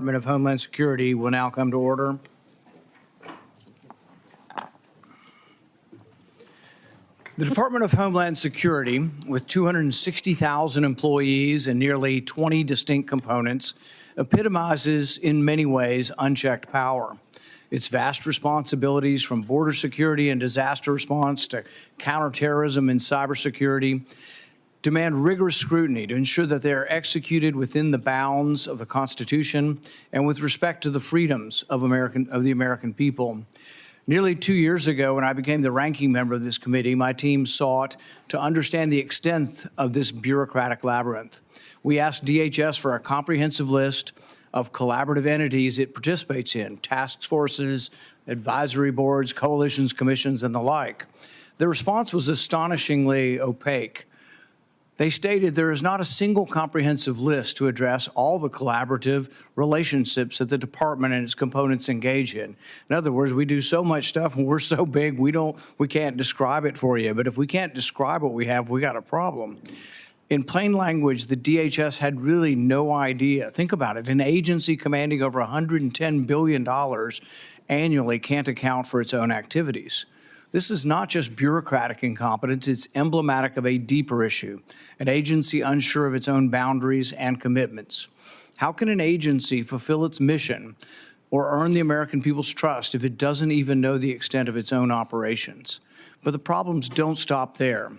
Department of Homeland Security will now come to order. The Department of Homeland Security, with 260,000 employees and nearly 20 distinct components, epitomizes in many ways unchecked power. Its vast responsibilities, from border security and disaster response to counterterrorism and cybersecurity, demand rigorous scrutiny to ensure that they are executed within the bounds of the Constitution and with respect to the freedoms of the American people. Nearly 2 years ago, when I became the ranking member of this committee, my team sought to understand the extent of this bureaucratic labyrinth. We asked DHS for a comprehensive list of collaborative entities it participates in, task forces, advisory boards, coalitions, commissions, and the like. The response was astonishingly opaque. They stated there is not a single comprehensive list to address all the collaborative relationships that the department and its components engage in. In other words, we do so much stuff and we're so big we can't describe it for you. But if we can't describe what we have, we got a problem. In plain language, the DHS had really no idea. Think about it. An agency commanding over $110 billion annually can't account for its own activities. This is not just bureaucratic incompetence, it's emblematic of a deeper issue, an agency unsure of its own boundaries and commitments. How can an agency fulfill its mission or earn the American people's trust if it doesn't even know the extent of its own operations? But the problems don't stop there.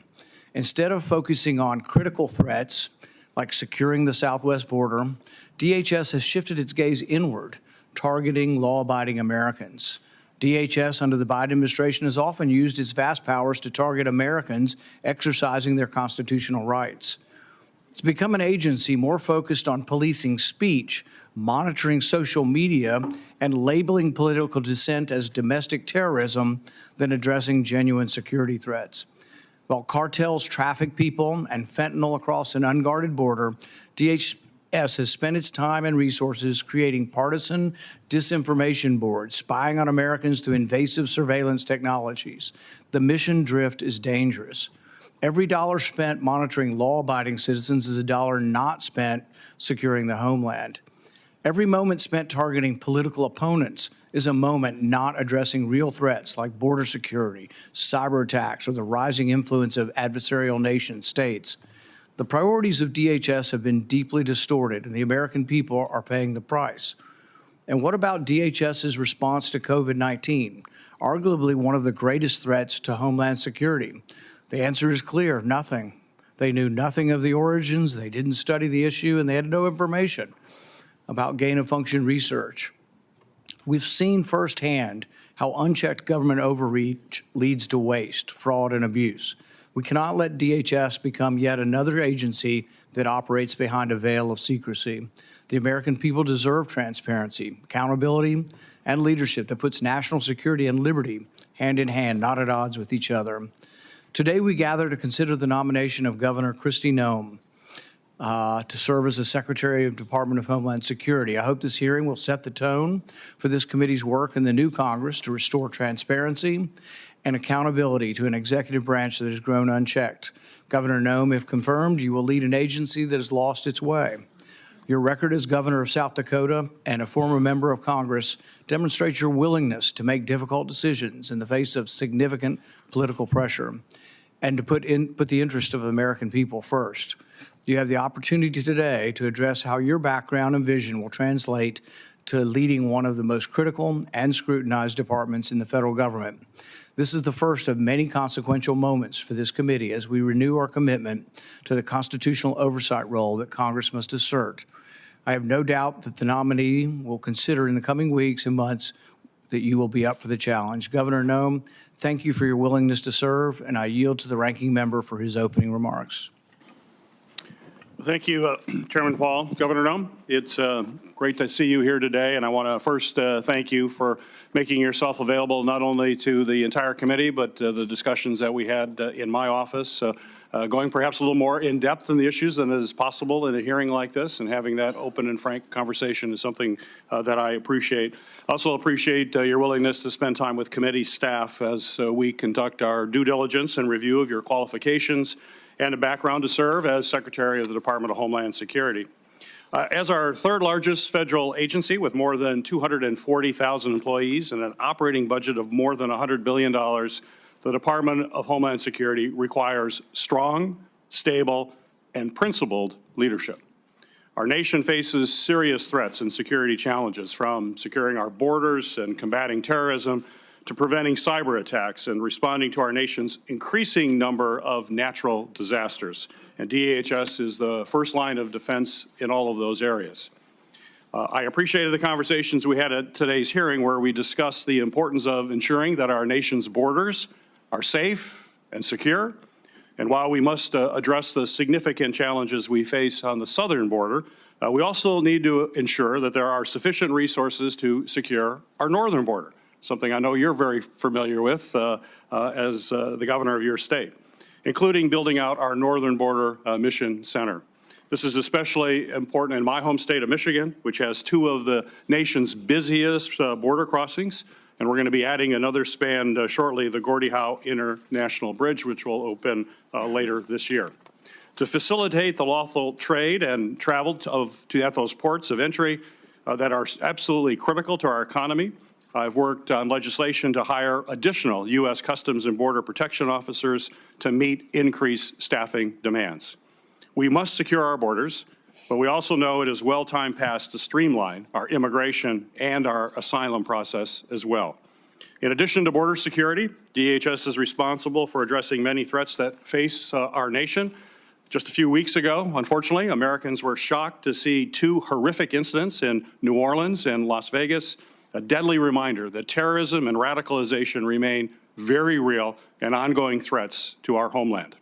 Instead of focusing on critical threats, like securing the southwest border, DHS has shifted its gaze inward, targeting law-abiding Americans. DHS under the Biden administration has often used its vast powers to target Americans exercising their constitutional rights. It's become an agency more focused on policing speech, monitoring social media, and labeling political dissent as domestic terrorism than addressing genuine security threats. While cartels traffic people and fentanyl across an unguarded border, DHS has spent its time and resources creating partisan disinformation boards, spying on Americans through invasive surveillance technologies. The mission drift is dangerous. Every dollar spent monitoring law-abiding citizens is a dollar not spent securing the homeland. Every moment spent targeting political opponents is a moment not addressing real threats like border security, cyber attacks, or the rising influence of adversarial nation states. The priorities of DHS have been deeply distorted, and the American people are paying the price. And what about DHS's response to COVID-19, arguably one of the greatest threats to Homeland Security? The answer is clear: nothing. They knew nothing of the origins, they didn't study the issue, and they had no information about gain-of-function research. We've seen firsthand how unchecked government overreach leads to waste, fraud, and abuse. We cannot let DHS become yet another agency that operates behind a veil of secrecy. The American people deserve transparency, accountability, and leadership that puts national security and liberty hand in hand, not at odds with each other. Today, we gather to consider the nomination of Governor Kristi Noem to serve as the Secretary of the Department of Homeland Security. I hope this hearing will set the tone for this committee's work in the new Congress to restore transparency and accountability to an executive branch that has grown unchecked. Governor Noem, if confirmed, you will lead an agency that has lost its way. Your record as governor of South Dakota and a former member of Congress demonstrates your willingness to make difficult decisions in the face of significant political pressure and to put the interest of the American people first. You have the opportunity today to address how your background and vision will translate to leading one of the most critical and scrutinized departments in the federal government. This is the first of many consequential moments for this committee as we renew our commitment to the constitutional oversight role that Congress must assert. I have no doubt that the nominee will consider in the coming weeks and months that you will be up for the challenge. Governor Noem, thank you for your willingness to serve, and I yield to the ranking member for his opening remarks. Thank you, Chairman Paul. Governor Noem, it's great to see you here today, and I want to first thank you for making yourself available not only to the entire committee, but the discussions that we had in my office, going perhaps a little more in depth in the issues than is possible in a hearing like this, and having that open and frank conversation is something that I appreciate. I also appreciate your willingness to spend time with committee staff as we conduct our due diligence and review of your qualifications and a background to serve as Secretary of the Department of Homeland Security. As our third largest federal agency with more than 240,000 employees and an operating budget of more than $100 billion, the Department of Homeland Security requires strong, stable, and principled leadership. Our nation faces serious threats and security challenges, from securing our borders and combating terrorism to preventing cyber attacks and responding to our nation's increasing number of natural disasters. And DHS is the first line of defense in all of those areas. I appreciated the conversations we had at today's hearing, where we discussed the importance of ensuring that our nation's borders are safe and secure. And while we must address the significant challenges we face on the southern border, we also need to ensure that there are sufficient resources to secure our northern border, something I know you're very familiar with as the governor of your state, including building out our Northern Border Mission Center. This is especially important in my home state of Michigan, which has two of the nation's busiest border crossings, and we're going to be adding another span shortly, the Gordie Howe International Bridge, which will open later this year. To facilitate the lawful trade and travel at those ports of entry that are absolutely critical to our economy, I've worked on legislation to hire additional U.S. Customs and Border Protection officers to meet increased staffing demands. We must secure our borders, but we also know it is well time past to streamline our immigration and our asylum process as well. In addition to border security, DHS is responsible for addressing many threats that face our nation. Just a few weeks ago, unfortunately, Americans were shocked to see two horrific incidents in New Orleans and Las Vegas, a deadly reminder that terrorism and radicalization remain very real and ongoing threats to our homeland.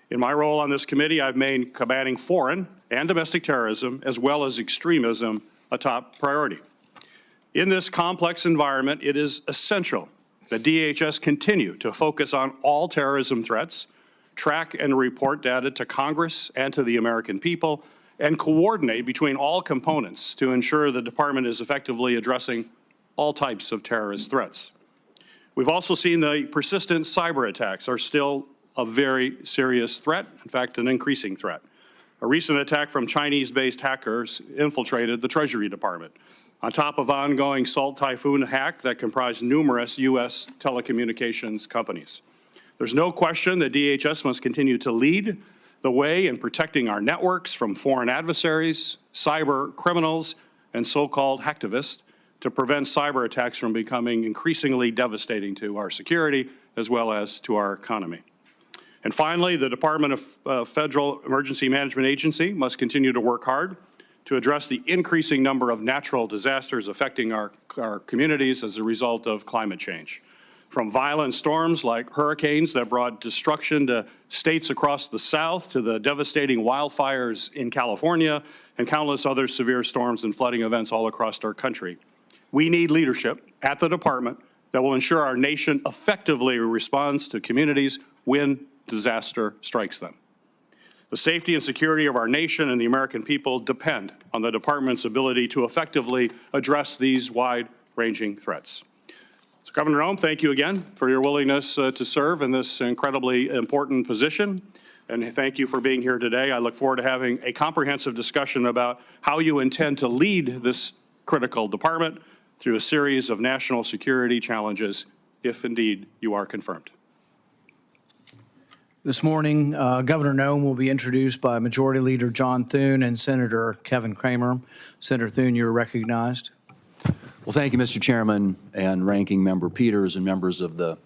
In my role on this committee, I've made combating foreign and domestic terrorism, as well as extremism, a top priority. In this complex environment, it is essential that DHS continue to focus on all terrorism threats, track and report data to Congress and to the American people, and coordinate between all components to ensure the department is effectively addressing all types of terrorist threats. We've also seen the persistent cyber attacks are still a very serious threat, in fact, an increasing threat. A recent attack from Chinese-based hackers infiltrated the Treasury Department, on top of ongoing Salt Typhoon hack that comprised numerous U.S. telecommunications companies. There's no question that DHS must continue to lead the way in protecting our networks from foreign adversaries, cyber criminals, and so-called hacktivists to prevent cyber attacks from becoming increasingly devastating to our security as well as to our economy. And finally, the Department of Federal Emergency Management Agency must continue to work hard to address the increasing number of natural disasters affecting our communities as a result of climate change. From violent storms like hurricanes that brought destruction to states across the South, to the devastating wildfires in California, and countless other severe storms and flooding events all across our country. We need leadership at the department that will ensure our nation effectively responds to communities when disaster strikes them. The safety and security of our nation and the American people depend on the department's ability to effectively address these wide-ranging threats. So, Governor Noem, thank you again for your willingness to serve in this incredibly important position, and thank you for being here today. I look forward to having a comprehensive discussion about how you intend to lead this critical department through a series of national security challenges, if indeed you are confirmed. This morning, Governor Noem will be introduced by Majority Leader John Thune and Senator Kevin Cramer. Senator Thune, you're recognized. Well, thank you, Mr. Chairman and Ranking Member Peters and members of the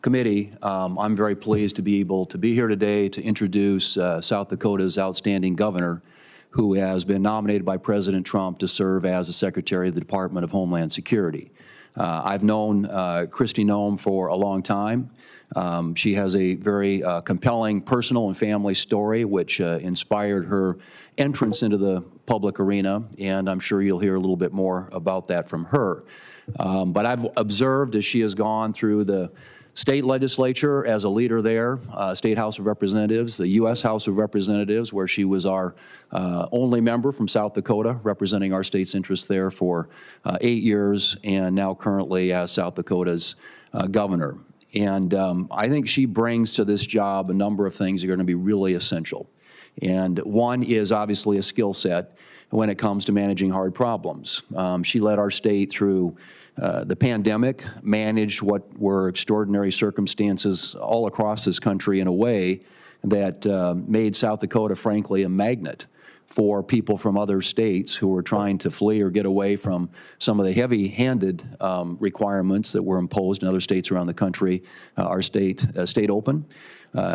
committee. I'm very pleased to be able to be here today to introduce South Dakota's outstanding governor, who has been nominated by President Trump to serve as the Secretary of the Department of Homeland Security. I've known Kristi Noem for a long time. She has a very compelling personal and family story, which inspired her entrance into the public arena, and I'm sure you'll hear a little bit more about that from her. But I've observed as she has gone through the state legislature as a leader there, State House of Representatives, the U.S. House of Representatives, where she was our only member from South Dakota, representing our state's interests there for 8 years, and now currently as South Dakota's governor. And I think she brings to this job a number of things that are going to be really essential. And one is obviously a skill set. when it comes to managing hard problems. She led our state through the pandemic, managed what were extraordinary circumstances all across this country in a way that made South Dakota, frankly, a magnet for people from other states who were trying to flee or get away from some of the heavy-handed requirements that were imposed in other states around the country. Our state stayed open,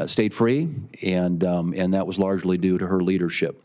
stayed free, and that was largely due to her leadership.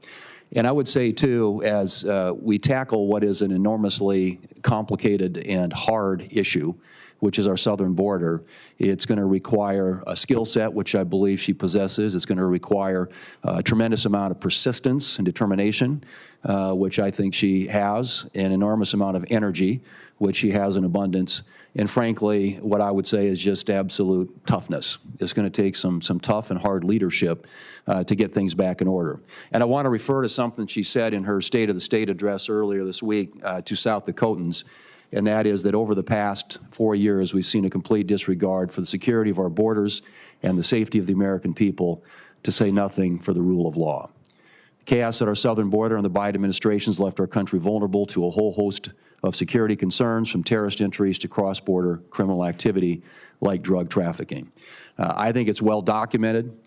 And I would say, too, as we tackle what is an enormously complicated and hard issue, which is our southern border, it's going to require a skill set, which I believe she possesses. It's going to require a tremendous amount of persistence and determination, which I think she has, an enormous amount of energy, which she has in abundance, and frankly, what I would say is just absolute toughness. It's going to take some tough and hard leadership to get things back in order. And I want to refer to something she said in her State of the State address earlier this week to South Dakotans, and that is that over the past 4 years, we've seen a complete disregard for the security of our borders and the safety of the American people, to say nothing for the rule of law. Chaos at our southern border and the Biden administration has left our country vulnerable to a whole host of security concerns, from terrorist entries to cross-border criminal activity like drug trafficking. I think it's well documented,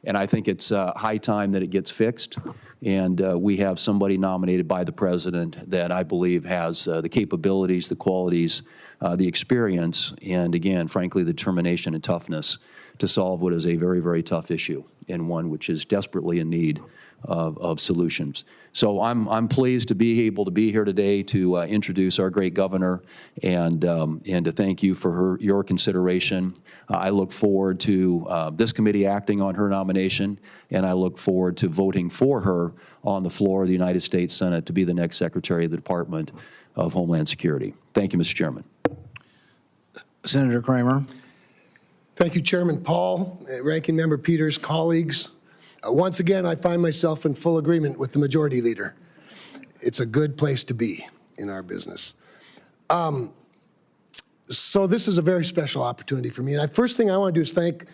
and I think it's high time that it gets fixed. And we have somebody nominated by the President that I believe has the capabilities, the qualities, the experience, and again, frankly, the determination and toughness to solve what is a very, very tough issue, and one which is desperately in need of solutions. So I'm pleased to be able to be here today to introduce our great governor and to thank you for your consideration. I look forward to this committee acting on her nomination, and I look forward to voting for her on the floor of the United States Senate to be the next Secretary of the Department of Homeland Security. Thank you, Mr. Chairman. Senator Kramer. Thank you, Chairman Paul, Ranking Member Peters, colleagues. Once again, I find myself in full agreement with the Majority Leader. It's a good place to be in our business. So this is a very special opportunity for me. And the first thing I want to do is thank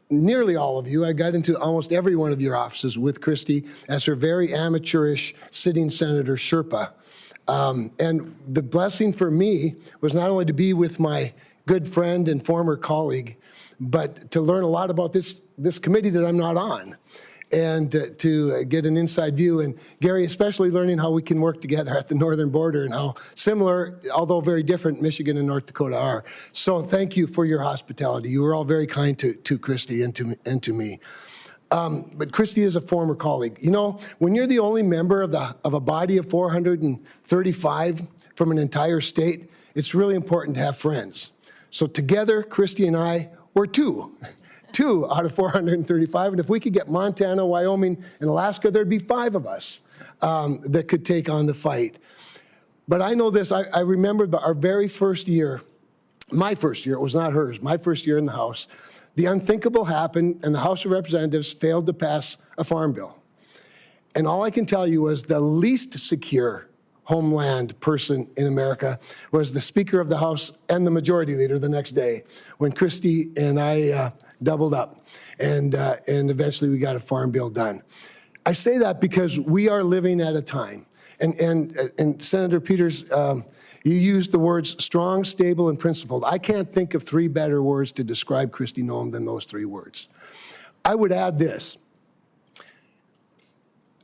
nearly all of you. I got into almost every one of your offices with Kristi as her very amateurish sitting Senator Sherpa. And the blessing for me was not only to be with my good friend and former colleague, but to learn a lot about this committee that I'm not on, and to get an inside view. And Gary, especially learning how we can work together at the northern border and how similar, although very different, Michigan and North Dakota are. So thank you for your hospitality. You were all very kind to Kristi and to me. But Kristi is a former colleague. You know, when you're the only member of a body of 435 from an entire state, it's really important to have friends. So together, Kristi and I were two out of 435. And if we could get Montana, Wyoming, and Alaska, there'd be 5 of us that could take on the fight. But I know this, I remember our very first year, my first year, it was not hers, my first year in the House, the unthinkable happened, and the House of Representatives failed to pass a farm bill. And all I can tell you was the least secure Homeland person in America was the Speaker of the House and the Majority Leader the next day, when Kristi and I doubled up, and eventually we got a farm bill done. I say that because we are living at a time, and Senator Peters, you used the words strong, stable, and principled. I can't think of 3 better words to describe Kristi Noem than those 3 words. I would add this.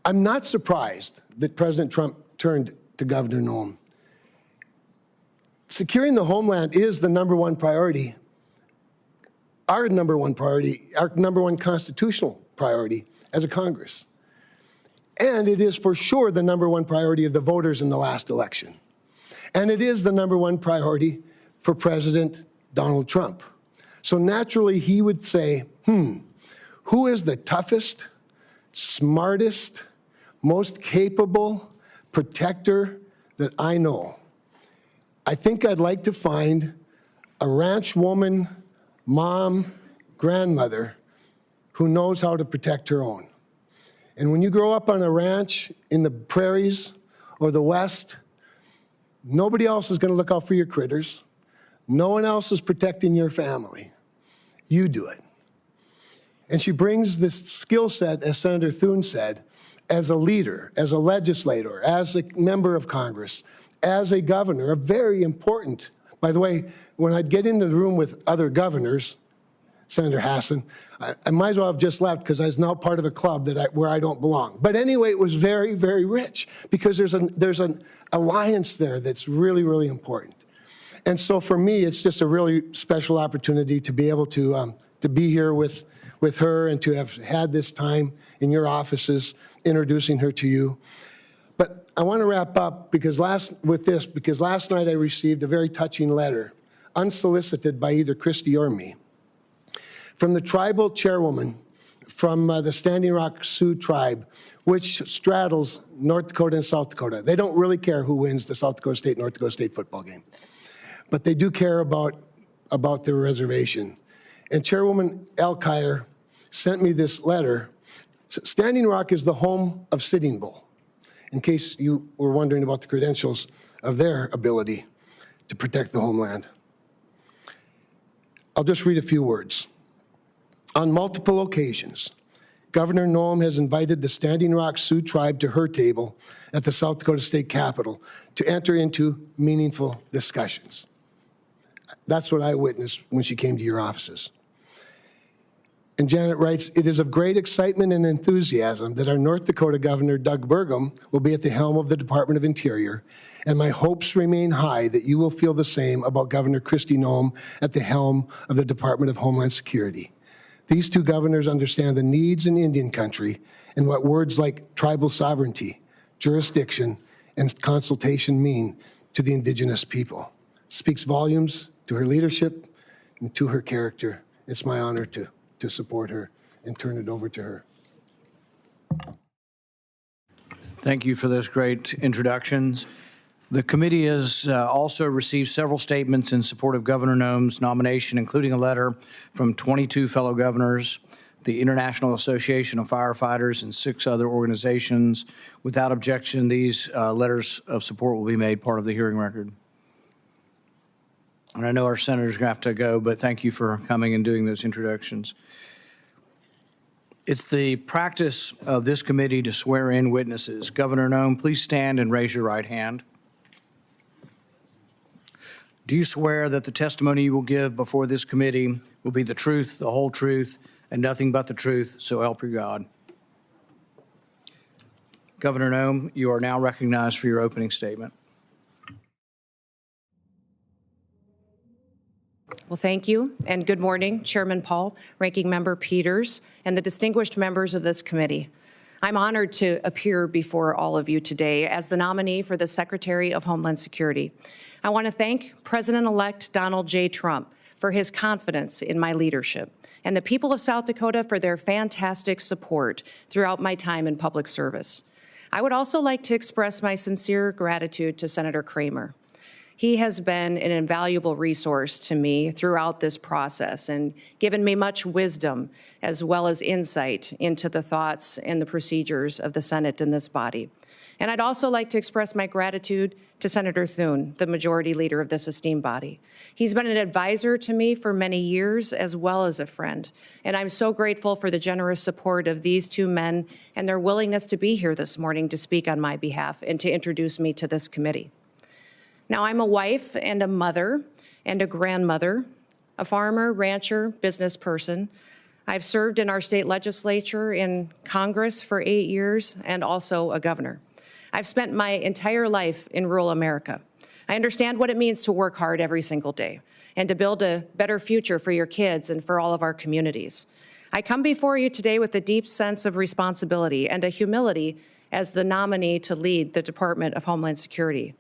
I'm not surprised that President Trump turned to Governor Noem. Securing the homeland is the #1 priority, our #1 priority, our #1 constitutional priority as a Congress. And it is for sure the #1 priority of the voters in the last election. And it is the #1 priority for President Donald Trump. So naturally, he would say, who is the toughest, smartest, most capable protector that I know? I think I'd like to find a ranch woman, mom, grandmother who knows how to protect her own. And when you grow up on a ranch in the prairies or the West, nobody else is going to look out for your critters. No one else is protecting your family. You do it. And she brings this skill set, as Senator Thune said, as a leader, as a legislator, as a member of Congress, as a governor, are very important. By the way, when I'd get into the room with other governors, Senator Hassan, I might as well have just left because I was now part of a club where I don't belong. But anyway, it was very, very rich because there's an alliance there that's really, really important. And so for me, it's just a really special opportunity to be able to be here with her and to have had this time in your offices introducing her to you. But I want to wrap up because last night I received a very touching letter, unsolicited by either Kristi or me, from the tribal chairwoman from the Standing Rock Sioux tribe, which straddles North Dakota and South Dakota. They don't really care who wins the South Dakota State-North Dakota State football game, but they do care about their reservation. And Chairwoman Alkire sent me this letter. Standing Rock is the home of Sitting Bull, in case you were wondering about the credentials of their ability to protect the homeland. I'll just read a few words. On multiple occasions, Governor Noem has invited the Standing Rock Sioux tribe to her table at the South Dakota State Capitol to enter into meaningful discussions. That's what I witnessed when she came to your offices. And Janet writes, it is of great excitement and enthusiasm that our North Dakota Governor, Doug Burgum, will be at the helm of the Department of Interior, and my hopes remain high that you will feel the same about Governor Kristi Noem at the helm of the Department of Homeland Security. These two governors understand the needs in Indian country and what words like tribal sovereignty, jurisdiction, and consultation mean to the indigenous people. Speaks volumes to her leadership and to her character. It's my honor to support her and turn it over to her. Thank you for those great introductions. The committee has also received several statements in support of Governor Noem's nomination, including a letter from 22 fellow governors, the International Association of Firefighters, and 6 other organizations. Without objection, these letters of support will be made part of the hearing record. And I know our senators are going to have to go, but thank you for coming and doing those introductions. It's the practice of this committee to swear in witnesses. Governor Noem, please stand and raise your right hand. Do you swear that the testimony you will give before this committee will be the truth, the whole truth, and nothing but the truth, so help you God? Governor Noem, you are now recognized for your opening statement. Well, thank you, and good morning, Chairman Paul, Ranking Member Peters, and the distinguished members of this committee. I'm honored to appear before all of you today as the nominee for the Secretary of Homeland Security. I want to thank President-elect Donald J. Trump for his confidence in my leadership and the people of South Dakota for their fantastic support throughout my time in public service. I would also like to express my sincere gratitude to Senator Kramer. He has been an invaluable resource to me throughout this process and given me much wisdom as well as insight into the thoughts and the procedures of the Senate and this body. And I'd also like to express my gratitude to Senator Thune, the majority leader of this esteemed body. He's been an advisor to me for many years as well as a friend. And I'm so grateful for the generous support of these two men and their willingness to be here this morning to speak on my behalf and to introduce me to this committee. Now, I'm a wife and a mother and a grandmother, a farmer, rancher, business person. I've served in our state legislature, in Congress for 8 years, and also a governor. I've spent my entire life in rural America. I understand what it means to work hard every single day and to build a better future for your kids and for all of our communities. I come before you today with a deep sense of responsibility and a humility as the nominee to lead the Department of Homeland Security,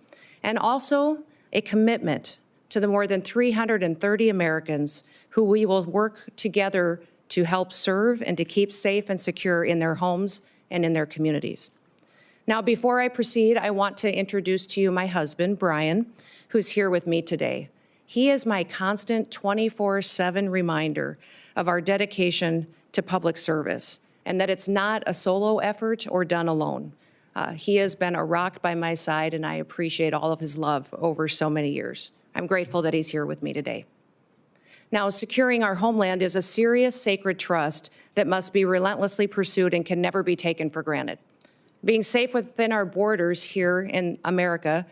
and also a commitment to the more than 330 Americans who we will work together to help serve and to keep safe and secure in their homes and in their communities. Now, before I proceed, I want to introduce to you my husband, Brian, who's here with me today. He is my constant 24/7 reminder of our dedication to public service and that it's not a solo effort or done alone. He has been a rock by my side, and I appreciate all of his love over so many years. I'm grateful that he's here with me today. Now, securing our homeland is a serious, sacred trust that must be relentlessly pursued and can never be taken for granted. Being safe within our borders here in America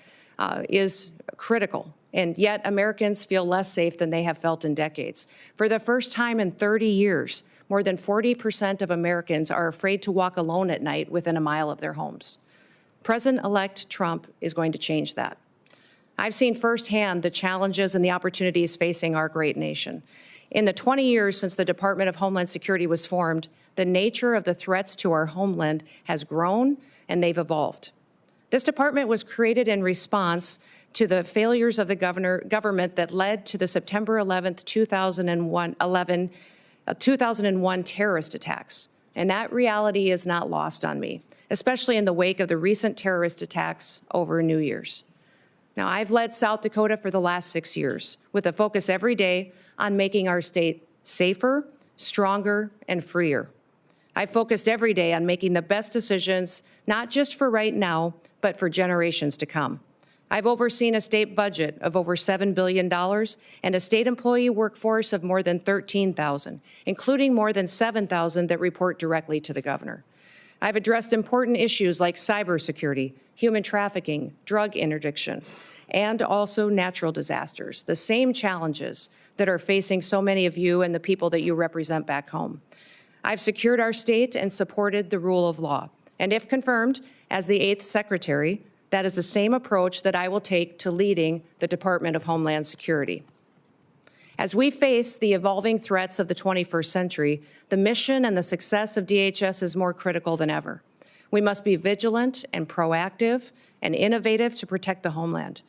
is critical, and yet Americans feel less safe than they have felt in decades. For the first time in 30 years, more than 40% of Americans are afraid to walk alone at night within a mile of their homes. President-elect Trump is going to change that. I've seen firsthand the challenges and the opportunities facing our great nation. In the 20 years since the Department of Homeland Security was formed, the nature of the threats to our homeland has grown and they've evolved. This department was created in response to the failures of the government that led to the September 11th, 2001 terrorist attacks. And that reality is not lost on me, especially in the wake of the recent terrorist attacks over New Year's. Now, I've led South Dakota for the last 6 years with a focus every day on making our state safer, stronger, and freer. I've focused every day on making the best decisions, not just for right now, but for generations to come. I've overseen a state budget of over $7 billion and a state employee workforce of more than 13,000, including more than 7,000 that report directly to the governor. I've addressed important issues like cybersecurity, human trafficking, drug interdiction, and also natural disasters, the same challenges that are facing so many of you and the people that you represent back home. I've secured our state and supported the rule of law. And if confirmed as the 8th Secretary, that is the same approach that I will take to leading the Department of Homeland Security. As we face the evolving threats of the 21st century, the mission and the success of DHS is more critical than ever. We must be vigilant and proactive and innovative to protect the homeland.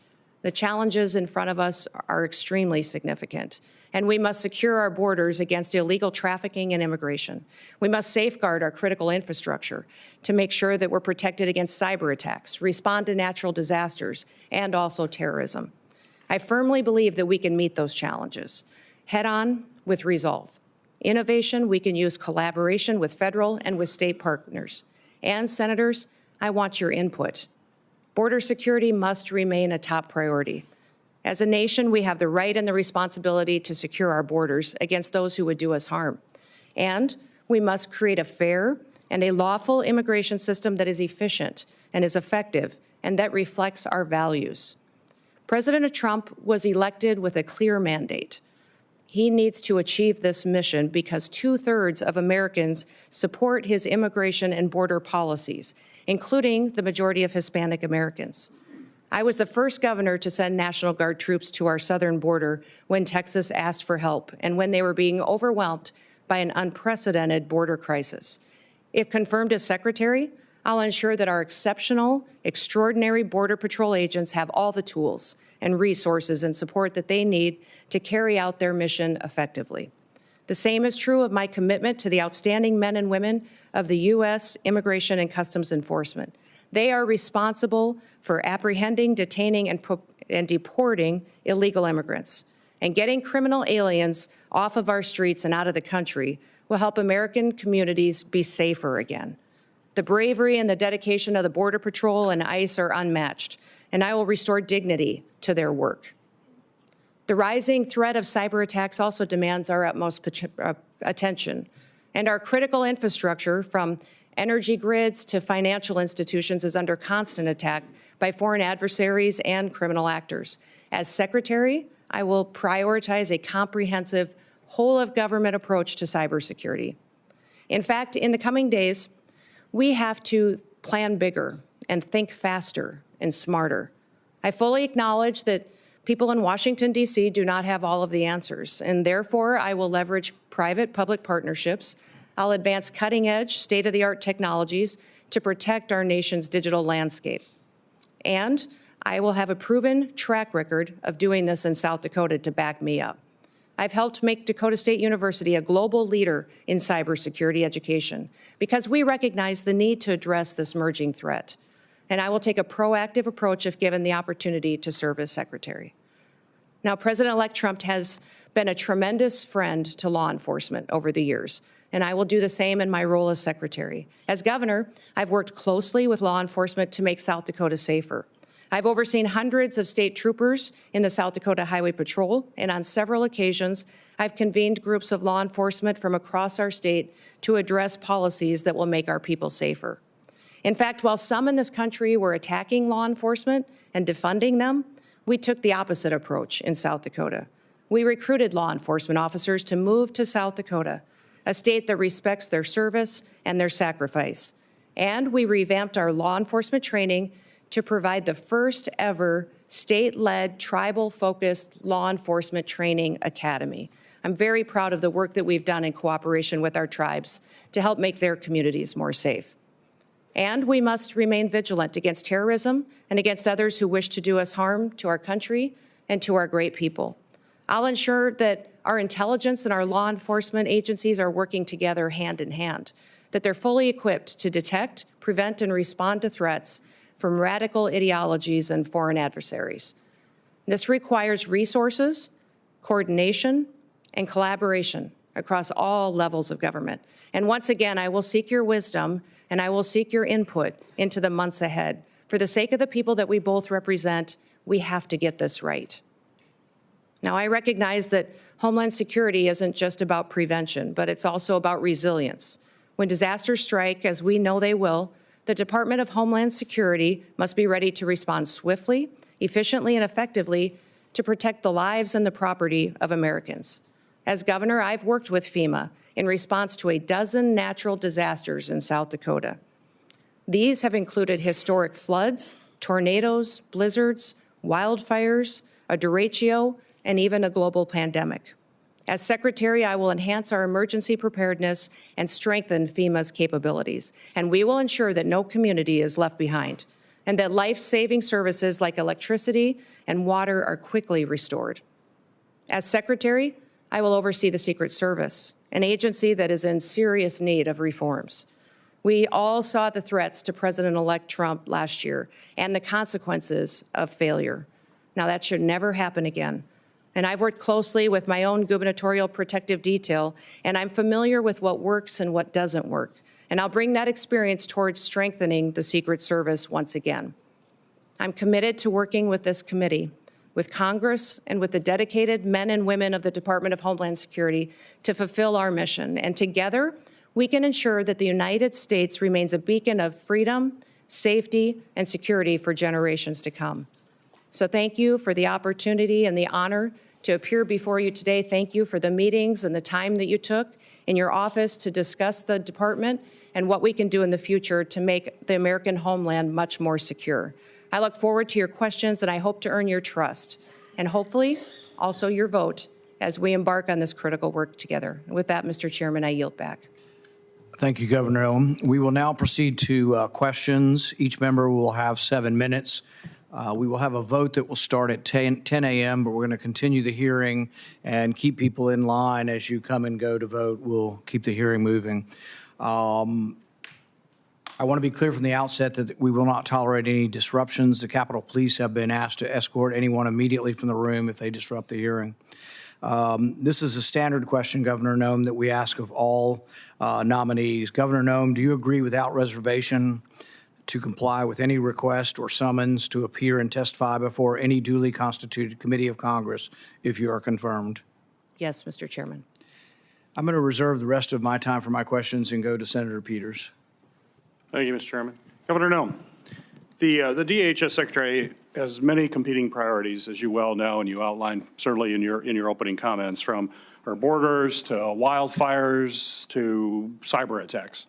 The challenges in front of us are extremely significant, and we must secure our borders against illegal trafficking and immigration. We must safeguard our critical infrastructure to make sure that we're protected against cyber attacks, respond to natural disasters, and also terrorism. I firmly believe that we can meet those challenges head-on with resolve. Innovation, we can use collaboration with federal and with state partners. And senators, I want your input. Border security must remain a top priority. As a nation, we have the right and the responsibility to secure our borders against those who would do us harm. And we must create a fair and a lawful immigration system that is efficient and is effective and that reflects our values. President Trump was elected with a clear mandate. He needs to achieve this mission because 2/3 of Americans support his immigration and border policies, including the majority of Hispanic Americans. I was the first governor to send National Guard troops to our southern border when Texas asked for help and when they were being overwhelmed by an unprecedented border crisis. If confirmed as secretary, I'll ensure that our exceptional, extraordinary Border Patrol agents have all the tools and resources and support that they need to carry out their mission effectively. The same is true of my commitment to the outstanding men and women of the U.S. Immigration and Customs Enforcement. They are responsible for apprehending, detaining, and deporting illegal immigrants. And getting criminal aliens off of our streets and out of the country will help American communities be safer again. The bravery and the dedication of the Border Patrol and ICE are unmatched, and I will restore dignity to their work. The rising threat of cyber attacks also demands our utmost attention, and our critical infrastructure, from energy grids to financial institutions, is under constant attack by foreign adversaries and criminal actors. As Secretary, I will prioritize a comprehensive, whole-of-government approach to cybersecurity. In fact, in the coming days, we have to plan bigger and think faster and smarter. I fully acknowledge that people in Washington, D.C. do not have all of the answers, and therefore I will leverage private-public partnerships. I'll advance cutting-edge, state-of-the-art technologies to protect our nation's digital landscape. And I will have a proven track record of doing this in South Dakota to back me up. I've helped make Dakota State University a global leader in cybersecurity education because we recognize the need to address this emerging threat. And I will take a proactive approach if given the opportunity to serve as secretary. Now, President-elect Trump has been a tremendous friend to law enforcement over the years, and I will do the same in my role as secretary. As governor, I've worked closely with law enforcement to make South Dakota safer. I've overseen hundreds of state troopers in the South Dakota Highway Patrol, and on several occasions, I've convened groups of law enforcement from across our state to address policies that will make our people safer. In fact, while some in this country were attacking law enforcement and defunding them, we took the opposite approach in South Dakota. We recruited law enforcement officers to move to South Dakota, a state that respects their service and their sacrifice. And we revamped our law enforcement training to provide the first ever state-led, tribal-focused law enforcement training academy. I'm very proud of the work that we've done in cooperation with our tribes to help make their communities more safe. And we must remain vigilant against terrorism and against others who wish to do us harm to our country and to our great people. I'll ensure that our intelligence and our law enforcement agencies are working together hand in hand, that they're fully equipped to detect, prevent, and respond to threats from radical ideologies and foreign adversaries. This requires resources, coordination, and collaboration across all levels of government. And once again, I will seek your wisdom and I will seek your input into the months ahead. For the sake of the people that we both represent, we have to get this right. Now, I recognize that Homeland Security isn't just about prevention, but it's also about resilience. When disasters strike, as we know they will, the Department of Homeland Security must be ready to respond swiftly, efficiently, and effectively to protect the lives and the property of Americans. As governor, I've worked with FEMA in response to a dozen natural disasters in South Dakota. These have included historic floods, tornadoes, blizzards, wildfires, a derecho, and even a global pandemic. As Secretary, I will enhance our emergency preparedness and strengthen FEMA's capabilities, and we will ensure that no community is left behind, and that life-saving services like electricity and water are quickly restored. As Secretary, I will oversee the Secret Service, an agency that is in serious need of reforms. We all saw the threats to President-elect Trump last year and the consequences of failure. Now, that should never happen again. And I've worked closely with my own gubernatorial protective detail, and I'm familiar with what works and what doesn't work. And I'll bring that experience towards strengthening the Secret Service once again. I'm committed to working with this committee, with Congress, and with the dedicated men and women of the Department of Homeland Security to fulfill our mission. And together, we can ensure that the United States remains a beacon of freedom, safety, and security for generations to come. So thank you for the opportunity and the honor to appear before you today. Thank you for the meetings and the time that you took in your office to discuss the department and what we can do in the future to make the American homeland much more secure. I look forward to your questions, and I hope to earn your trust, and hopefully also your vote as we embark on this critical work together. And with that, Mr. Chairman, I yield back. Thank you, Governor Noem. We will now proceed to questions. Each member will have 7 minutes. We will have a vote that will start at 10 a.m., but we're going to continue the hearing and keep people in line as you come and go to vote. We'll keep the hearing moving. I want to be clear from the outset that we will not tolerate any disruptions. The Capitol Police have been asked to escort anyone immediately from the room if they disrupt the hearing. This is a standard question, Governor Noem, that we ask of all nominees. Governor Noem, do you agree without reservation to comply with any request or summons to appear and testify before any duly constituted committee of Congress if you are confirmed? Yes, Mr. Chairman. I'm going to reserve the rest of my time for my questions and go to Senator Peters. Thank you, Mr. Chairman. Governor Noem, the DHS Secretary has many competing priorities, as you well know, and you outlined certainly in your opening comments, from our borders to wildfires to cyber attacks.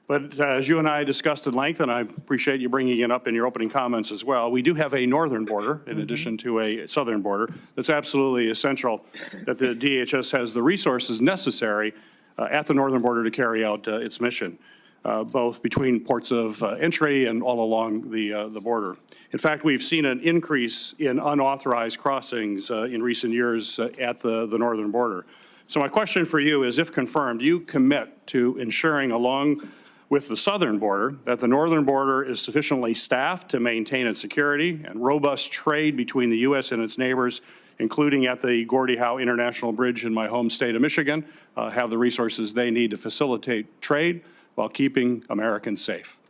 But as you and I discussed at length, and I appreciate you bringing it up in your opening comments as well, we do have a northern border in addition to a southern border. That's absolutely essential that the DHS has the resources necessary at the northern border to carry out its mission, both between ports of entry and all along the border. In fact, we've seen an increase in unauthorized crossings in recent years at the northern border. So my question for you is, if confirmed, do you commit to ensuring along with the southern border that the northern border is sufficiently staffed to maintain its security and robust trade between the U.S. and its neighbors, including at the Gordie Howe International Bridge in my home state of Michigan, have the resources they need to facilitate trade while keeping Americans safe?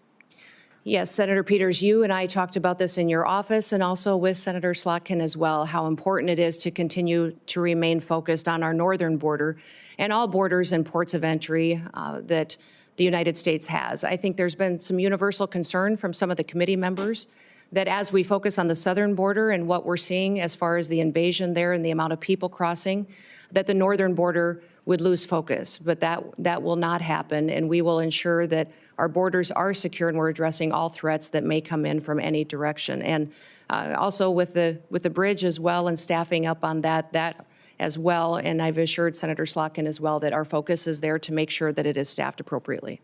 Yes, Senator Peters, you and I talked about this in your office and also with Senator Slotkin as well, how important it is to continue to remain focused on our northern border and all borders and ports of entry that the United States has. I think there's been some universal concern from some of the committee members that as we focus on the southern border and what we're seeing as far as the invasion there and the amount of people crossing, that the northern border would lose focus. But that will not happen, and we will ensure that our borders are secure and we're addressing all threats that may come in from any direction. And also with the bridge as well and staffing up on that as well. And I've assured Senator Slotkin as well that our focus is there to make sure that it is staffed appropriately.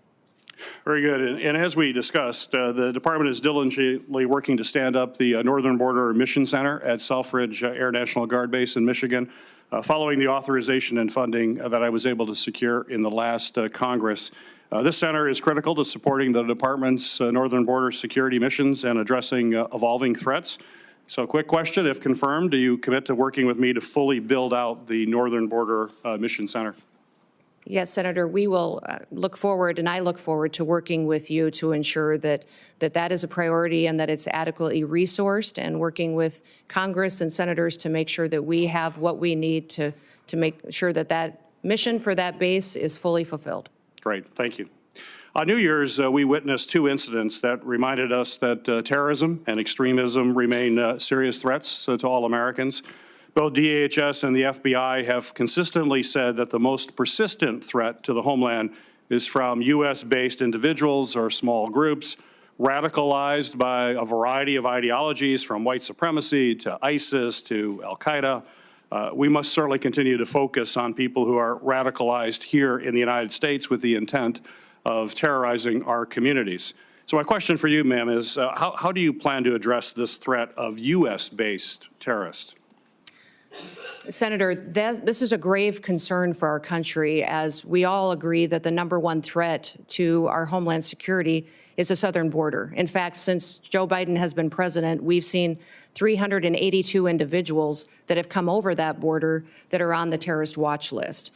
Very good. And as we discussed, the department is diligently working to stand up the Northern Border Mission Center at Selfridge Air National Guard Base in Michigan, following the authorization and funding that I was able to secure in the last Congress. This center is critical to supporting the department's northern border security missions and addressing evolving threats. So quick question, if confirmed, do you commit to working with me to fully build out the Northern Border Mission Center? Yes, Senator, we will look forward, and I look forward to working with you to ensure that is a priority and that it's adequately resourced, and working with Congress and senators to make sure that we have what we need to make sure that mission for that base is fully fulfilled. Great, thank you. On New Year's, we witnessed two incidents that reminded us that terrorism and extremism remain serious threats to all Americans. Both DHS and the FBI have consistently said that the most persistent threat to the homeland is from U.S.-based individuals or small groups radicalized by a variety of ideologies, from white supremacy to ISIS to al-Qaeda. We must certainly continue to focus on people who are radicalized here in the United States with the intent of terrorizing our communities. So my question for you, ma'am, is how do you plan to address this threat of U.S.-based terrorists? Senator, this is a grave concern for our country, as we all agree that the #1 threat to our homeland security is the southern border. In fact, since Joe Biden has been president, we've seen 382 individuals that have come over that border that are on the terrorist watch list.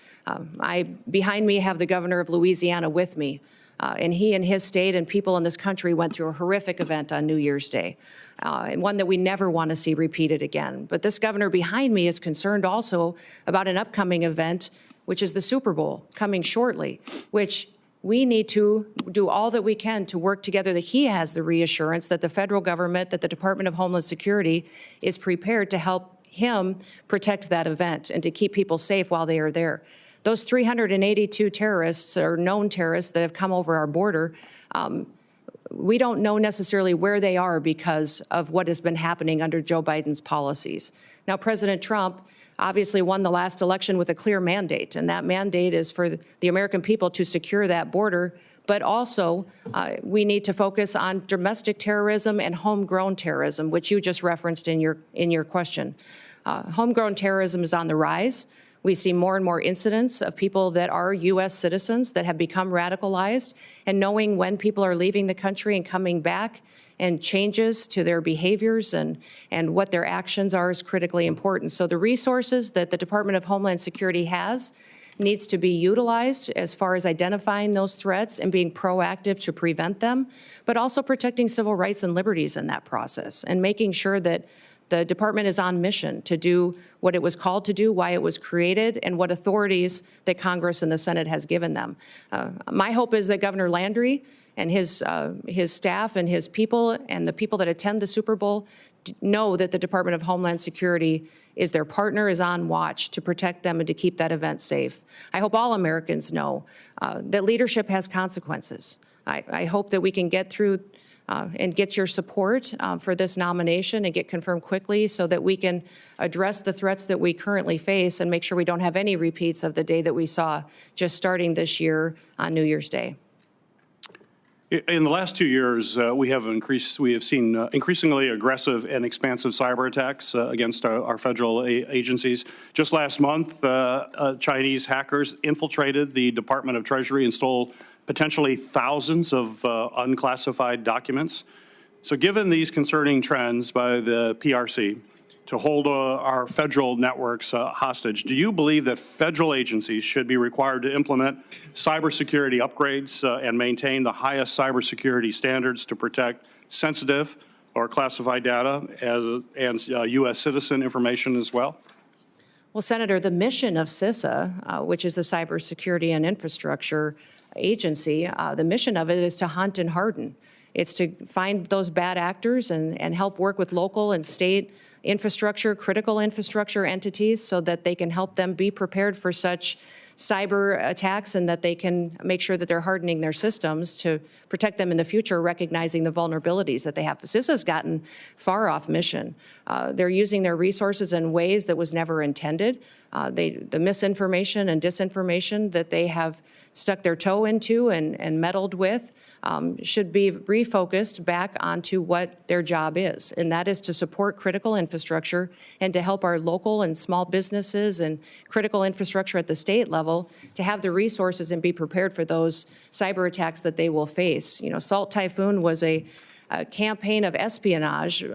Behind me have the governor of Louisiana with me. And he and his state and people in this country went through a horrific event on New Year's Day, and one that we never want to see repeated again. But this governor behind me is concerned also about an upcoming event, which is the Super Bowl coming shortly, which we need to do all that we can to work together, that he has the reassurance that the federal government, that the Department of Homeland Security is prepared to help him protect that event and to keep people safe while they are there. Those 382 terrorists or known terrorists that have come over our border, we don't know necessarily where they are because of what has been happening under Joe Biden's policies. Now, President Trump obviously won the last election with a clear mandate, and that mandate is for the American people to secure that border. But also, we need to focus on domestic terrorism and homegrown terrorism, which you just referenced in your question. Homegrown terrorism is on the rise. We see more and more incidents of people that are U.S. citizens that have become radicalized, and knowing when people are leaving the country and coming back and changes to their behaviors and what their actions are is critically important. So the resources that the Department of Homeland Security has needs to be utilized as far as identifying those threats and being proactive to prevent them, but also protecting civil rights and liberties in that process, and making sure that the department is on mission to do what it was called to do, why it was created, and what authorities that Congress and the Senate has given them. My hope is that Governor Landry and his staff and his people and the people that attend the Super Bowl know that the Department of Homeland Security is their partner, is on watch to protect them and to keep that event safe. I hope all Americans know that leadership has consequences. I hope that we can get through and get your support for this nomination and get confirmed quickly so that we can address the threats that we currently face and make sure we don't have any repeats of the day that we saw just starting this year on New Year's Day. In the last 2 years, we have seen increasingly aggressive and expansive cyber attacks against our federal agencies. Just last month, Chinese hackers infiltrated the Department of Treasury and stole potentially thousands of unclassified documents. So given these concerning trends by the PRC to hold our federal networks hostage, do you believe that federal agencies should be required to implement cybersecurity upgrades and maintain the highest cybersecurity standards to protect sensitive or classified data and U.S. citizen information as well? Well, Senator, the mission of CISA, which is the Cybersecurity and Infrastructure Agency, the mission of it is to hunt and harden. It's to find those bad actors and help work with local and state infrastructure, critical infrastructure entities so that they can help them be prepared for such cyber attacks and that they can make sure that they're hardening their systems to protect them in the future, recognizing the vulnerabilities that they have. CISA's gotten far off mission. They're using their resources in ways that was never intended. The misinformation and disinformation that they have stuck their toe into and meddled with should be refocused back onto what their job is, and that is to support critical infrastructure and to help our local and small businesses and critical infrastructure at the state level to have the resources and be prepared for those cyber attacks that they will face. You know, Salt Typhoon was a campaign of espionage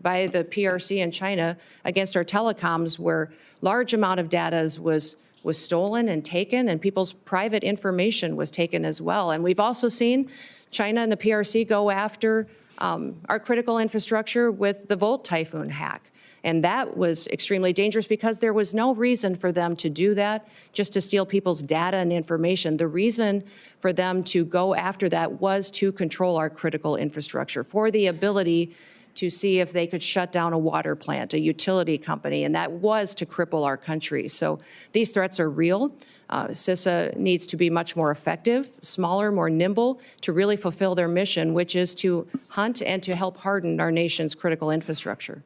by the PRC in China against our telecoms, where large amount of data was stolen and taken, and people's private information was taken as well. And we've also seen China and the PRC go after our critical infrastructure with the Volt Typhoon hack. And that was extremely dangerous because there was no reason for them to do that, just to steal people's data and information. The reason for them to go after that was to control our critical infrastructure, for the ability to see if they could shut down a water plant, a utility company, and that was to cripple our country. So these threats are real. CISA needs to be much more effective, smaller, more nimble, to really fulfill their mission, which is to hunt and to help harden our nation's critical infrastructure.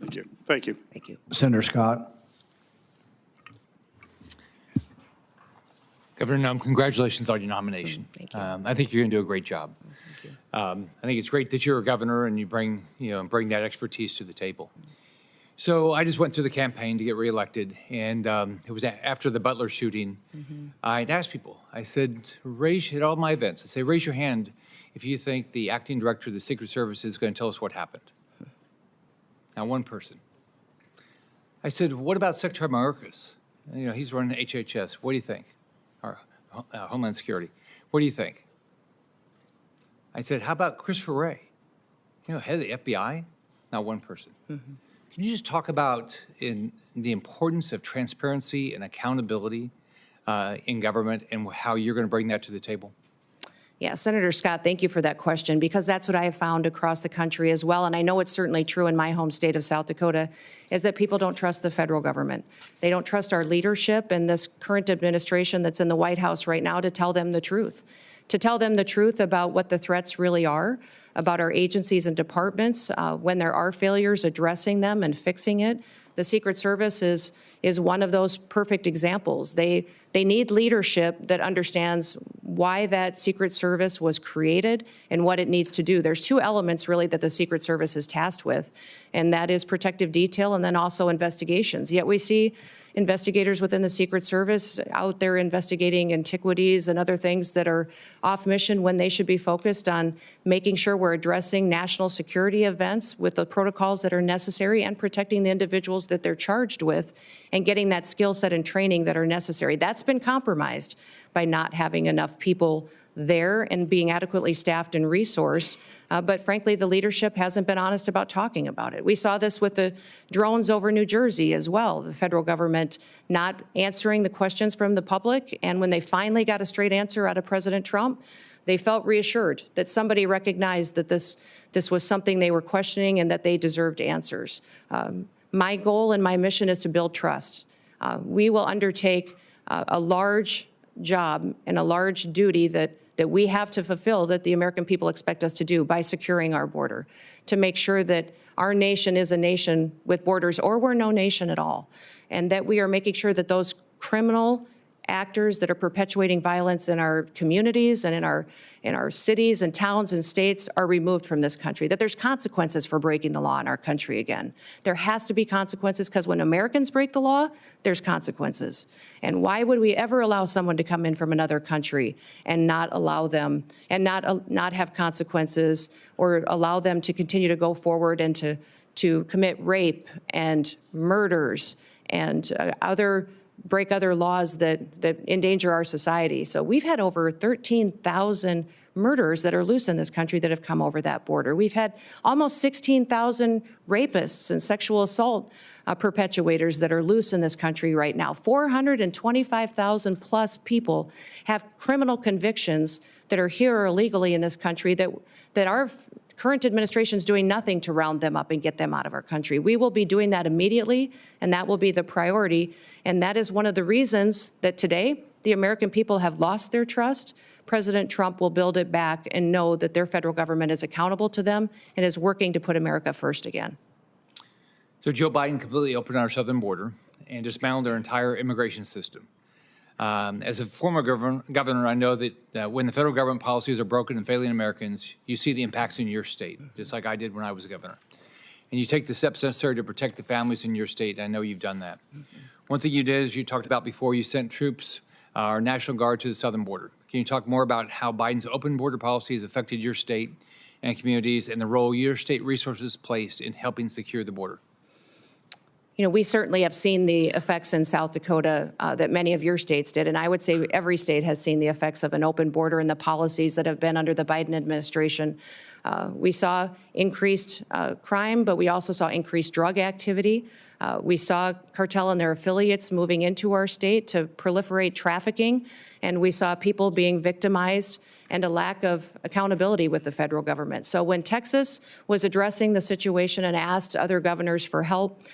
Thank you. Thank you. Thank you. Senator Scott. Governor Noem, congratulations on your nomination. Thank you. I think you're going to do a great job. Thank you. I think it's great that you're a governor and you bring that expertise to the table. So I just went through the campaign to get reelected, and it was after the Butler shooting. I'd asked people, I said, at all my events, I say, raise your hand if you think the acting director of the Secret Service is going to tell us what happened. Not one person. I said, what about Secretary Mayorkas? You know, he's running HHS. What do you think? Or Homeland Security. What do you think? I said, how about Christopher Wray? You know, head of the FBI? Not one person. Can you just talk about the importance of transparency and accountability in government and how you're going to bring that to the table? Yeah, Senator Scott, thank you for that question, because that's what I have found across the country as well, and I know it's certainly true in my home state of South Dakota, is that people don't trust the federal government. They don't trust our leadership and this current administration that's in the White House right now to tell them the truth. To tell them the truth about what the threats really are, about our agencies and departments, when there are failures, addressing them and fixing it. The Secret Service is one of those perfect examples. They need leadership that understands why that Secret Service was created and what it needs to do. There's two elements really that the Secret Service is tasked with, and that is protective detail and then also investigations. Yet we see investigators within the Secret Service out there investigating antiquities and other things that are off mission when they should be focused on making sure we're addressing national security events with the protocols that are necessary and protecting the individuals that they're charged with and getting that skill set and training that are necessary. That's been compromised by not having enough people there and being adequately staffed and resourced. But frankly, the leadership hasn't been honest about talking about it. We saw this with the drones over New Jersey as well, the federal government not answering the questions from the public. And when they finally got a straight answer out of President Trump, they felt reassured that somebody recognized that this was something they were questioning and that they deserved answers. My goal and my mission is to build trust. We will undertake a large job and a large duty that we have to fulfill, that the American people expect us to do by securing our border, to make sure that our nation is a nation with borders, or we're no nation at all, and that we are making sure that those criminal actors that are perpetuating violence in our communities and in our cities and towns and states are removed from this country, that there's consequences for breaking the law in our country again. There has to be consequences, because when Americans break the law, there's consequences. And why would we ever allow someone to come in from another country and not allow them and not have consequences, or allow them to continue to go forward and to commit rape and murders and other break other laws that endanger our society. So we've had over 13,000 murders that are loose in this country that have come over that border. We've had almost 16,000 rapists and sexual assault perpetuators that are loose in this country right now. 425,000 plus people have criminal convictions that are here illegally in this country that our current administration is doing nothing to round them up and get them out of our country. We will be doing that immediately, and that will be the priority. And that is one of the reasons that today the American people have lost their trust. President Trump will build it back and know that their federal government is accountable to them and is working to put America first again. So Joe Biden completely opened our southern border and dismantled our entire immigration system. As a former governor, I know that when the federal government policies are broken and failing Americans, you see the impacts in your state, just like I did when I was a governor. And you take the steps necessary to protect the families in your state. I know you've done that. One thing you did, as you talked about before, you sent troops, our National Guard, to the southern border. Can you talk more about how Biden's open border policy has affected your state and communities and the role your state resources placed in helping secure the border? You know, we certainly have seen the effects in South Dakota that many of your states did, and I would say every state has seen the effects of an open border and the policies that have been under the Biden administration. We saw increased crime, but we also saw increased drug activity. We saw cartel and their affiliates moving into our state to proliferate trafficking, and we saw people being victimized and a lack of accountability with the federal government. So when Texas was addressing the situation and asked other governors for help,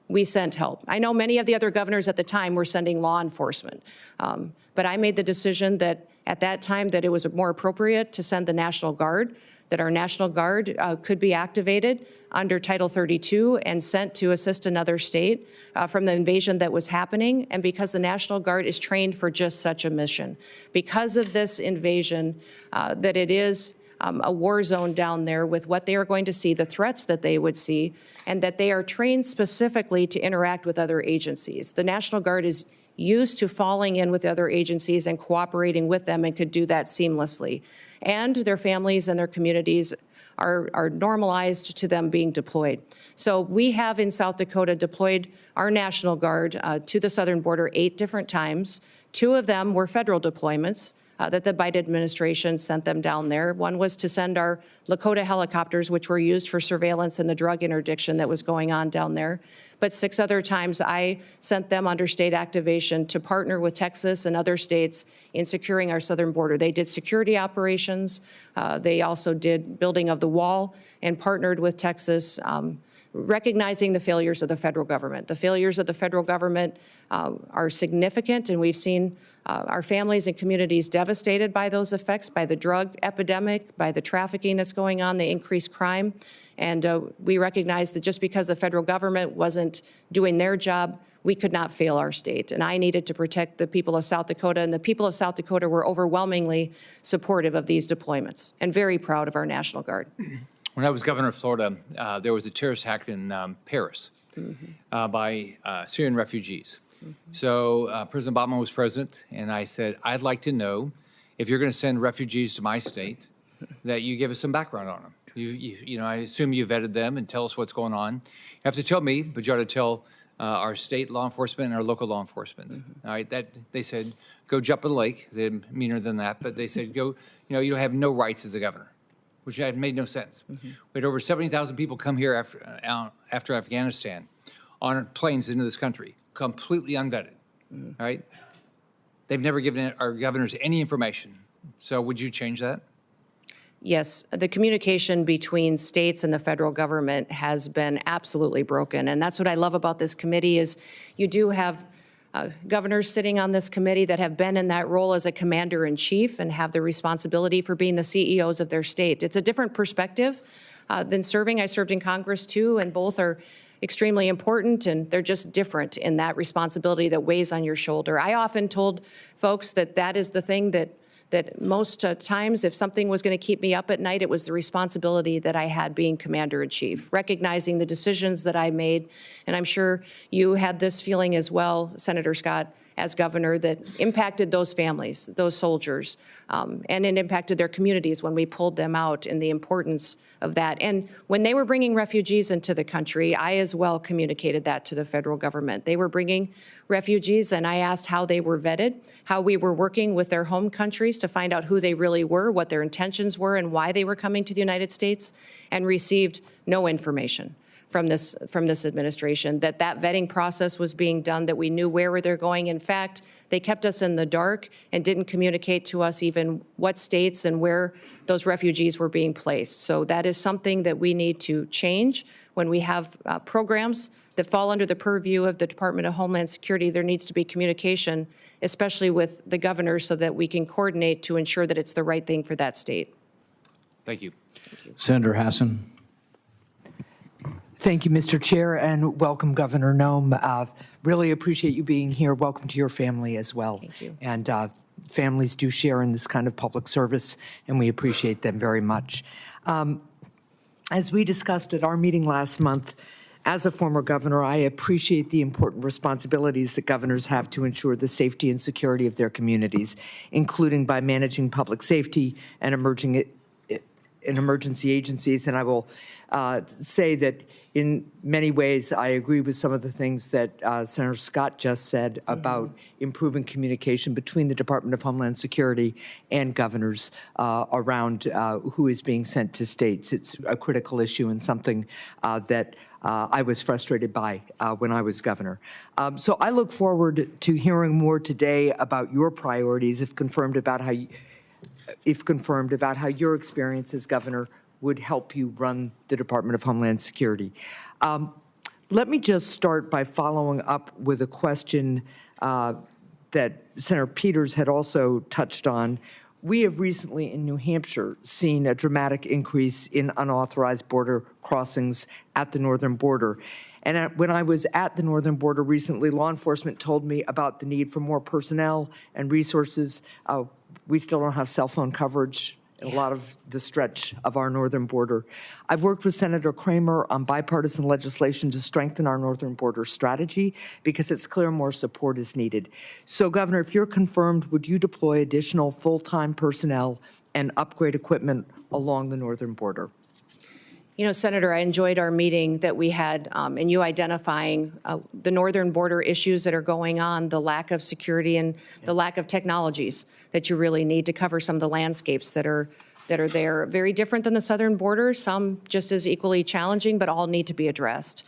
we sent help. I know many of the other governors at the time were sending law enforcement, but I made the decision that at that time that it was more appropriate to send the National Guard, that our National Guard could be activated under Title 32 and sent to assist another state from the invasion that was happening, and because the National Guard is trained for just such a mission. Because of this invasion, that it is a war zone down there with what they are going to see, the threats that they would see, and that they are trained specifically to interact with other agencies. The National Guard is used to falling in with other agencies and cooperating with them and could do that seamlessly. And their families and their communities are normalized to them being deployed. So we have in South Dakota deployed our National Guard to the southern border 8 different times. 2 of them were federal deployments that the Biden administration sent them down there. One was to send our Lakota helicopters, which were used for surveillance and the drug interdiction that was going on down there. But 6 other times I sent them under state activation to partner with Texas and other states in securing our southern border. They did security operations. They also did building of the wall and partnered with Texas, recognizing the failures of the federal government. The failures of the federal government are significant, and we've seen our families and communities devastated by those effects, by the drug epidemic, by the trafficking that's going on, the increased crime. And we recognize that just because the federal government wasn't doing their job, we could not fail our state. And I needed to protect the people of South Dakota, and the people of South Dakota were overwhelmingly supportive of these deployments and very proud of our National Guard. When I was governor of Florida, there was a terrorist attack in Paris by Syrian refugees. So President Obama was president, and I said, I'd like to know if you're going to send refugees to my state, that you give us some background on them. You know, I assume you vetted them and tell us what's going on. You have to tell me, but you ought to tell our state law enforcement and our local law enforcement. All right, that they said, go jump in the lake. They're meaner than that, but they said, go, you know, you have no rights as a governor, which had made no sense. We had over 70,000 people come here after Afghanistan on planes into this country, completely unvetted, all right? They've never given our governors any information. So would you change that? Yes, the communication between states and the federal government has been absolutely broken. And that's what I love about this committee is you do have governors sitting on this committee that have been in that role as a commander-in-chief and have the responsibility for being the CEOs of their state. It's a different perspective than serving. I served in Congress too, and both are extremely important, and they're just different in that responsibility that weighs on your shoulder. I often told folks that that is the thing that most times, if something was going to keep me up at night, it was the responsibility that I had being commander-in-chief, recognizing the decisions that I made. And I'm sure you had this feeling as well, Senator Scott, as governor, that impacted those families, those soldiers, and it impacted their communities when we pulled them out, and the importance of that. And when they were bringing refugees into the country, I as well communicated that to the federal government. They were bringing refugees, and I asked how they were vetted, how we were working with their home countries to find out who they really were, what their intentions were, and why they were coming to the United States, and received no information from this administration, that vetting process was being done, that we knew where they're going. In fact, they kept us in the dark and didn't communicate to us even what states and where those refugees were being placed. So that is something that we need to change. When we have programs that fall under the purview of the Department of Homeland Security, there needs to be communication, especially with the governors, so that we can coordinate to ensure that it's the right thing for that state. Thank you. Senator Hassan. Thank you, Mr. Chair, and welcome, Governor Noem. Really appreciate you being here. Welcome to your family as well. Thank you. And families do share in this kind of public service, and we appreciate them very much. As we discussed at our meeting last month, as a former governor, I appreciate the important responsibilities that governors have to ensure the safety and security of their communities, including by managing public safety and emergency agencies. And I will say that in many ways, I agree with some of the things that Senator Scott just said about improving communication between the Department of Homeland Security and governors around who is being sent to states. It's a critical issue and something that I was frustrated by when I was governor. So I look forward to hearing more today about your priorities, if confirmed, about how your experience as governor would help you run the Department of Homeland Security. Let me just start by following up with a question that Senator Peters had also touched on. We have recently in New Hampshire seen a dramatic increase in unauthorized border crossings at the northern border. And when I was at the northern border recently, law enforcement told me about the need for more personnel and resources. We still don't have cell phone coverage in a lot of the stretch of our northern border. I've worked with Senator Kramer on bipartisan legislation to strengthen our northern border strategy because it's clear more support is needed. So, Governor, if you're confirmed, would you deploy additional full-time personnel and upgrade equipment along the northern border? You know, Senator, I enjoyed our meeting that we had and you identifying the northern border issues that are going on, the lack of security and the lack of technologies that you really need to cover some of the landscapes that are there. Very different than the southern border, some just as equally challenging, but all need to be addressed.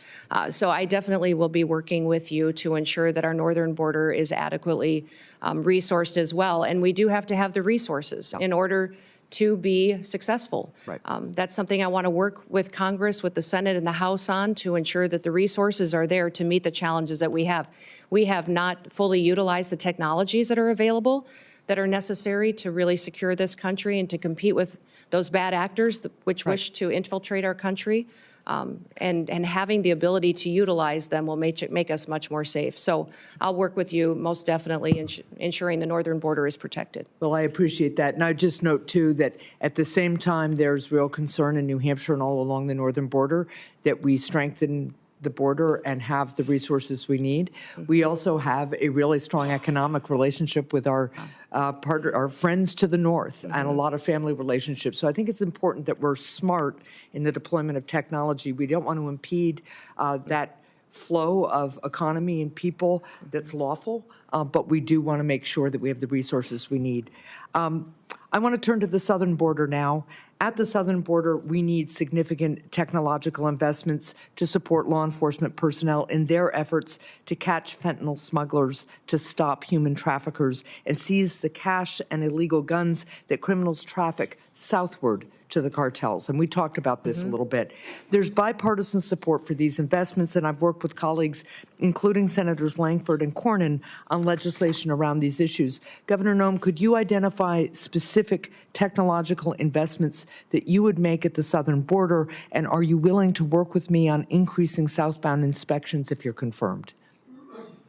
So I definitely will be working with you to ensure that our northern border is adequately resourced as well. And we do have to have the resources in order to be successful. Right. That's something I want to work with Congress, with the Senate and the House on, to ensure that the resources are there to meet the challenges that we have. We have not fully utilized the technologies that are available, that are necessary to really secure this country and to compete with those bad actors which wish to infiltrate our country. And having the ability to utilize them will make us much more safe. So I'll work with you most definitely in ensuring the northern border is protected. Well, I appreciate that. And I just note, too, that at the same time, there's real concern in New Hampshire and all along the northern border that we strengthen the border and have the resources we need. We also have a really strong economic relationship with our our friends to the north and a lot of family relationships. So I think it's important that we're smart in the deployment of technology. We don't want to impede that flow of economy and people that's lawful, but we do want to make sure that we have the resources we need. I want to turn to the southern border now. At the southern border, we need significant technological investments to support law enforcement personnel in their efforts to catch fentanyl smugglers, to stop human traffickers, and seize the cash and illegal guns that criminals traffic southward to the cartels. And we talked about this a little bit. There's bipartisan support for these investments, and I've worked with colleagues, including Senators Langford and Cornyn, on legislation around these issues. Governor Noem, could you identify specific technological investments that you would make at the southern border, and are you willing to work with me on increasing southbound inspections if you're confirmed?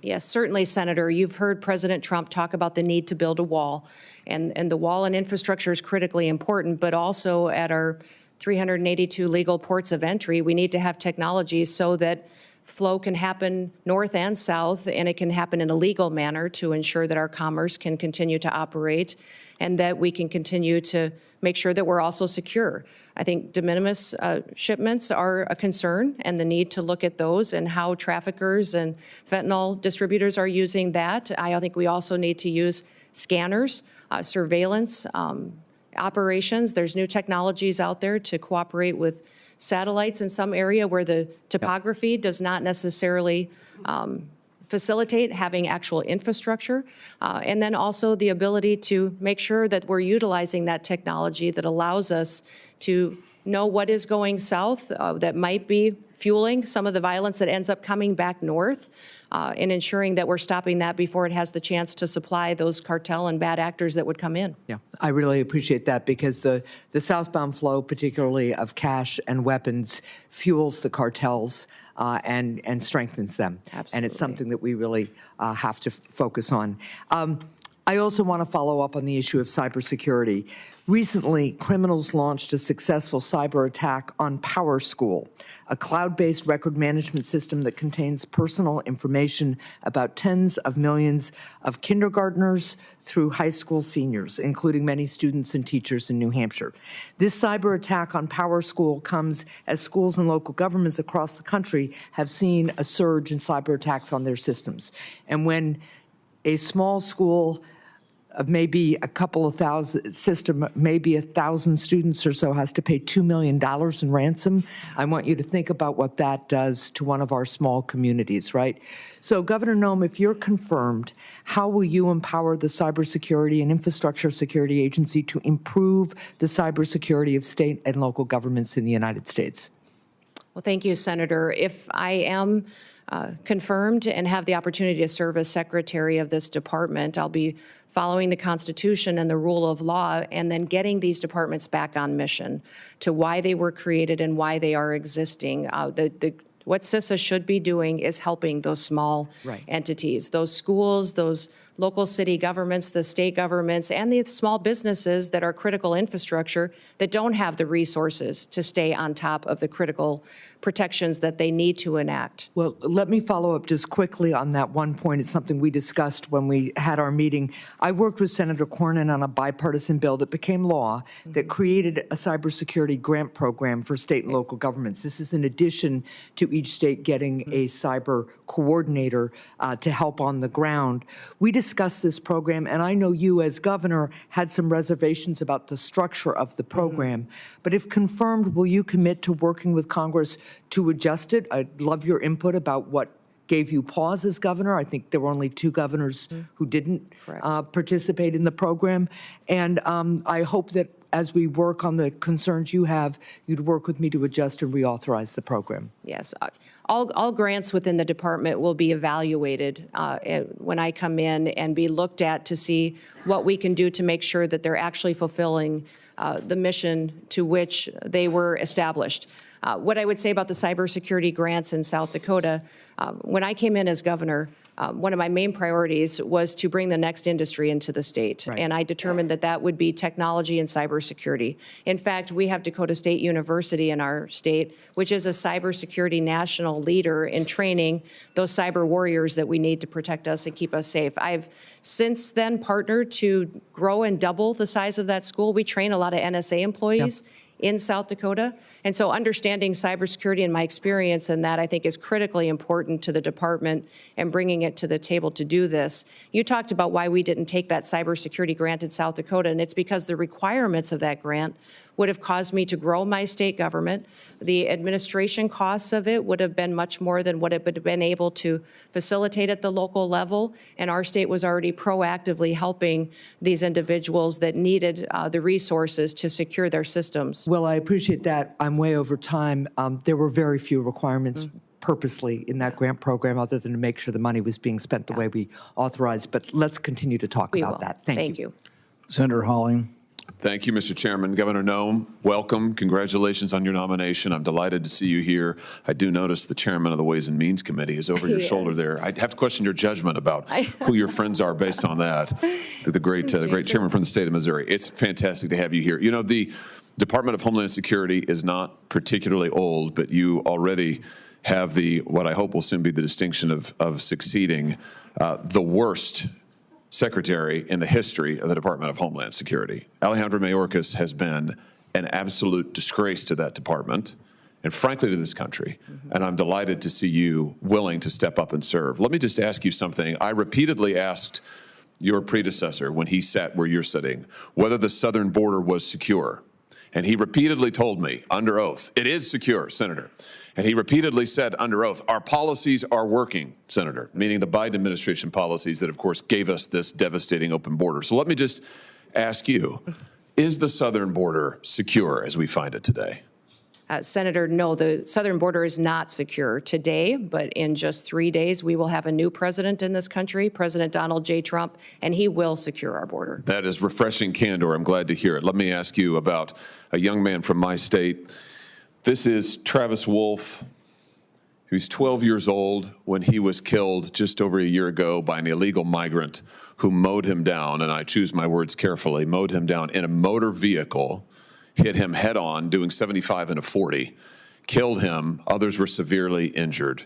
Yes, certainly, Senator. You've heard President Trump talk about the need to build a wall, and the wall and infrastructure is critically important, but also at our 382 legal ports of entry, we need to have technologies so that flow can happen north and south, and it can happen in a legal manner to ensure that our commerce can continue to operate and that we can continue to make sure that we're also secure. I think de minimis shipments are a concern, and the need to look at those and how traffickers and fentanyl distributors are using that. I think we also need to use scanners, surveillance operations. There's new technologies out there to cooperate with satellites in some area where the topography does not necessarily facilitate having actual infrastructure, and then also the ability to make sure that we're utilizing that technology that allows us to know what is going south that might be fueling some of the violence that ends up coming back north, and ensuring that we're stopping that before it has the chance to supply those cartel and bad actors that would come in. Yeah, I really appreciate that, because the southbound flow, particularly of cash and weapons, fuels the cartels and strengthens them. Absolutely. And it's something that we really have to focus on. I also want to follow up on the issue of cybersecurity. Recently, criminals launched a successful cyber attack on PowerSchool, a cloud-based record management system that contains personal information about tens of millions of kindergartners through high school seniors, including many students and teachers in New Hampshire. This cyber attack on PowerSchool comes as schools and local governments across the country have seen a surge in cyber attacks on their systems. And when a small school of maybe a couple of thousand system, maybe 1,000 students or so has to pay $2 million in ransom, I want you to think about what that does to one of our small communities, right? So Governor Noem, if you're confirmed, how will you empower the Cybersecurity and Infrastructure Security Agency to improve the cybersecurity of state and local governments in the United States? Well, thank you, Senator. If I am confirmed and have the opportunity to serve as secretary of this department, I'll be following the Constitution and the rule of law, and then getting these departments back on mission to why they were created and why they are existing. What CISA should be doing is helping those small entities, those schools, those local city governments, the state governments, and the small businesses that are critical infrastructure that don't have the resources to stay on top of the critical protections that they need to enact. Well, let me follow up just quickly on that one point. It's something we discussed when we had our meeting. I worked with Senator Cornyn on a bipartisan bill that became law that created a cybersecurity grant program for state and local governments. This is in addition to each state getting a cyber coordinator to help on the ground. We discussed this program, and I know you as governor had some reservations about the structure of the program. But if confirmed, will you commit to working with Congress to adjust it? I'd love your input about what gave you pause as governor. I think there were only 2 governors who didn't participate in the program. And I hope that as we work on the concerns you have, you'd work with me to adjust and reauthorize the program. Yes. All grants within the department will be evaluated when I come in and be looked at to see what we can do to make sure that they're actually fulfilling the mission to which they were established. What I would say about the cybersecurity grants in South Dakota, when I came in as governor, one of my main priorities was to bring the next industry into the state. Right. And I determined that that would be technology and cybersecurity. In fact, we have Dakota State University in our state, which is a cybersecurity national leader in training those cyber warriors that we need to protect us and keep us safe. I've since then partnered to grow and double the size of that school. We train a lot of NSA employees. Yep. In South Dakota. And so understanding cybersecurity and my experience in that, I think, is critically important to the department and bringing it to the table to do this. You talked about why we didn't take that cybersecurity grant in South Dakota, and it's because the requirements of that grant would have caused me to grow my state government. The administration costs of it would have been much more than what it would have been able to facilitate at the local level, and our state was already proactively helping these individuals that needed the resources to secure their systems. Well, I appreciate that. I'm way over time. There were very few requirements purposely in that grant program other than to make sure the money was being spent the way we authorized. But let's continue to talk about that. Thank you. Senator Hawley. Thank you, Mr. Chairman. Governor Noem, welcome. Congratulations on your nomination. I'm delighted to see you here. I do notice the chairman of the Ways and Means Committee is over your shoulder there. I'd have to question your judgment about who your friends are based on that. The great chairman from the state of Missouri. It's fantastic to have you here. You know, the Department of Homeland Security is not particularly old, but you already have what I hope will soon be the distinction of succeeding the worst secretary in the history of the Department of Homeland Security. Alejandro Mayorkas has been an absolute disgrace to that department and frankly to this country. And I'm delighted to see you willing to step up and serve. Let me just ask you something. I repeatedly asked your predecessor when he sat where you're sitting whether the southern border was secure. And he repeatedly told me under oath, it is secure, Senator. And he repeatedly said under oath, our policies are working, Senator, meaning the Biden administration policies that, of course, gave us this devastating open border. So let me just ask you, is the southern border secure as we find it today? Senator, no, the southern border is not secure today, but in just 3 days, we will have a new president in this country, President Donald J. Trump, and he will secure our border. That is refreshing candor. I'm glad to hear it. Let me ask you about a young man from my state. This is Travis Wolf. He was 12 years old when he was killed just over a year ago by an illegal migrant who mowed him down, and I choose my words carefully, mowed him down in a motor vehicle, hit him head on, doing 75 and a 40, killed him. Others were severely injured.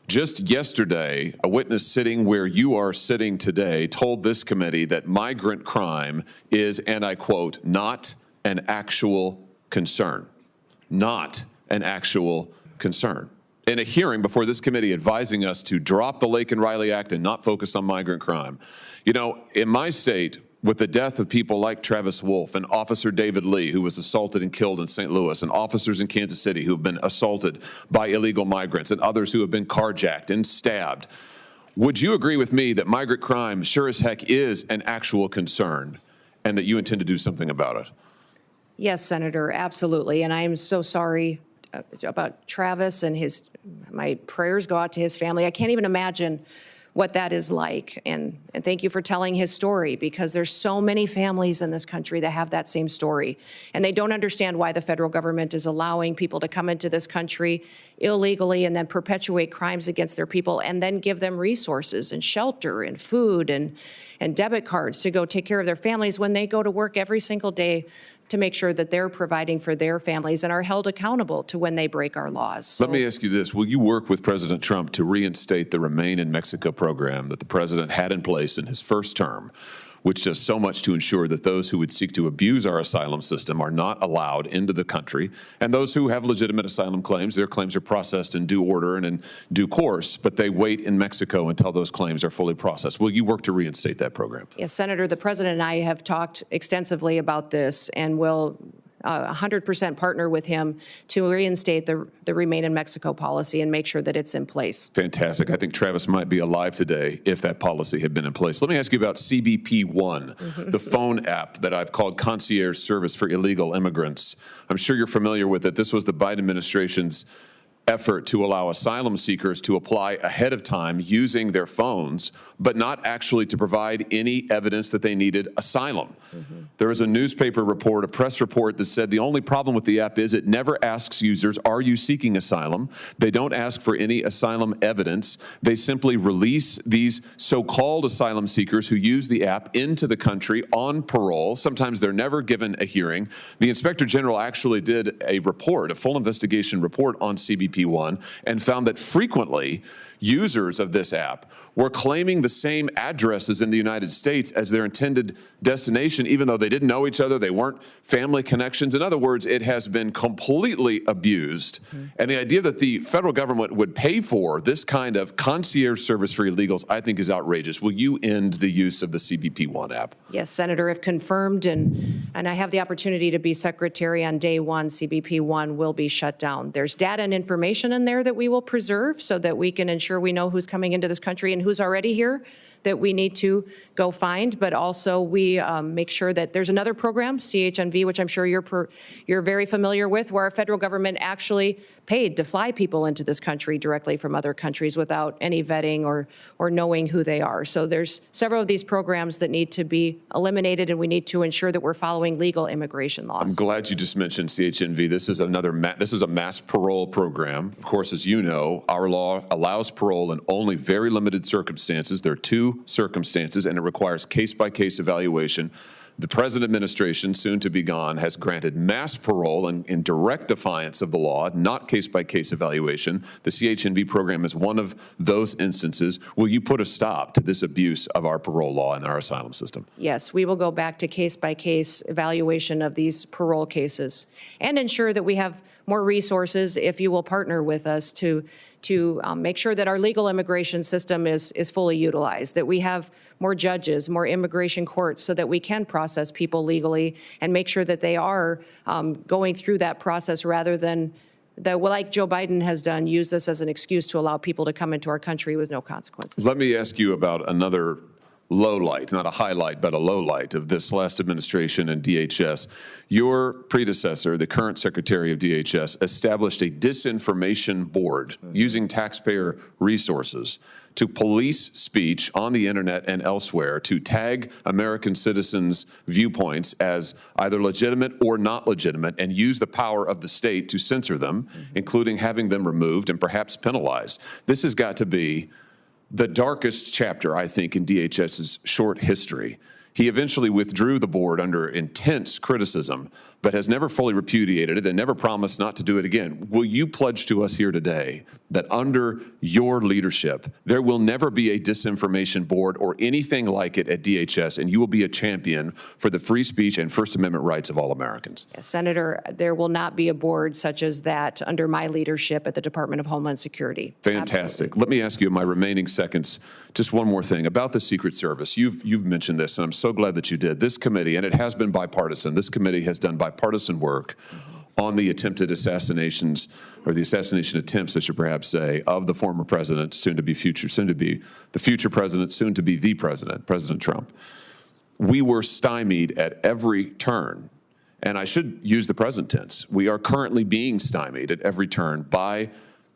Just yesterday, a witness sitting where you are sitting today told this committee that migrant crime is, and I quote, not an actual concern. Not an actual concern. In a hearing before this committee advising us to drop the Lake and Riley Act and not focus on migrant crime. You know, in my state, with the death of people like Travis Wolf and Officer David Lee, who was assaulted and killed in St. Louis, and officers in Kansas City who have been assaulted by illegal migrants, and others who have been carjacked and stabbed, would you agree with me that migrant crime sure as heck is an actual concern and that you intend to do something about it? Yes, Senator, absolutely. And I am so sorry about Travis and my prayers go out to his family. I can't even imagine what that is like. And thank you for telling his story, because there's so many families in this country that have that same story. And they don't understand why the federal government is allowing people to come into this country illegally and then perpetuate crimes against their people and then give them resources and shelter and food and debit cards to go take care of their families when they go to work every single day to make sure that they're providing for their families and are held accountable to when they break our laws. So, let me ask you this. Will you work with President Trump to reinstate the Remain in Mexico program that the president had in place in his first term, which does so much to ensure that those who would seek to abuse our asylum system are not allowed into the country, and those who have legitimate asylum claims, their claims are processed in due order and in due course, but they wait in Mexico until those claims are fully processed. Will you work to reinstate that program? yes, Senator, the president and I have talked extensively about this and will 100% partner with him to reinstate the Remain in Mexico policy and make sure that it's in place. Fantastic. I think Travis might be alive today if that policy had been in place. Let me ask you about CBP One, the phone app that I've called concierge service for illegal immigrants. I'm sure you're familiar with it. This was the Biden administration's effort to allow asylum seekers to apply ahead of time using their phones, but not actually to provide any evidence that they needed asylum. There was a newspaper report, a press report that said the only problem with the app is it never asks users, are you seeking asylum? They don't ask for any asylum evidence. They simply release these so-called asylum seekers who use the app into the country on parole. Sometimes they're never given a hearing. The Inspector General actually did a report, a full investigation report on CBP One, and found that frequently users of this app were claiming the same addresses in the United States as their intended destination, even though they didn't know each other, they weren't family connections. In other words, it has been completely abused. And the idea that the federal government would pay for this kind of concierge service for illegals, I think, is outrageous. Will you end the use of the CBP One app? Yes, Senator, if confirmed, and I have the opportunity to be secretary on day one, CBP One will be shut down. There's data and information in there that we will preserve so that we can ensure we know who's coming into this country and who's already here that we need to go find, but also we make sure that there's another program, CHNV, which I'm sure you're very familiar with, where our federal government actually paid to fly people into this country directly from other countries without any vetting or knowing who they are. So there's several of these programs that need to be eliminated, and we need to ensure that we're following legal immigration laws. I'm glad you just mentioned CHNV. This is this is a mass parole program. Of course, as you know, our law allows parole in only very limited circumstances. There are two circumstances, and it requires case-by-case evaluation The present administration, soon to be gone, has granted mass parole in direct defiance of the law, not case-by-case evaluation. The CHNV program is one of those instances. Will you put a stop to this abuse of our parole law and our asylum system? Yes, we will go back to case-by-case evaluation of these parole cases and ensure that we have more resources if you will partner with us to make sure that our legal immigration system is fully utilized, that we have more judges, more immigration courts so that we can process people legally and make sure that they are going through that process rather than, like Joe Biden has done, use this as an excuse to allow people to come into our country with no consequences. Let me ask you about another low light, not a highlight, but a low light of this last administration and DHS. Your predecessor, the current Secretary of DHS, established a disinformation board using taxpayer resources to police speech on the internet and elsewhere, to tag American citizens' viewpoints as either legitimate or not legitimate, and use the power of the state to censor them, including having them removed and perhaps penalized. This has got to be the darkest chapter, I think, in DHS's short history. He eventually withdrew the board under intense criticism, but has never fully repudiated it and never promised not to do it again. Will you pledge to us here today that under your leadership, there will never be a disinformation board or anything like it at DHS, and you will be a champion for the free speech and First Amendment rights of all Americans? Yes, Senator, there will not be a board such as that under my leadership at the Department of Homeland Security. Fantastic. Absolutely. Let me ask you in my remaining seconds just one more thing about the Secret Service. You've mentioned this, and I'm so glad that you did. This committee, and it has been bipartisan, this committee has done bipartisan work on the attempted assassinations, or the assassination attempts, I should perhaps say, of the former president, soon to be the future president, soon to be the president, President Trump. We were stymied at every turn. And I should use the present tense. We are currently being stymied at every turn by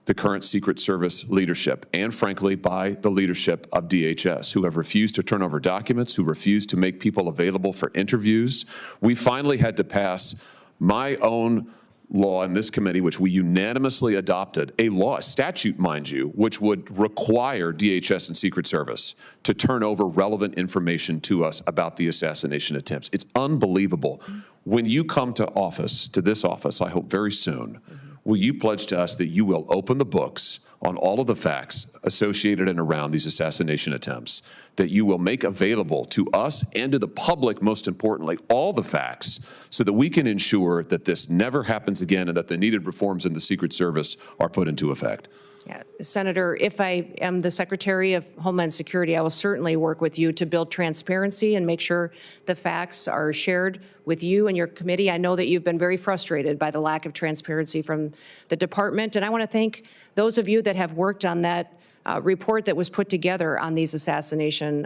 the current Secret Service leadership and, frankly, by the leadership of DHS, who have refused to turn over documents, who refused to make people available for interviews. We finally had to pass my own law in this committee, which we unanimously adopted, a law, a statute, mind you, which would require DHS and Secret Service to turn over relevant information to us about the assassination attempts. It's unbelievable. When you come to office, to this office, I hope very soon, will you pledge to us that you will open the books on all of the facts associated and around these assassination attempts, that you will make available to us and to the public, most importantly, all the facts so that we can ensure that this never happens again and that the needed reforms in the Secret Service are put into effect? Yeah, Senator, if I am the Secretary of Homeland Security, I will certainly work with you to build transparency and make sure the facts are shared with you and your committee. I know that you've been very frustrated by the lack of transparency from the department, and I want to thank those of you that have worked on that report that was put together on these assassination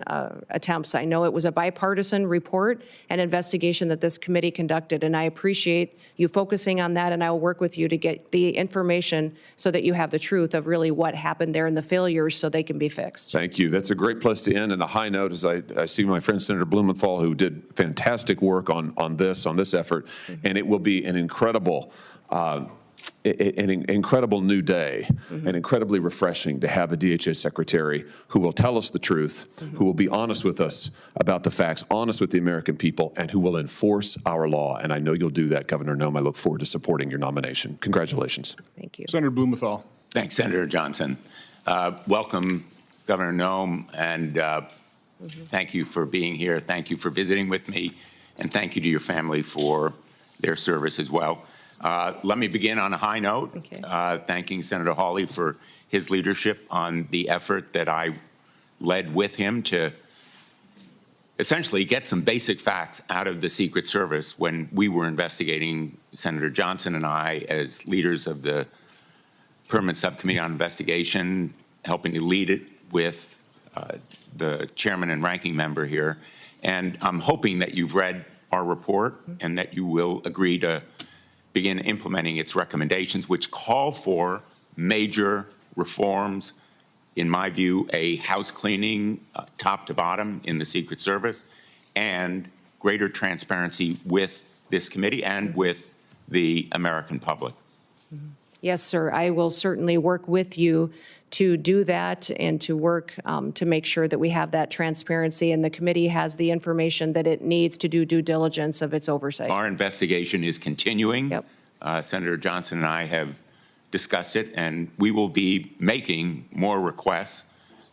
attempts. I know it was a bipartisan report and investigation that this committee conducted, and I appreciate you focusing on that, and I will work with you to get the information so that you have the truth of really what happened there and the failures so they can be fixed. Thank you. That's a great place to end, and a high note as I see my friend Senator Blumenthal, who did fantastic work on this effort, and it will be an incredible new day, and incredibly refreshing to have a DHS secretary who will tell us the truth, who will be honest with us about the facts, honest with the American people, and who will enforce our law. And I know you'll do that, Governor Noem. I look forward to supporting your nomination. Congratulations. Thank you. Senator Blumenthal. Thanks, Senator Johnson. Welcome, Governor Noem, and thank you for being here. Thank you for visiting with me, and thank you to your family for their service as well. Let me begin on a high note, thanking Senator Hawley for his leadership on the effort that I led with him to essentially get some basic facts out of the Secret Service when we were investigating, Senator Johnson and I, as leaders of the Permanent Subcommittee on Investigation, helping to lead it with the chairman and ranking member here. And I'm hoping that you've read our report and that you will agree to begin implementing its recommendations, which call for major reforms, in my view, a house cleaning top to bottom in the Secret Service, and greater transparency with this committee and with the American public. Yes, sir. I will certainly work with you to do that and to work to make sure that we have that transparency and the committee has the information that it needs to do due diligence of its oversight. Our investigation is continuing. Yep. Senator Johnson and I have discussed it, and we will be making more requests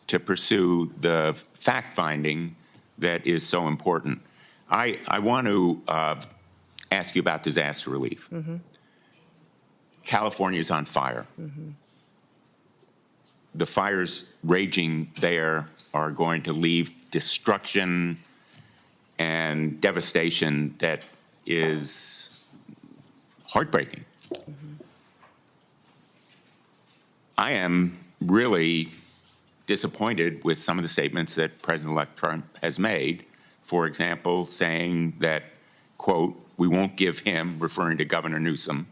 to pursue the fact-finding that is so important. I want to ask you about disaster relief. Mm-hmm. California is on fire. Mm-hmm. The fires raging there are going to leave destruction and devastation that is heartbreaking. Mm-hmm. I am really disappointed with some of the statements that President-elect Trump has made. For example, saying that, quote, we won't give him, referring to Governor Newsom,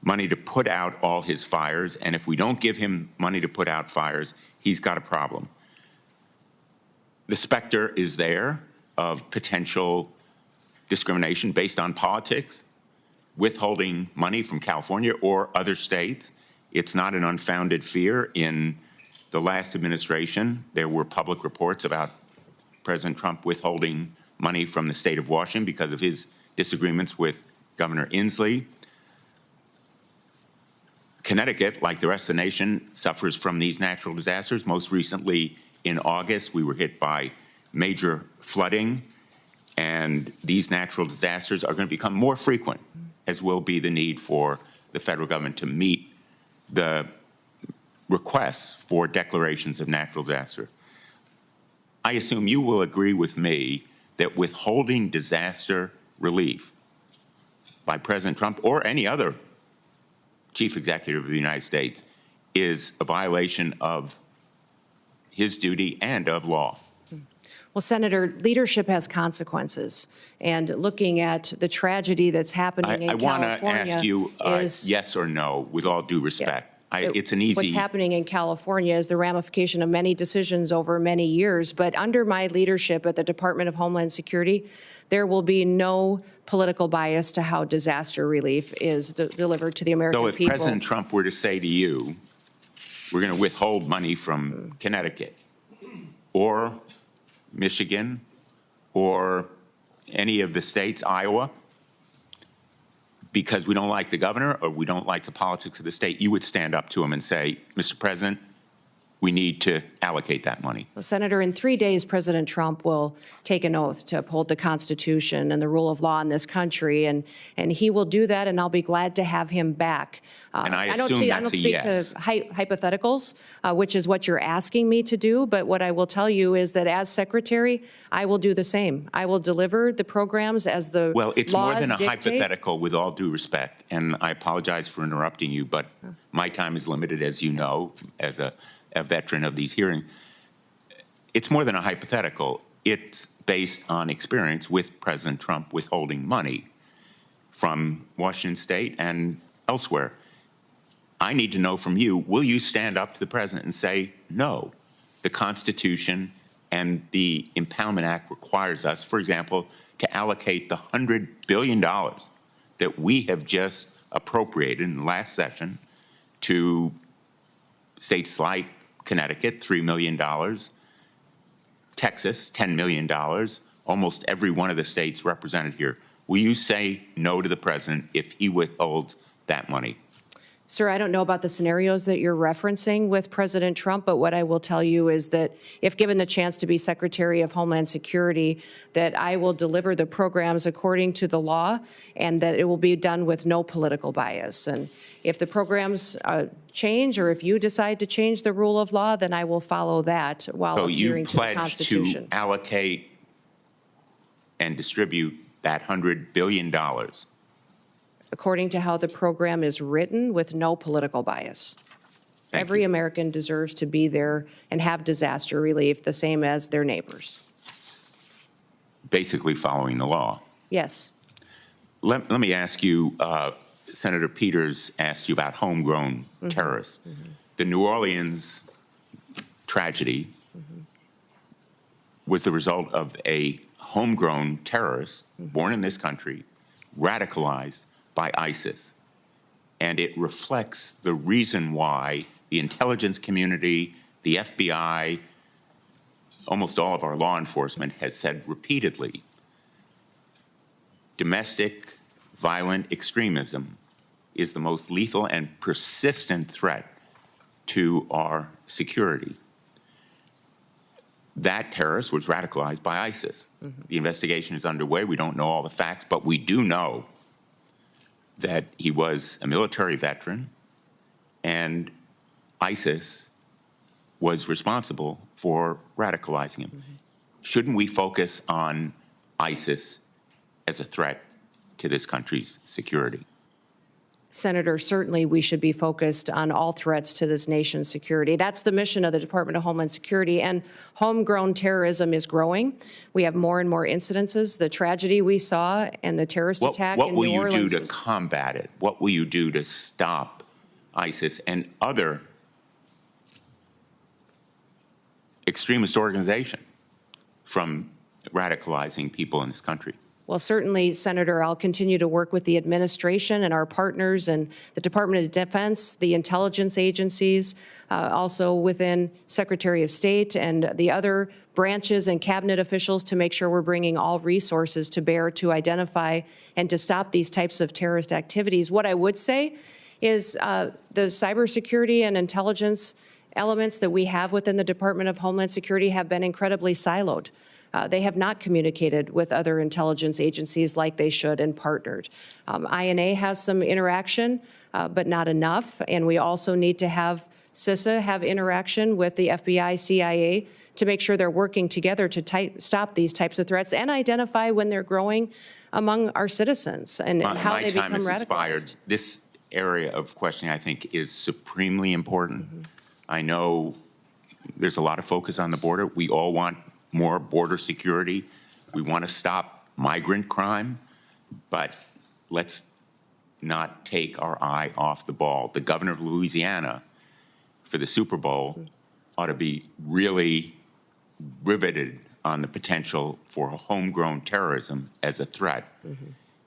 money to put out all his fires, and if we don't give him money to put out fires, he's got a problem. The specter is there of potential discrimination based on politics, withholding money from California or other states. It's not an unfounded fear. In the last administration, there were public reports about President Trump withholding money from the state of Washington because of his disagreements with Governor Inslee. Connecticut, like the rest of the nation, suffers from these natural disasters. Most recently, in August, we were hit by major flooding, and these natural disasters are going to become more frequent, as will be the need for the federal government to meet the requests for declarations of natural disaster. I assume you will agree with me that withholding disaster relief by President Trump or any other chief executive of the United States is a violation of his duty and of law. Well, Senator, leadership has consequences. And looking at the tragedy that's happening in California, I want to ask you yes or no, with all due respect. It's an easy... What's happening in California is the ramification of many decisions over many years. But under my leadership at the Department of Homeland Security, there will be no political bias to how disaster relief is delivered to the American people. So if President Trump were to say to you, we're going to withhold money from Connecticut or Michigan or any of the states, Iowa, because we don't like the governor or we don't like the politics of the state, you would stand up to him and say, Mr. President, we need to allocate that money. Well, Senator, in 3 days, President Trump will take an oath to uphold the Constitution and the rule of law in this country, and he will do that, and I'll be glad to have him back. And I don't assume that's a speak yes. to hypotheticals, which is what you're asking me to do, but what I will tell you is that as Secretary, I will do the same. I will deliver the programs as the laws Well, it's more than a dictate. hypothetical, with all due respect, and I apologize for interrupting you, but my time is limited, as you know, as a veteran of these hearings. It's more than a hypothetical. It's based on experience with President Trump withholding money from Washington State and elsewhere. I need to know from you, will you stand up to the President and say, no, the Constitution and the Impoundment Act requires us, for example, to allocate the $100 billion that we have just appropriated in the last session to states like Connecticut, $3 million, Texas, $10 million, almost every one of the states represented here. Will you say no to the President if he withholds that money? Sir, I don't know about the scenarios that you're referencing with President Trump, but what I will tell you is that if given the chance to be Secretary of Homeland Security, that I will deliver the programs according to the law and that it will be done with no political bias. And if the programs change or if you decide to change the rule of law, then I will follow that while adhering to the Constitution. So you pledge to allocate and distribute that $100 billion according to how the program is written, with no political bias. Every American deserves to be there and have disaster relief the same as their neighbors. Basically following the law. Yes. Let me ask you, Senator Peters asked you about homegrown terrorists. The New Orleans tragedy was the result of a homegrown terrorist born in this country, radicalized by ISIS. and it reflects the reason why the intelligence community, the FBI, almost all of our law enforcement has said repeatedly, domestic violent extremism is the most lethal and persistent threat to our security. That terrorist was radicalized by ISIS. The investigation is underway. We don't know all the facts, but we do know that he was a military veteran, and ISIS was responsible for radicalizing him. Shouldn't we focus on ISIS as a threat to this country's security? Senator, certainly we should be focused on all threats to this nation's security. That's the mission of the Department of Homeland Security, and homegrown terrorism is growing. We have more and more incidences. The tragedy we saw and the terrorist attack in New Orleans. What will you do to combat it? What will you do to stop ISIS and other extremist organizations from radicalizing people in this country? Well, certainly, Senator, I'll continue to work with the administration and our partners and the Department of Defense, the intelligence agencies, also within Secretary of State and the other branches and cabinet officials to make sure we're bringing all resources to bear to identify and to stop these types of terrorist activities. What I would say is the cybersecurity and intelligence elements that we have within the Department of Homeland Security have been incredibly siloed. They have not communicated with other intelligence agencies like they should and partnered. INA has some interaction, but not enough. And we also need to have CISA have interaction with the FBI, CIA to make sure they're working together to stop these types of threats and identify when they're growing among our citizens and how they become radicalized. Expired. This area of questioning, I think, is supremely important. I know there's a lot of focus on the border. We all want more border security. We want to stop migrant crime, but let's not take our eye off the ball. The governor of Louisiana for the Super Bowl ought to be really riveted on the potential for homegrown terrorism as a threat.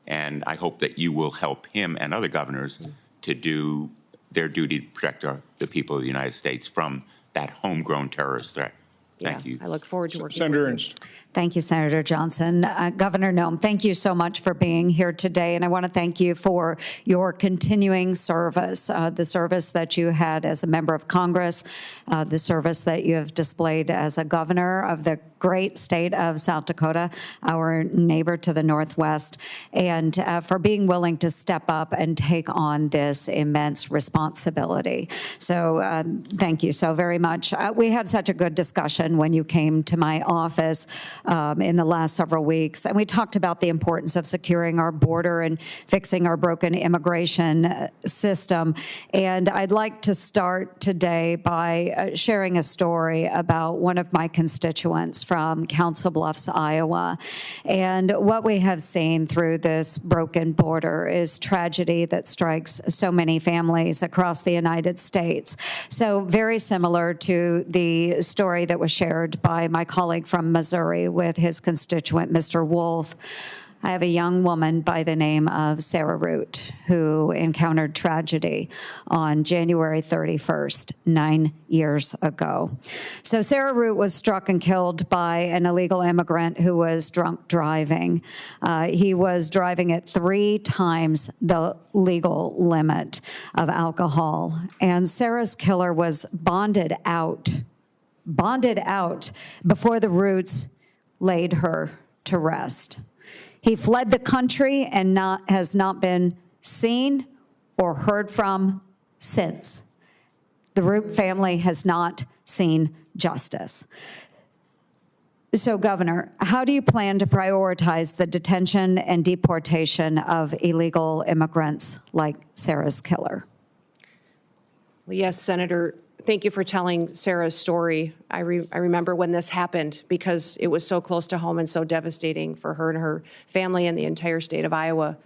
And I hope that you will help him and other governors to do their duty to protect the people of the United States from that homegrown terrorist threat. Thank you. I look forward to working Senator with you. Ernst. Thank you, Senator Johnson. Governor Noem, thank you so much for being here today, and I want to thank you for your continuing service, the service that you had as a member of Congress, the service that you have displayed as a governor of the great state of South Dakota, our neighbor to the northwest, and for being willing to step up and take on this immense responsibility. So thank you so very much. We had such a good discussion when you came to my office in the last several weeks, and we talked about the importance of securing our border and fixing our broken immigration system. And I'd like to start today by sharing a story about one of my constituents from Council Bluffs, Iowa. And what we have seen through this broken border is tragedy that strikes so many families across the United States. So very similar to the story that was shared by my colleague from Missouri with his constituent, Mr. Wolf. I have a young woman by the name of Sarah Root who encountered tragedy on January 31st, 9 years ago. So Sarah Root was struck and killed by an illegal immigrant who was drunk driving. He was driving at 3 times the legal limit of alcohol. And Sarah's killer was bonded out before the Roots laid her to rest. He fled the country and has not been seen or heard from since. The Root family has not seen justice. So, Governor, how do you plan to prioritize the detention and deportation of illegal immigrants like Sarah's killer? Well, yes, Senator. Thank you for telling Sarah's story. I remember when this happened because it was so close to home and so devastating for her and her family and the entire state of Iowa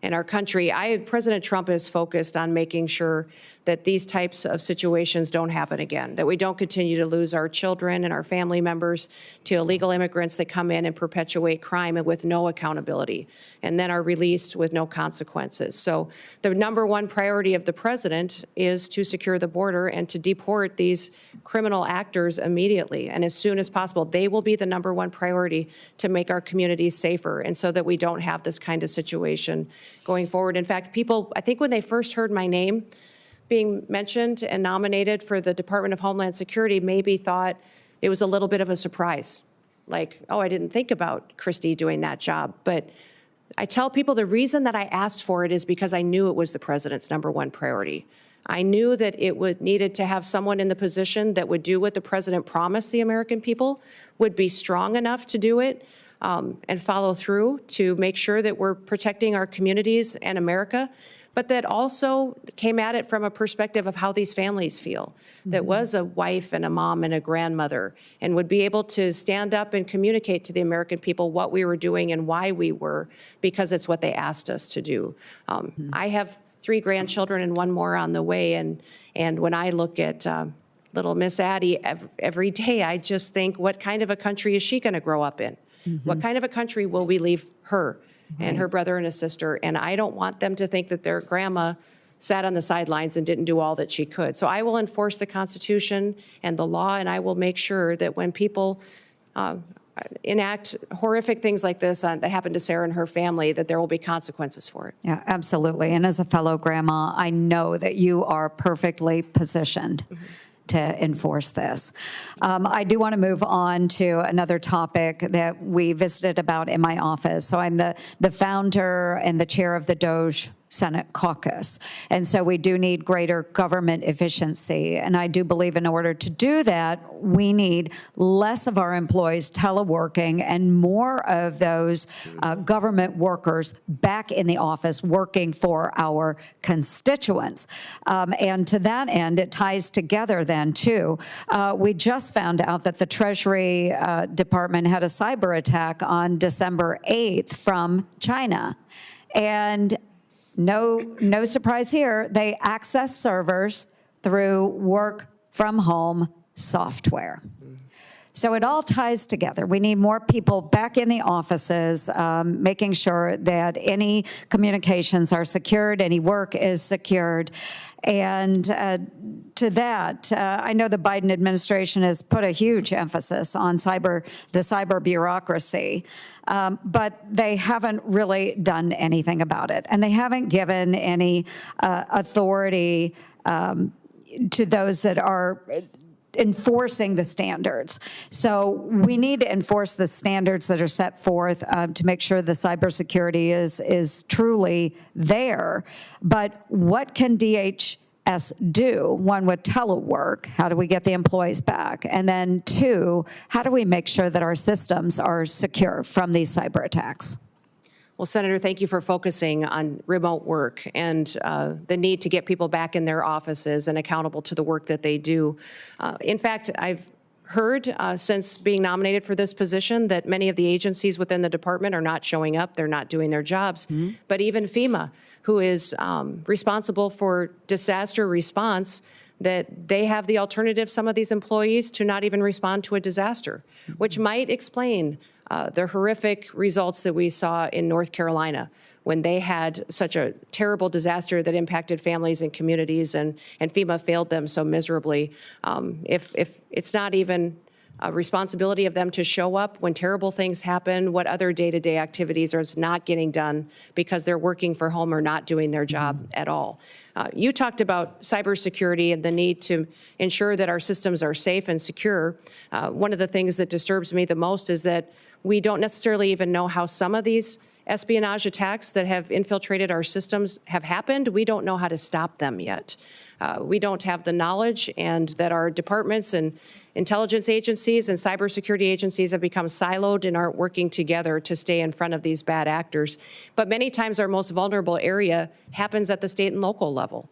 and our country. President Trump is focused on making sure that these types of situations don't happen again, that we don't continue to lose our children and our family members to illegal immigrants that come in and perpetuate crime and with no accountability, and then are released with no consequences. So the number one priority of the president is to secure the border and to deport these criminal actors immediately and as soon as possible. They will be the number one priority to make our communities safer and so that we don't have this kind of situation going forward. In fact, people, I think when they first heard my name being mentioned and nominated for the Department of Homeland Security, maybe thought it was a little bit of a surprise. Like, oh, I didn't think about Kristi doing that job. But I tell people the reason that I asked for it is because I knew it was the president's number one priority. I knew that it needed to have someone in the position that would do what the president promised the American people, would be strong enough to do it, and follow through to make sure that we're protecting our communities and America, but that also came at it from a perspective of how these families feel, that was a wife and a mom and a grandmother, and would be able to stand up and communicate to the American people what we were doing and why we were, because it's what they asked us to do. I have 3 grandchildren and 1 more on the way, and when I look at little Miss Addie every day, I just think, what kind of a country is she going to grow up in? What kind of a country will we leave her and her brother and his sister? And I don't want them to think that their grandma sat on the sidelines and didn't do all that she could. So I will enforce the Constitution and the law, and I will make sure that when people enact horrific things like this that happened to Sarah and her family, that there will be consequences for it. Yeah, absolutely. And as a fellow grandma, I know that you are perfectly positioned to enforce this. I do want to move on to another topic that we visited about in my office. So I'm the founder and the chair of the DOGE Senate caucus. And so we do need greater government efficiency. And I do believe in order to do that, we need less of our employees teleworking and more of those government workers back in the office working for our constituents. And to that end, it ties together then too. We just found out that the Treasury Department had a cyber attack on December 8th from China. And no surprise here, they access servers through work from home software. So it all ties together. We need more people back in the offices, making sure that any communications are secured, any work is secured. And to that, I know the Biden administration has put a huge emphasis on the cyber bureaucracy, but they haven't really done anything about it. And they haven't given any authority to those that are enforcing the standards. So we need to enforce the standards that are set forth to make sure the cybersecurity is truly there. But what can DHS do? One, with telework, how do we get the employees back? And then 2, how do we make sure that our systems are secure from these cyber attacks? Well, Senator, thank you for focusing on remote work and the need to get people back in their offices and accountable to the work that they do. In fact, I've heard since being nominated for this position that many of the agencies within the department are not showing up, they're not doing their jobs. But even FEMA, who is responsible for disaster response, that they have the alternative, some of these employees, to not even respond to a disaster, which might explain the horrific results that we saw in North Carolina when they had such a terrible disaster that impacted families and communities, and FEMA failed them so miserably. If it's not even a responsibility of them to show up when terrible things happen, what other day-to-day activities are not getting done because they're working for home or not doing their job at all. You talked about cybersecurity and the need to ensure that our systems are safe and secure. One of the things that disturbs me the most is that we don't necessarily even know how some of these espionage attacks that have infiltrated our systems have happened. We don't know how to stop them yet. We don't have the knowledge, and that our departments and intelligence agencies and cybersecurity agencies have become siloed and aren't working together to stay in front of these bad actors. But many times our most vulnerable area happens at the state and local level.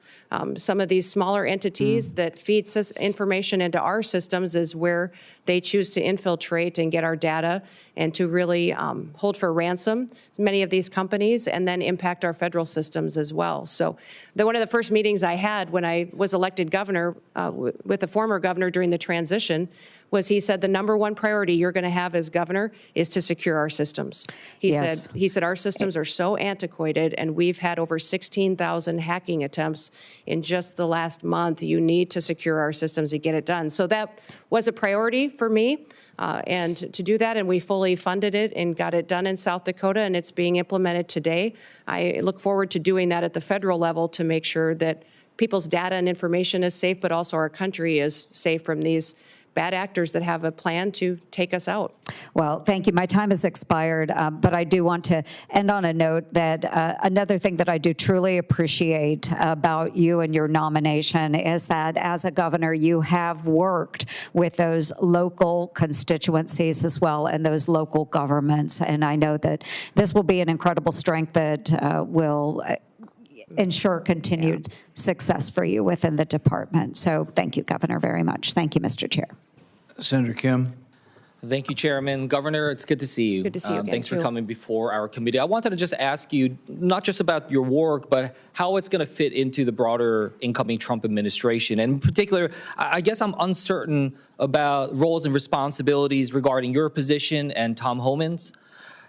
Some of these smaller entities that feed information into our systems is where they choose to infiltrate and get our data and to really hold for ransom many of these companies and then impact our federal systems as well. So one of the first meetings I had when I I was elected governor with the former governor during the transition was he said the number one priority you're going to have as governor is to secure our systems. He said our systems are so antiquated, and we've had over 16,000 hacking attempts in just the last month. You need to secure our systems to get it done. So that was a priority for me. And to do that, and we fully funded it and got it done in South Dakota, and it's being implemented today. I look forward to doing that at the federal level to make sure that people's data and information is safe, but also our country is safe from these bad actors that have a plan to take us out. Well, thank you. My time has expired, but I do want to end on a note that another thing that I do truly appreciate about you and your nomination is that as a governor, you have worked with those local constituencies as well and those local governments. And I know that this will be an incredible strength that will ensure continued success for you within the department. So thank you, Governor, very much. Thank you, Mr. Chair. Senator Kim. Thank you, Chairman. Governor, it's good to see you. Good to see you again, Thanks for too. coming before our committee. I wanted to just ask you, not just about your work, but how it's going to fit into the broader incoming Trump administration. And in particular, I guess I'm uncertain about roles and responsibilities regarding your position and Tom Homan's.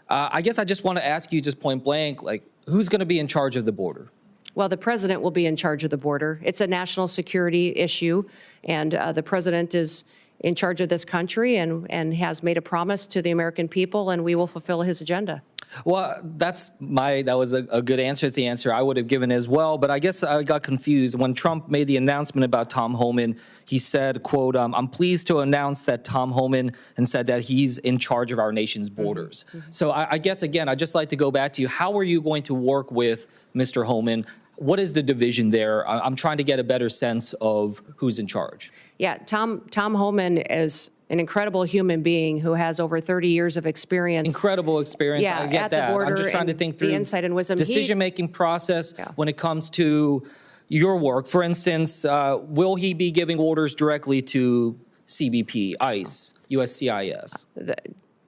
I guess I just want to ask you just point blank, like, who's going to be in charge of the border? Well, the president will be in charge of the border. It's a national security issue, and the president is in charge of this country and has made a promise to the American people, and we will fulfill his agenda. Well, that was a good answer. It's the answer I would have given as well. But I guess I got confused. When Trump made the announcement about Tom Homan, he said, quote, I'm pleased to announce that Tom Homan, and said that he's in charge of our nation's borders. So I guess, again, I'd just like to go back to you. How are you going to work with Mr. Homan? What is the division there? I'm trying to get a better sense of who's in charge. Yeah, Tom Homan is an incredible human being who has over 30 years of experience. Incredible experience. Yeah, I get at that. the border. I'm just trying to think through the insight and wisdom. Decision-making process when it comes to your work. For instance, will he be giving orders directly to CBP, ICE, USCIS?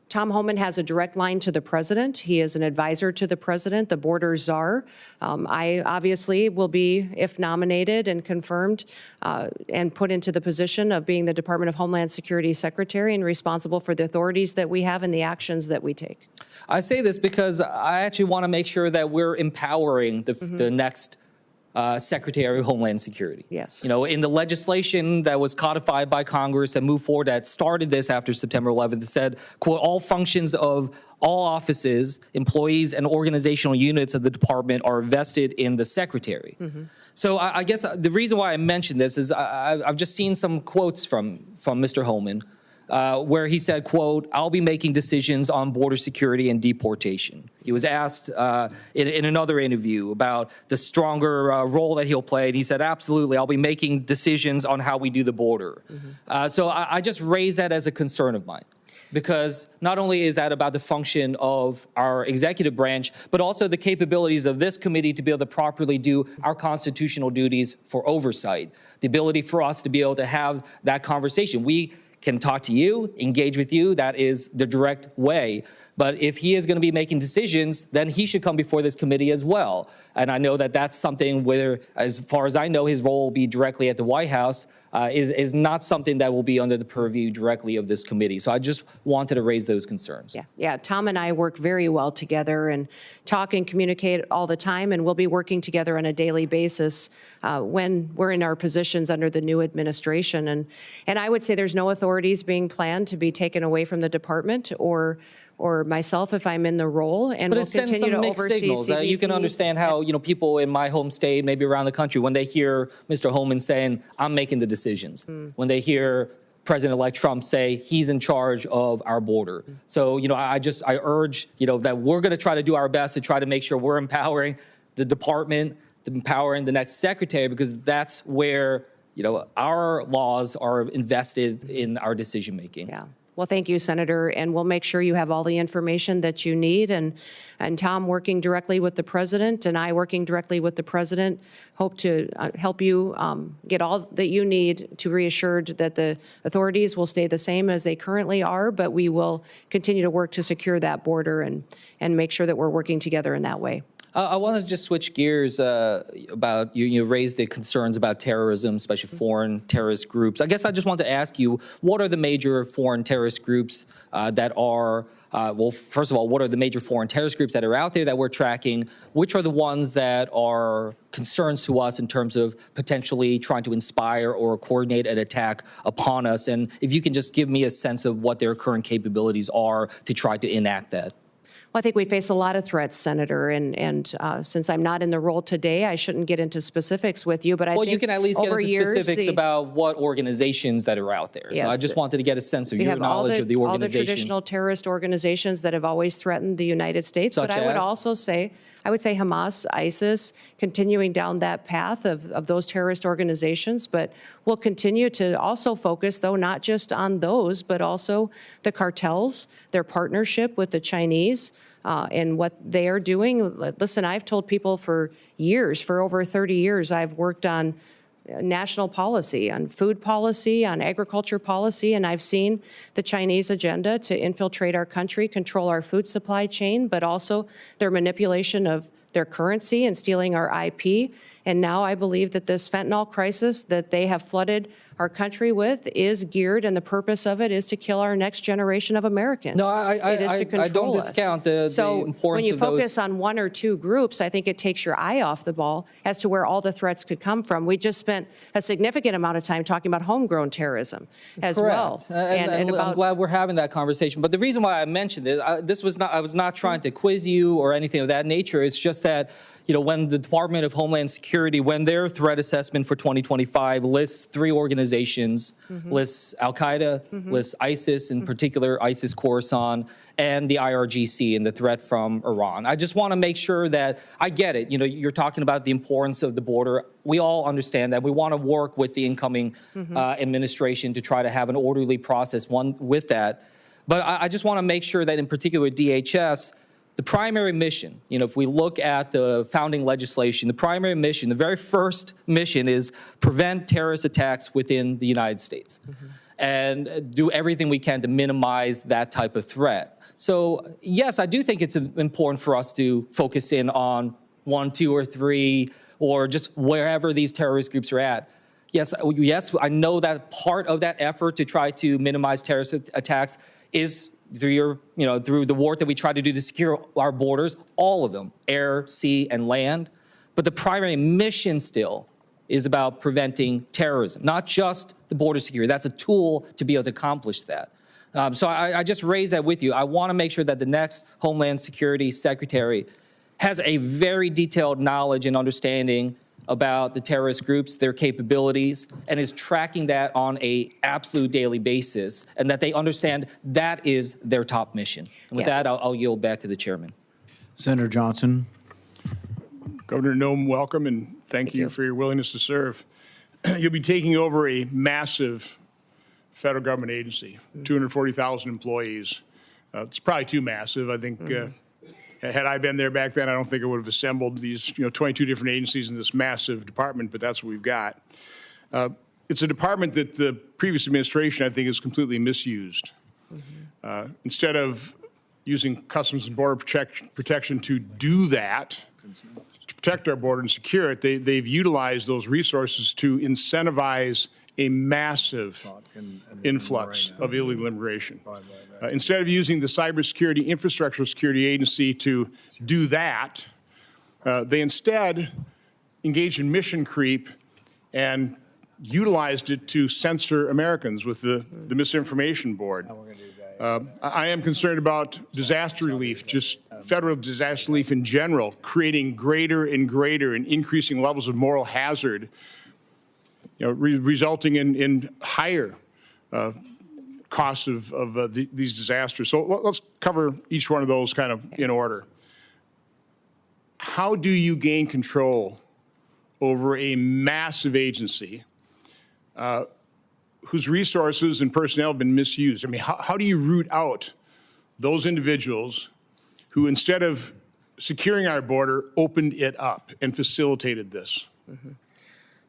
Tom Homan has a direct line to the president. He is an advisor to the president, the border czar. I obviously will be, if nominated and confirmed, and put into the position of being the Department of Homeland Security Secretary and responsible for the authorities that we have and the actions that we take. I say this because I actually want to make sure that we're empowering the next Secretary of Homeland Security. Yes. You know, in the legislation that was codified by Congress and moved forward that started this after September 11th, it said, quote, all functions of all offices, employees, and organizational units of the department are vested in the Secretary. So I guess the reason why I mentioned this is I've just seen some quotes from Mr. Homan where he said, quote, I'll be making decisions on border security and deportation. He was asked in another interview about the stronger role that he'll play, and he said, absolutely, I'll be making decisions on how we do the border. So I just raise that as a concern of mine, because not only is that about the function of our executive branch, but also the capabilities of this committee to be able to properly do our constitutional duties for oversight, the ability for us to be able to have that conversation. We can talk to you, engage with you. That is the direct way. But if he is going to be making decisions, then he should come before this committee as well. And I know that that's something where, as far as I know, his role will be directly at the White House, is not something that will be under the purview directly of this committee. So I just wanted to raise those concerns. Yeah, Tom and I work very well together and talk and communicate all the time, and we'll be working together on a daily basis when we're in our positions under the new administration. And I would say there's no authorities being planned to be taken away from the department or myself if I'm in the role, and we'll continue to oversee signals. CBP. You can understand how people in my home state, maybe around the country, when they hear Mr. Homan saying, I'm making the decisions, when they hear President-elect Trump say he's in charge of our border. So, I urge, that we're going to try to do our best to try to make sure we're empowering the department, empowering the next secretary, because that's where, our laws are invested in our decision making. Yeah. Well, thank you, Senator, and we'll make sure you have all the information that you need. And Tom working directly with the president and I working directly with the president hope to help you get all that you need to reassured that the authorities will stay the same as they currently are, but we will continue to work to secure that border and make sure that we're working together in that way. I want to just switch gears about you raised the concerns about terrorism, especially foreign terrorist groups. I guess I just want to ask you, what are the major foreign terrorist groups that are, well, first of all, what are the major foreign terrorist groups that are out there that we're tracking? Which are the ones that are concerns to us in terms of potentially trying to inspire or coordinate an attack upon us? And if you can just give me a sense of what their current capabilities are to try to enact that. Well, I think we face a lot of threats, Senator, and since I'm not in the role today, I shouldn't get into specifics with you, but I think you can at least get into specifics about what organizations that are out there. Yes, so I just wanted to get a sense of your knowledge of the all organizations. the traditional terrorist organizations that have always threatened the United States, Such but I would as? also say, Hamas, ISIS, continuing down that path of those terrorist organizations, but we'll continue to also focus, though, not just on those, but also the cartels, their partnership with the Chinese, and what they are doing. Listen, I've told people for years, for over 30 years, I've worked on national policy, on food policy, on agriculture policy, and I've seen the Chinese agenda to infiltrate our country, control our food supply chain, but also their manipulation of their currency and stealing our IP. And now I believe that this fentanyl crisis that they have flooded our country with is geared, and the purpose of it is to kill our next generation of Americans. No, I don't discount the importance of those. So when you focus on one or two groups, I think it takes your eye off the ball as to where all the threats could come from. We just spent a significant amount of time talking about homegrown terrorism as well. And I'm glad we're having that conversation. But the reason why I mentioned it, I was not trying to quiz you or anything of that nature. It's just that, you know, when the Department of Homeland Security, when their threat assessment for 2025 lists 3 organizations, lists Al-Qaeda, lists ISIS, in particular ISIS Khorasan, and the IRGC and the threat from Iran. I just want to make sure that I get it. You know, you're talking about the importance of the border. We all understand that. We want to work with the incoming administration to try to have an orderly process, one with that. But I just want to make sure that in particular with DHS, the primary mission, you know, if we look at the founding legislation, the primary mission, the very first mission is prevent terrorist attacks within the United States and do everything we can to minimize that type of threat. So, yes, I do think it's important for us to focus in on 1, 2, or 3, or just wherever these terrorist groups are at. Yes, I know that part of that effort to try to minimize terrorist attacks is through through the work that we try to do to secure our borders, all of them, air, sea, and land. But the primary mission still is about preventing terrorism, not just the border security. That's a tool to be able to accomplish that. So I just raise that with you. I want to make sure that the next Homeland Security Secretary has a very detailed knowledge and understanding about the terrorist groups, their capabilities, and is tracking that on an absolute daily basis, and that they understand that is their top mission. And with that, I'll yield back to the chairman. Senator Johnson. Governor Noem, welcome, and thank you for your willingness to serve. You'll be taking over a massive federal government agency, 240,000 employees. It's probably too massive. I think had I been there back then, I don't think I would have assembled these 22 different agencies in this massive department, but that's what we've got. It's a department that the previous administration, I think, has completely misused. Instead of using Customs and Border Protection to do that, to protect our border and secure it, they've utilized those resources to incentivize a massive influx of illegal immigration. Instead of using the Cybersecurity Infrastructure Security Agency to do that, they instead engaged in mission creep and utilized it to censor Americans with the Misinformation Board. I am concerned about disaster relief, just federal disaster relief in general, creating greater and greater and increasing levels of moral hazard, resulting in higher costs of these disasters. So let's cover each one of those kind of in order. How do you gain control over a massive agency whose resources and personnel have been misused? I mean, how do you root out those individuals who, instead of securing our border, opened it up and facilitated this?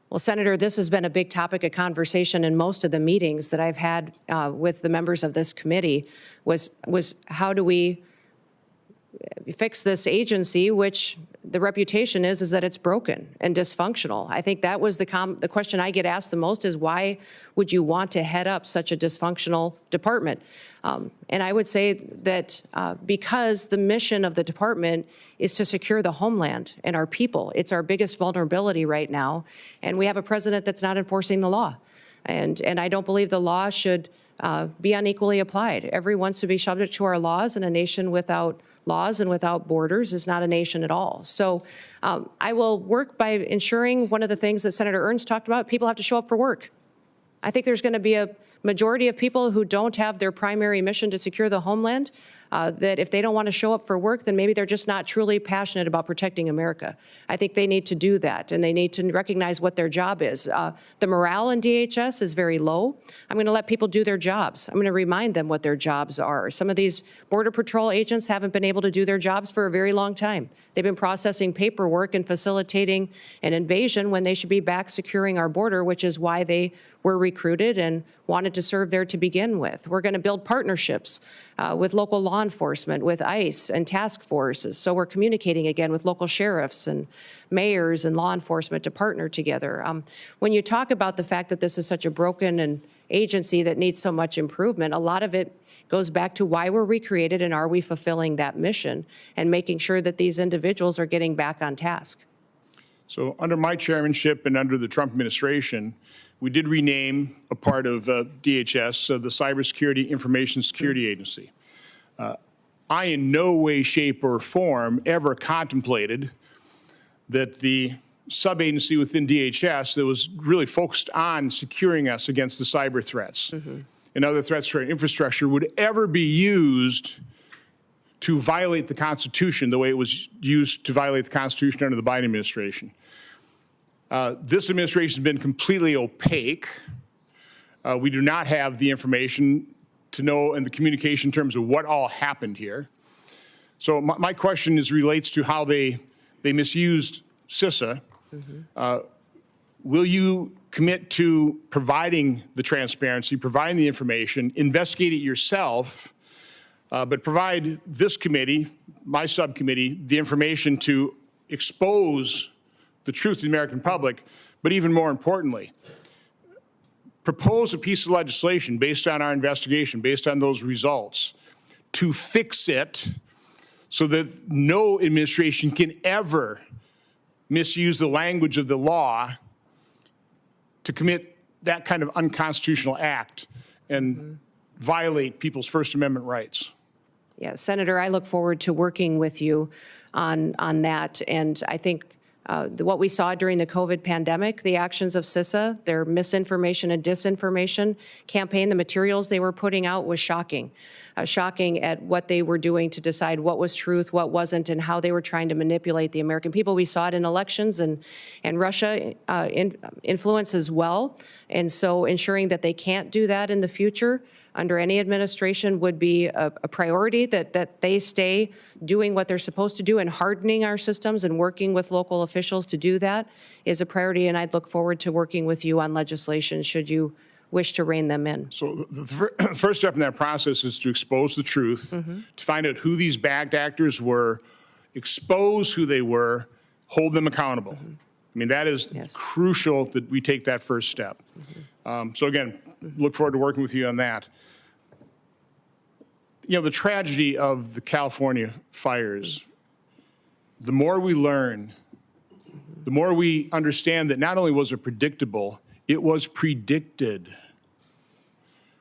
Well, Senator, this has been a big topic of conversation in most of the meetings that I've had with the members of this committee was how do we fix this agency, which the reputation is that it's broken and dysfunctional. I think that was the question I get asked the most is why would you want to head up such a dysfunctional department? And I would say that because the mission of the department is to secure the homeland and our people. It's our biggest vulnerability right now. And we have a president that's not enforcing the law. And I don't believe the law should be unequally applied. Everyone should be subject to our laws, and a nation without laws and without borders is not a nation at all. So I will work by ensuring one of the things that Senator Ernst talked about, people have to show up for work. I think there's going to be a majority of people who don't have their primary mission to secure the homeland, that if they don't want to show up for work, then maybe they're just not truly passionate about protecting America. I think they need to do that, and they need to recognize what their job is. The morale in DHS is very low. I'm going to let people do their jobs. I'm going to remind them what their jobs are. Some of these Border Patrol agents haven't been able to do their jobs for a very long time. They've been processing paperwork and facilitating an invasion when they should be back securing our border, which is why they were recruited and wanted to serve there to begin with. We're going to build partnerships with local law enforcement, with ICE and task forces. So we're communicating again with local sheriffs and mayors and law enforcement to partner together. When you talk about the fact that this is such a broken agency that needs so much improvement, a lot of it goes back to why we're recreated and are we fulfilling that mission and making sure that these individuals are getting back on task. So under my chairmanship and under the Trump administration, we did rename a part of DHS, the Cybersecurity Information Security Agency. I in no way, shape, or form ever contemplated that the sub-agency within DHS that was really focused on securing us against the cyber threats and other threats to our infrastructure would ever be used to violate the Constitution the way it was used to violate the Constitution under the Biden administration. This administration has been completely opaque. We do not have the information to know in the communication in terms of what all happened here. So my question relates to how they misused CISA. Will you commit to providing the transparency, providing the information, investigate it yourself, but provide this committee, my subcommittee, the information to expose the truth to the American public, but even more importantly, propose a piece of legislation based on our investigation, based on those results, to fix it so that no administration can ever misuse the language of the law to commit that kind of unconstitutional act and violate people's First Amendment rights. Yeah, Senator, I look forward to working with you on that. And I think what we saw during the COVID pandemic, the actions of CISA, their misinformation and disinformation campaign, the materials they were putting out was shocking. Shocking at what they were doing to decide what was truth, what wasn't, and how they were trying to manipulate the American people. We saw it in elections and Russia influence as well. And so ensuring that they can't do that in the future under any administration would be a priority, that they stay doing what they're supposed to do and hardening our systems and working with local officials to do that is a priority. And I'd look forward to working with you on legislation should you wish to rein them in. So the first step in that process is to expose the truth, to find out who these bad actors were, expose who they were, hold them accountable. I mean, that is crucial that we take that first step. So again, look forward to working with you on that. You know, the tragedy of the California fires, the more we learn, the more we understand that not only was it predictable, it was predicted,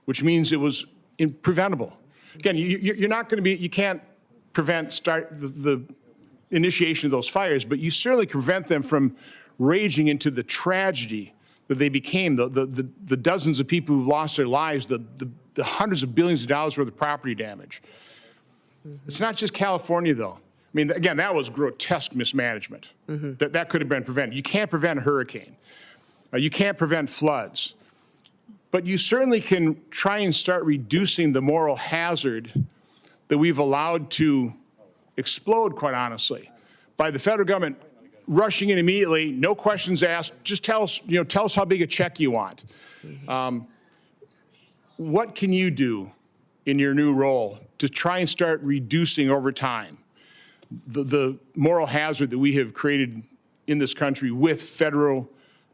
which means it was preventable. Again, you're not going to be, you can't prevent the initiation of those fires, but you certainly can prevent them from raging into the tragedy that they became, the dozens of people who've lost their lives, the hundreds of billions of dollars worth of property damage. It's not just California, though. I mean, again, that was grotesque mismanagement. That could have been prevented. You can't prevent a hurricane. You can't prevent floods. But you certainly can try and start reducing the moral hazard that we've allowed to explode, quite honestly, by the federal government rushing in immediately, no questions asked, just tell us how big a check you want. What can you do in your new role to try and start reducing over time the moral hazard that we have created in this country with federal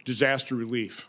disaster relief?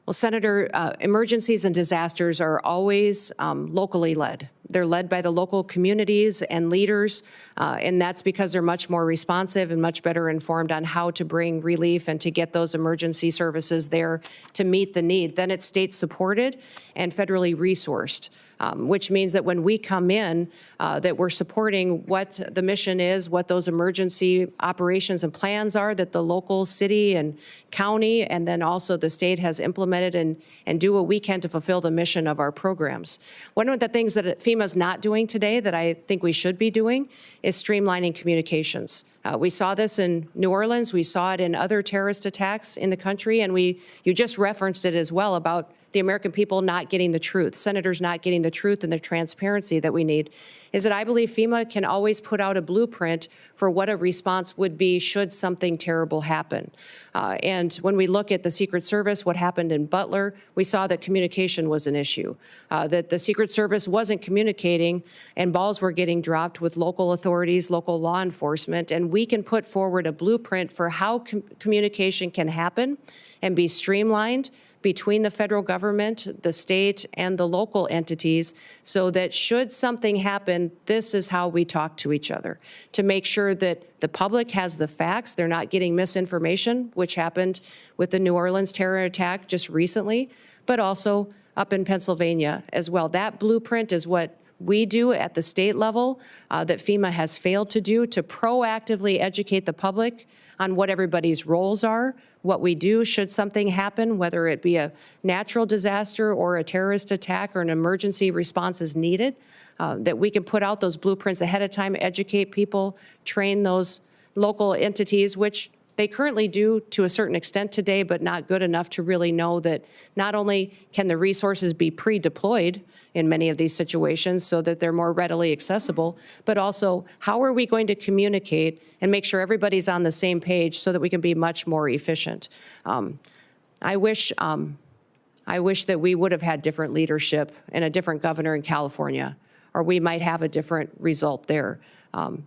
Well, Senator, emergencies and disasters are always locally led. They're led by the local communities and leaders, and that's because they're much more responsive and much better informed on how to bring relief and to get those emergency services there to meet the need. Then it's state supported and federally resourced. Which means that when we come in, that we're supporting what the mission is, what those emergency operations and plans are that the local city and county and then also the state has implemented and do what we can to fulfill the mission of our programs. One of the things that FEMA's not doing today that I think we should be doing is streamlining communications. We saw this in New Orleans. We saw it in other terrorist attacks in the country, and you just referenced it as well about the American people not getting the truth, senators not getting the truth and the transparency that we need, is that I believe FEMA can always put out a blueprint for what a response would be should something terrible happen. And when we look at the Secret Service, what happened in Butler, we saw that communication was an issue, that the Secret Service wasn't communicating and balls were getting dropped with local authorities, local law enforcement, and we can put forward a blueprint for how communication can happen and be streamlined between the federal government, the state, and the local entities so that should something happen, this is how we talk to each other to make sure that the public has the facts, they're not getting misinformation, which happened with the New Orleans terror attack just recently, but also up in Pennsylvania as well. That blueprint is what we do at the state level that FEMA has failed to do to proactively educate the public on what everybody's roles are, what we do should something happen, whether it be a natural disaster or a terrorist attack or an emergency response is needed, that we can put out those blueprints ahead of time, educate people, train those local entities, which they currently do to a certain extent today, but not good enough to really know that not only can the resources be pre-deployed in many of these situations so that they're more readily accessible, but also how are we going to communicate and make sure everybody's on the same page so that we can be much more efficient. I wish that we would have had different leadership and a different governor in California, or we might have a different result there.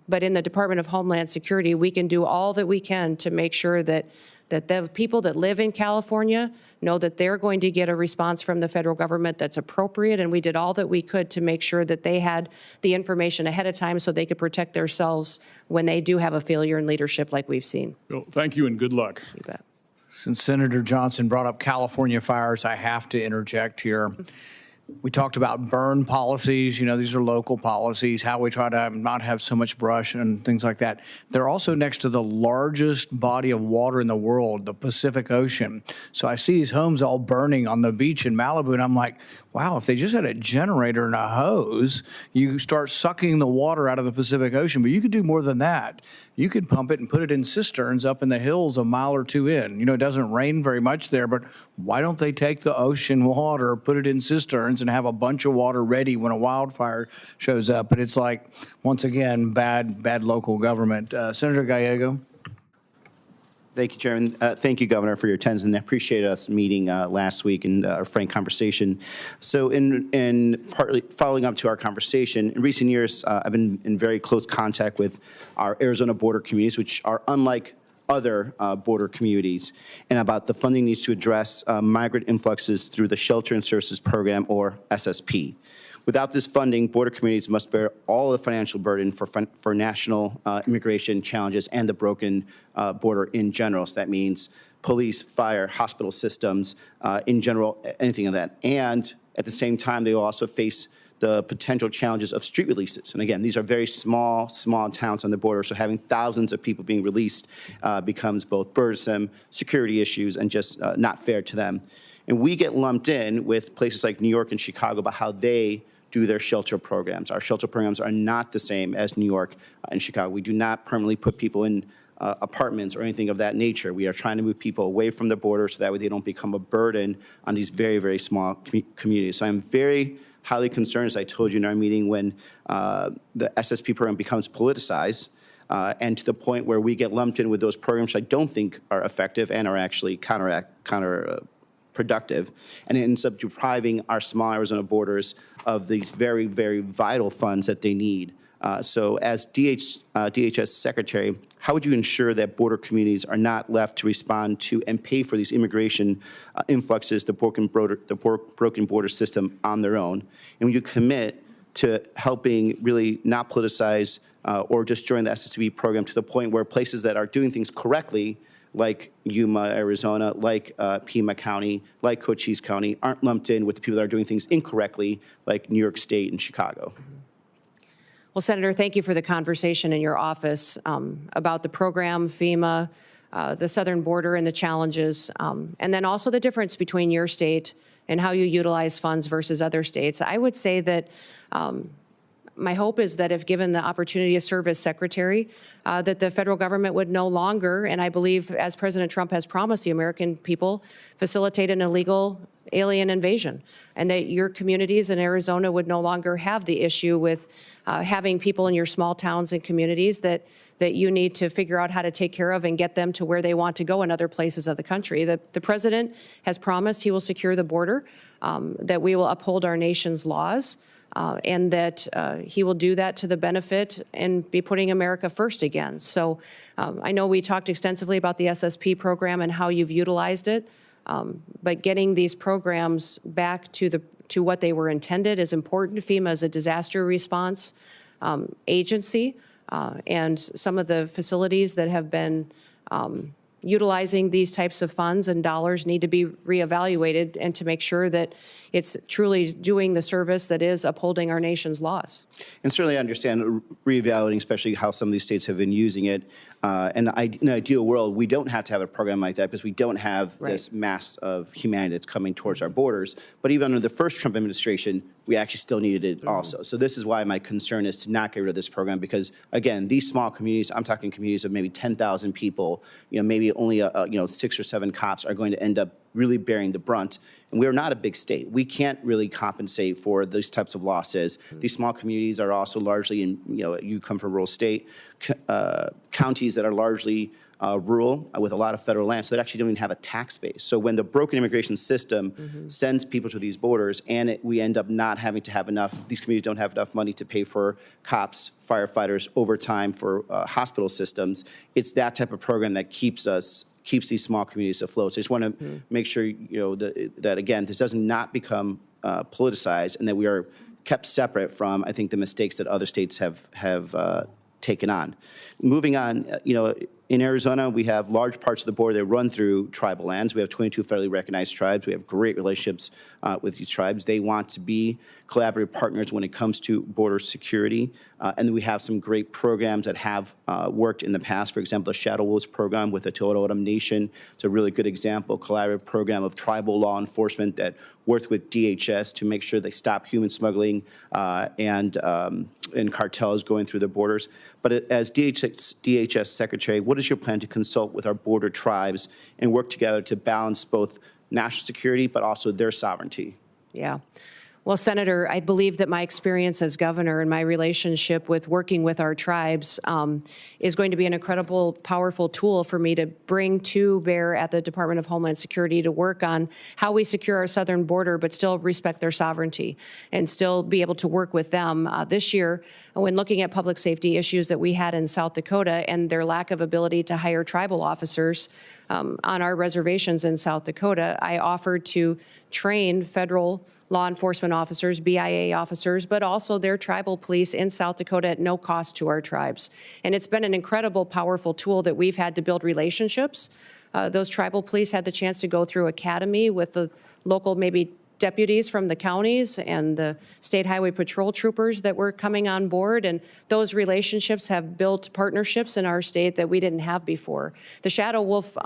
But in the Department of Homeland Security, we can do all that we can to make sure that the people that live in California know that they're going to get a response from the federal government that's appropriate, and we did all that we could to make sure that they had the information ahead of time so they could protect themselves when they do have a failure in leadership like we've seen. Well, thank you and good luck. You bet. Since Senator Johnson brought up California fires, I have to interject here. We talked about burn policies. You know, these are local policies, how we try to not have so much brush and things like that. They're also next to the largest body of water in the world, the Pacific Ocean. So I see these homes all burning on the beach in Malibu, and I'm like, wow, if they just had a generator and a hose, you start sucking the water out of the Pacific Ocean. But you could do more than that. You could pump it and put it in cisterns up in the hills a mile or two in. You know, it doesn't rain very much there, but why don't they take the ocean water, put it in cisterns, and have a bunch of water ready when a wildfire shows up? But it's like, once again, bad local government. Senator Gallego. Thank you, Chairman. Thank you, Governor, for your attendance, and I appreciate us meeting last week and our frank conversation. So in partly following up to our conversation, in recent years, I've been in very close contact with our Arizona border communities, which are unlike other border communities, and about the funding needs to address migrant influxes through the Shelter and Services Program, or SSP. Without this funding, border communities must bear all the financial burden for national immigration challenges and the broken border in general. So that means police, fire, hospital systems, in general, anything of that. And at the same time, they will also face the potential challenges of street releases. And again, these are very small towns on the border, so having thousands of people being released becomes both burdensome, security issues, and just not fair to them. And we get lumped in with places like New York and Chicago about how they do their shelter programs. Our shelter programs are not the same as New York and Chicago. We do not permanently put people in apartments or anything of that nature. We are trying to move people away from the border so that way they don't become a burden on these very, very small communities. So I'm very highly concerned, as I told you in our meeting, when the SSP program becomes politicized and to the point where we get lumped in with those programs I don't think are effective and are actually counterproductive, and it ends up depriving our small Arizona borders of these very, very vital funds that they need So as DHS Secretary, how would you ensure that border communities are not left to respond to and pay for these immigration influxes, the broken border system on their own? And would you commit to helping really not politicize or just join the SSB program to the point where places that are doing things correctly, like Yuma, Arizona, like Pima County, like Cochise County, aren't lumped in with the people that are doing things incorrectly, like New York State and Chicago? Well, Senator, thank you for the conversation in your office about the program, FEMA, the southern border and the challenges, and then also the difference between your state and how you utilize funds versus other states. I would say that my hope is that if given the opportunity to serve as secretary, that the federal government would no longer, and I believe as President Trump has promised the American people, facilitate an illegal alien invasion, and that your communities in Arizona would no longer have the issue with having people in your small towns and communities that you need to figure out how to take care of and get them to where they want to go in other places of the country. The president has promised he will secure the border, that we will uphold our nation's laws, and that he will do that to the benefit and be putting America first again. So I know we talked extensively about the SSP program and how you've utilized it, but getting these programs back to what they were intended is important. FEMA is a disaster response agency, and some of the facilities that have been utilizing these types of funds and dollars need to be reevaluated and to make sure that it's truly doing the service that is upholding our nation's laws. And certainly I understand reevaluating, especially how some of these states have been using it. And in an ideal world, we don't have to have a program like that because we don't have this mass of humanity that's coming towards our borders. But even under the first Trump administration, we actually still needed it also. So this is why my concern is to not get rid of this program because, again, these small communities, I'm talking communities of maybe 10,000 people, maybe only 6 or 7 cops are going to end up really bearing the brunt. And we're not a big state. We can't really compensate for those types of losses. These small communities are also largely in, you come from a rural state, counties that are largely rural with a lot of federal land, so they actually don't even have a tax base. So when the broken immigration system sends people to these borders and we end up not having to have enough, these communities don't have enough money to pay for cops, firefighters, overtime for hospital systems, it's that type of program that keeps these small communities afloat. So I just want to make sure, that again, this does not become politicized and that we are kept separate from, I think, the mistakes that other states have taken on. Moving on, in Arizona, we have large parts of the border that run through tribal lands. We have 22 federally recognized tribes. We have great relationships with these tribes. They want to be collaborative partners when it comes to border security. And we have some great programs that have worked in the past. For example, the Shadow Wolves program with the Tohono O'odham Nation. It's a really good example, collaborative program of tribal law enforcement that worked with DHS to make sure they stop human smuggling and cartels going through the borders. But as DHS Secretary, what is your plan to consult with our border tribes and work together to balance both national security but also their sovereignty? Yeah. Well, Senator, I believe that my experience as governor and my relationship with working with our tribes is going to be an incredible, powerful tool for me to bring to bear at the Department of Homeland Security to work on how we secure our southern border, but still respect their sovereignty and still be able to work with them. This year, when looking at public safety issues that we had in South Dakota and their lack of ability to hire tribal officers on our reservations in South Dakota, I offered to train federal law enforcement officers, BIA officers, but also their tribal police in South Dakota at no cost to our tribes. And it's been an incredible, powerful tool that we've had to build relationships. Those tribal police had the chance to go through academy with the local maybe deputies from the counties and the state highway patrol troopers that were coming on board. And those relationships have built partnerships in our state that we didn't have before. The Shadow Wolf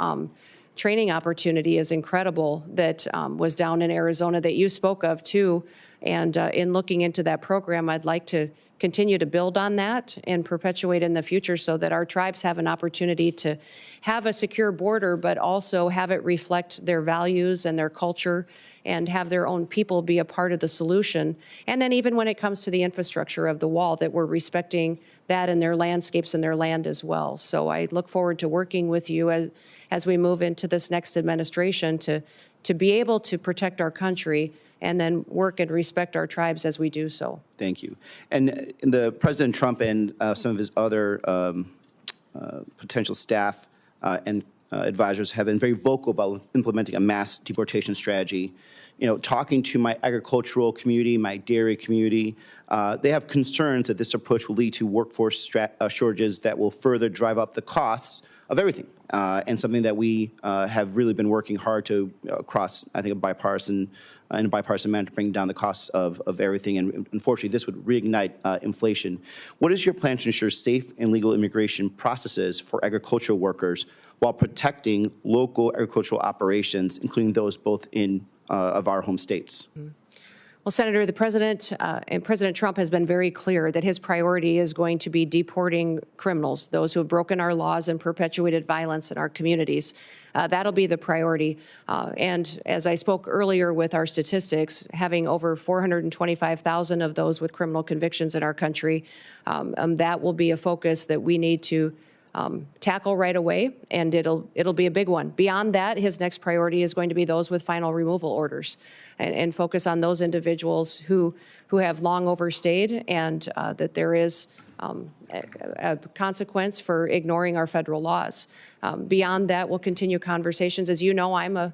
training opportunity is incredible that was down in Arizona that you spoke of too. And in looking into that program, I'd like to continue to build on that and perpetuate in the future so that our tribes have an opportunity to have a secure border, but also have it reflect their values and their culture and have their own people be a part of the solution. And then even when it comes to the infrastructure of the wall, that we're respecting that and their landscapes and their land as well. So I look forward to working with you as we move into this next administration to be able to protect our country and then work and respect our tribes as we do so. Thank you. And President Trump and some of his other potential staff and advisors have been very vocal about implementing a mass deportation strategy. You know, talking to my agricultural community, my dairy community, they have concerns that this approach will lead to workforce shortages that will further drive up the costs of everything, and something that we have really been working hard to across, I think, a bipartisan manner to bring down the costs of everything. And unfortunately, this would reignite inflation. What is your plan to ensure safe and legal immigration processes for agricultural workers while protecting local agricultural operations, including those both in of our home states? Well, Senator, the President and President Trump has been very clear that his priority is going to be deporting criminals, those who have broken our laws and perpetuated violence in our communities. That'll be the priority. And as I spoke earlier with our statistics, having over 425,000 of those with criminal convictions in our country, that will be a focus that we need to tackle right away, and it'll be a big one. Beyond that, his next priority is going to be those with final removal orders, and focus on those individuals who have long overstayed, and that there is a consequence for ignoring our federal laws. Beyond that, we'll continue conversations. As you know, I'm a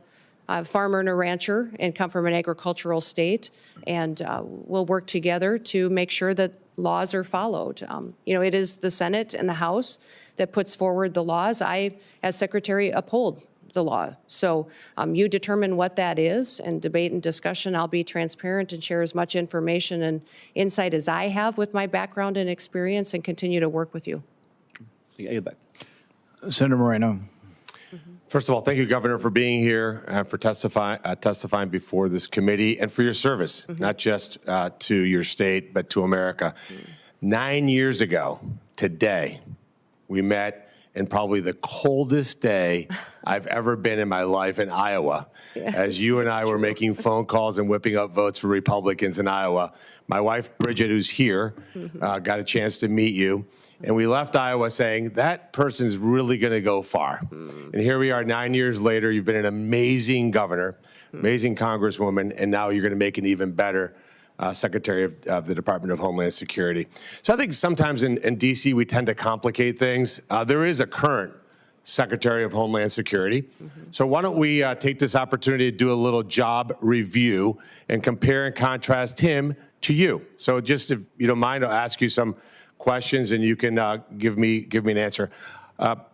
farmer and a rancher and come from an agricultural state, and we'll work together to make sure that laws are followed. You know, it is the Senate and the House that puts forward the laws. I, as Secretary, uphold the law. So you determine what that is, and debate and discussion. I'll be transparent and share as much information and insight as I have with my background and experience, and continue to work with you. Senator Moreno. First of all, thank you, Governor, for being here and for testifying before this committee, and for your service, not just to your state, but to America. 9 years ago today, we met in probably the coldest day I've ever been in my life in Iowa, as you and I were making phone calls and whipping up votes for Republicans in Iowa. My wife, Bridget, who's here, got a chance to meet you. And we left Iowa saying, that person's really going to go far. And here we are 9 years later. You've been an amazing governor, amazing congresswoman, and now you're going to make an even better Secretary of the Department of Homeland Security. So I think sometimes in D.C. we tend to complicate things. There is a current Secretary of Homeland Security. So why don't we take this opportunity to do a little job review and compare and contrast him to you. So just if you don't mind, I'll ask you some questions and you can give me an answer.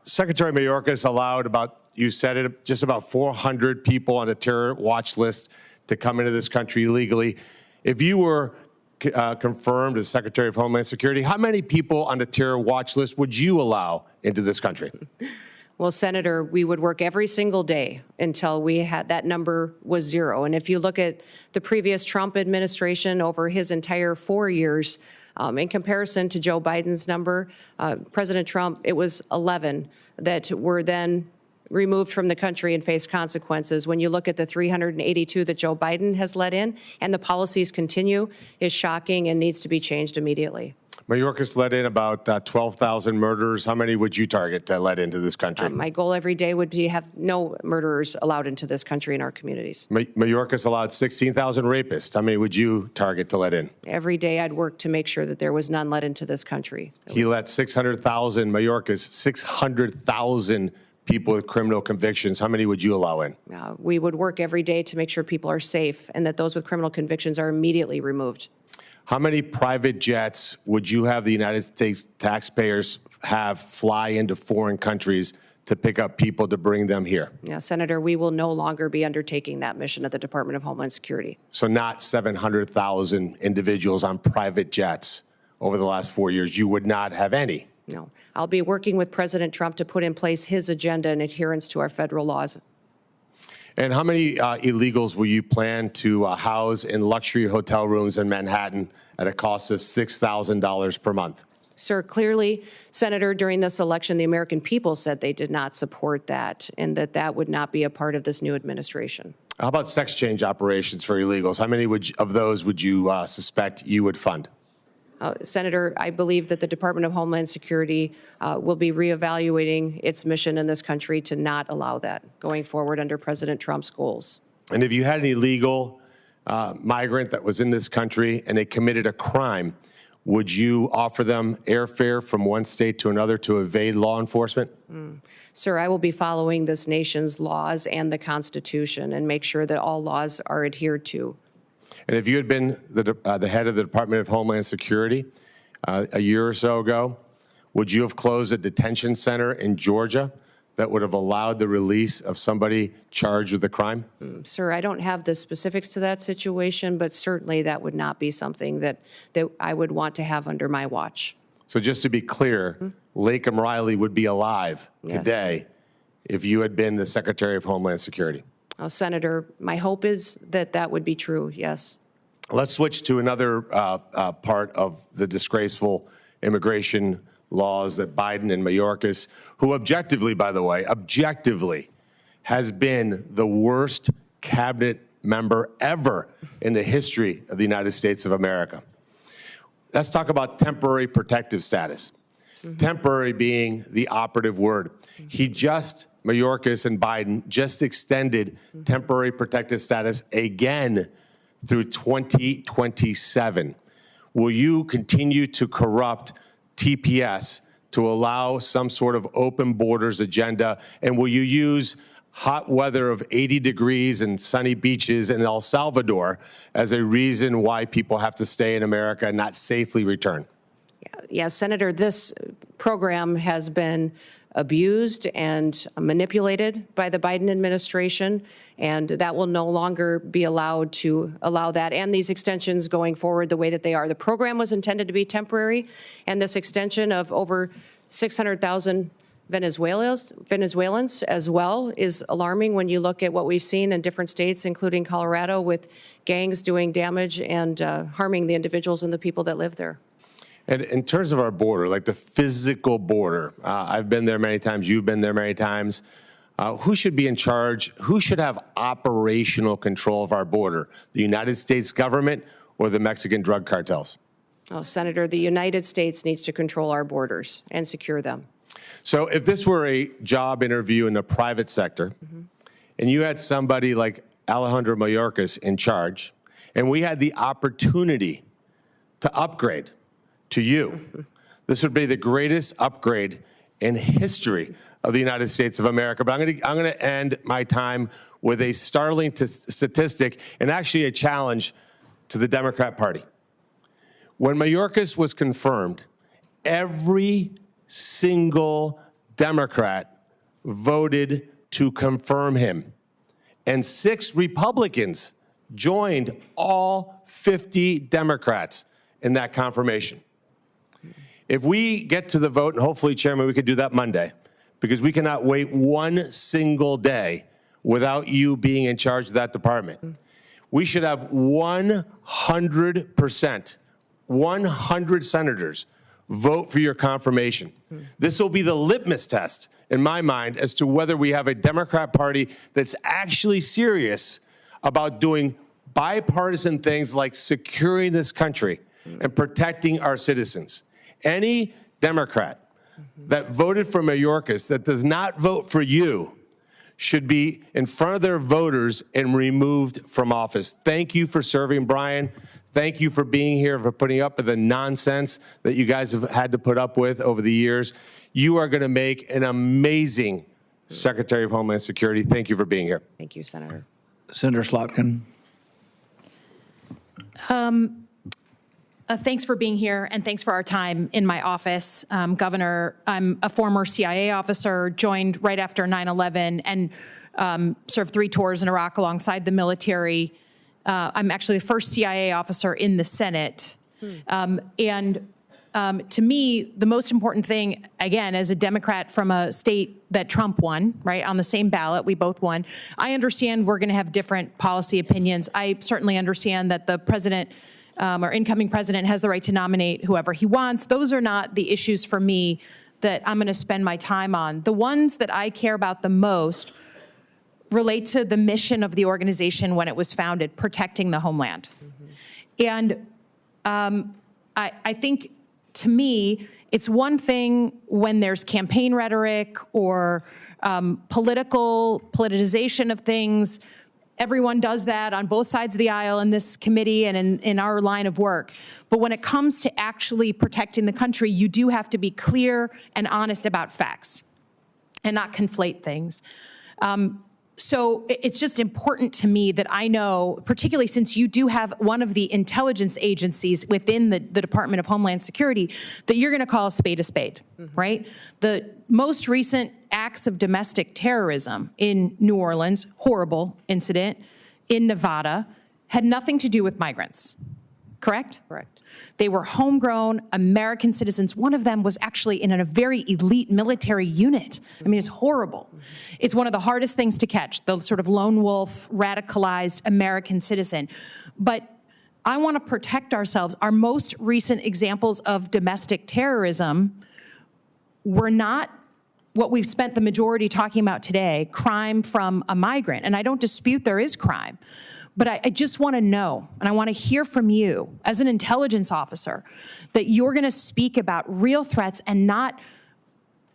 Secretary Mayorkas allowed you said it, just about 400 people on a terror watch list to come into this country illegally. If you were confirmed as Secretary of Homeland Security, how many people on the terror watch list would you allow into this country? Well, Senator, we would work every single day until we had that number was zero. And if you look at the previous Trump administration over his entire 4 years, in comparison to Joe Biden's number, President Trump, it was 11 that were then removed from the country and face consequences. When you look at the 382 that Joe Biden has let in, and the policies continue, is shocking and needs to be changed immediately. Mayorkas let in about 12,000 murderers. How many would you target to let into this country? My goal every day would be to have no murderers allowed into this country and our communities. Mayorkas allowed 16,000 rapists. How many would you target to let in? Every day I'd work to make sure that there was none let into this country. He let 600,000, Mayorkas, 600,000 people with criminal convictions. How many would you allow in? We would work every day to make sure people are safe and that those with criminal convictions are immediately removed. How many private jets would you have the United States taxpayers have fly into foreign countries to pick up people to bring them here? Yeah, Senator, we will no longer be undertaking that mission at the Department of Homeland Security. So not 700,000 individuals on private jets over the last 4 years. You would not have any? No. I'll be working with President Trump to put in place his agenda in adherence to our federal laws. And how many illegals will you plan to house in luxury hotel rooms in Manhattan at a cost of $6,000 per month? Sir, clearly, Senator, during this election, the American people said they did not support that and that that would not be a part of this new administration. How about sex change operations for illegals? How many of those would you suspect you would fund? Senator, I believe that the Department of Homeland Security will be reevaluating its mission in this country to not allow that going forward under President Trump's goals. And if you had an illegal migrant that was in this country and they committed a crime, would you offer them airfare from one state to another to evade law enforcement? Sir, I will be following this nation's laws and the Constitution and make sure that all laws are adhered to. And if you had been the head of the Department of Homeland Security a year or so ago, would you have closed a detention center in Georgia that would have allowed the release of somebody charged with a crime? Sir, I don't have the specifics to that situation, but certainly that would not be something that I would want to have under my watch. So just to be clear, Lakem Riley would be alive today if you had been the Secretary of Homeland Security. Senator, my hope is that that would be true, yes. Let's switch to another part of the disgraceful immigration laws that Biden and Mayorkas, who objectively, by the way, objectively has been the worst cabinet member ever in the history of the United States of America. Let's talk about temporary protective status. Temporary being the operative word. Mayorkas and Biden just extended temporary protective status again through 2027. Will you continue to corrupt TPS to allow some sort of open borders agenda? And will you use hot weather of 80 degrees and sunny beaches in El Salvador as a reason why people have to stay in America and not safely return? Yeah, Senator, this program has been abused and manipulated by the Biden administration, and that will no longer be allowed to allow that and these extensions going forward the way that they are. The program was intended to be temporary, and this extension of over 600,000 Venezuelans as well is alarming when you look at what we've seen in different states, including Colorado, with gangs doing damage and harming the individuals and the people that live there. And in terms of our border, like the physical border, I've been there many times, you've been there many times. Who should be in charge? Who should have operational control of our border? The United States government or the Mexican drug cartels? Oh, Senator, the United States needs to control our borders and secure them. So if this were a job interview in the private sector, and you had somebody like Alejandro Mayorkas in charge, and we had the opportunity to upgrade to you, this would be the greatest upgrade in history of the United States of America. But I'm going to end my time with a startling statistic and actually a challenge to the Democrat Party. When Mayorkas was confirmed, every single Democrat voted to confirm him, and 6 Republicans joined all 50 Democrats in that confirmation. If we get to the vote, and hopefully, Chairman, we could do that Monday, because we cannot wait one single day without you being in charge of that department. We should have 100%, 100 senators vote for your confirmation. This will be the litmus test, in my mind, as to whether we have a Democrat Party that's actually serious about doing bipartisan things like securing this country and protecting our citizens. Any Democrat that voted for Mayorkas that does not vote for you should be in front of their voters and removed from office. Thank you for serving, Brian. Thank you for being here, for putting up with the nonsense that you guys have had to put up with over the years. You are going to make an amazing Secretary of Homeland Security. Thank you for being here. Thank you, Senator. Senator Slotkin. Thanks for being here, and thanks for our time in my office. Governor, I'm a former CIA officer, joined right after 9/11, and served 3 tours in Iraq alongside the military. I'm actually the first CIA officer in the Senate. To me, the most important thing, again, as a Democrat from a state that Trump won, right, on the same ballot, we both won. I understand we're going to have different policy opinions. I certainly understand that the president or incoming president has the right to nominate whoever he wants. Those are not the issues for me that I'm going to spend my time on. The ones that I care about the most relate to the mission of the organization when it was founded, protecting the homeland. And I think, to me, it's one thing when there's campaign rhetoric or politicization of things. Everyone does that on both sides of the aisle in this committee and in our line of work. But when it comes to actually protecting the country, you do have to be clear and honest about facts and not conflate things. So it's just important to me that I know, particularly since you do have one of the intelligence agencies within the Department of Homeland Security, that you're going to call a spade, right? The most recent acts of domestic terrorism in New Orleans, horrible incident, in Nevada, had nothing to do with migrants, correct? Correct. They were homegrown American citizens. One of them was actually in a very elite military unit. I mean, it's horrible. It's one of the hardest things to catch, the sort of lone wolf, radicalized American citizen. But I want to protect ourselves. Our most recent examples of domestic terrorism were not what we've spent the majority talking about today, crime from a migrant. And I don't dispute there is crime. But I just want to know, and I want to hear from you as an intelligence officer, that you're going to speak about real threats and not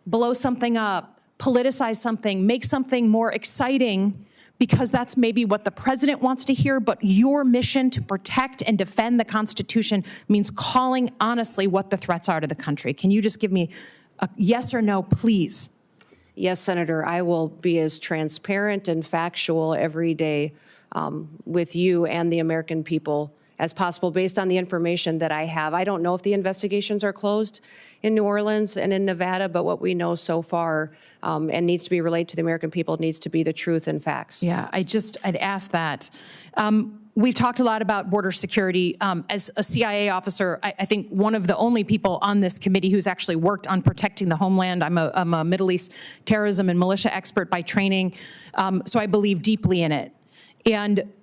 blow something up, politicize something, make something more exciting, because that's maybe what the president wants to hear, but your mission to protect and defend the Constitution means calling honestly what the threats are to the country. Can you just give me a yes or no, please? Yes, Senator, I will be as transparent and factual every day with you and the American people as possible based on the information that I have. I don't know if the investigations are closed in New Orleans and in Nevada, but what we know so far and needs to be relayed to the American people needs to be the truth and facts. Yeah, I'd ask that. We've talked a lot about border security. As a CIA officer, I think one of the only people on this committee who's actually worked on protecting the homeland. I'm a Middle East terrorism and militia expert by training, so I believe deeply in it. And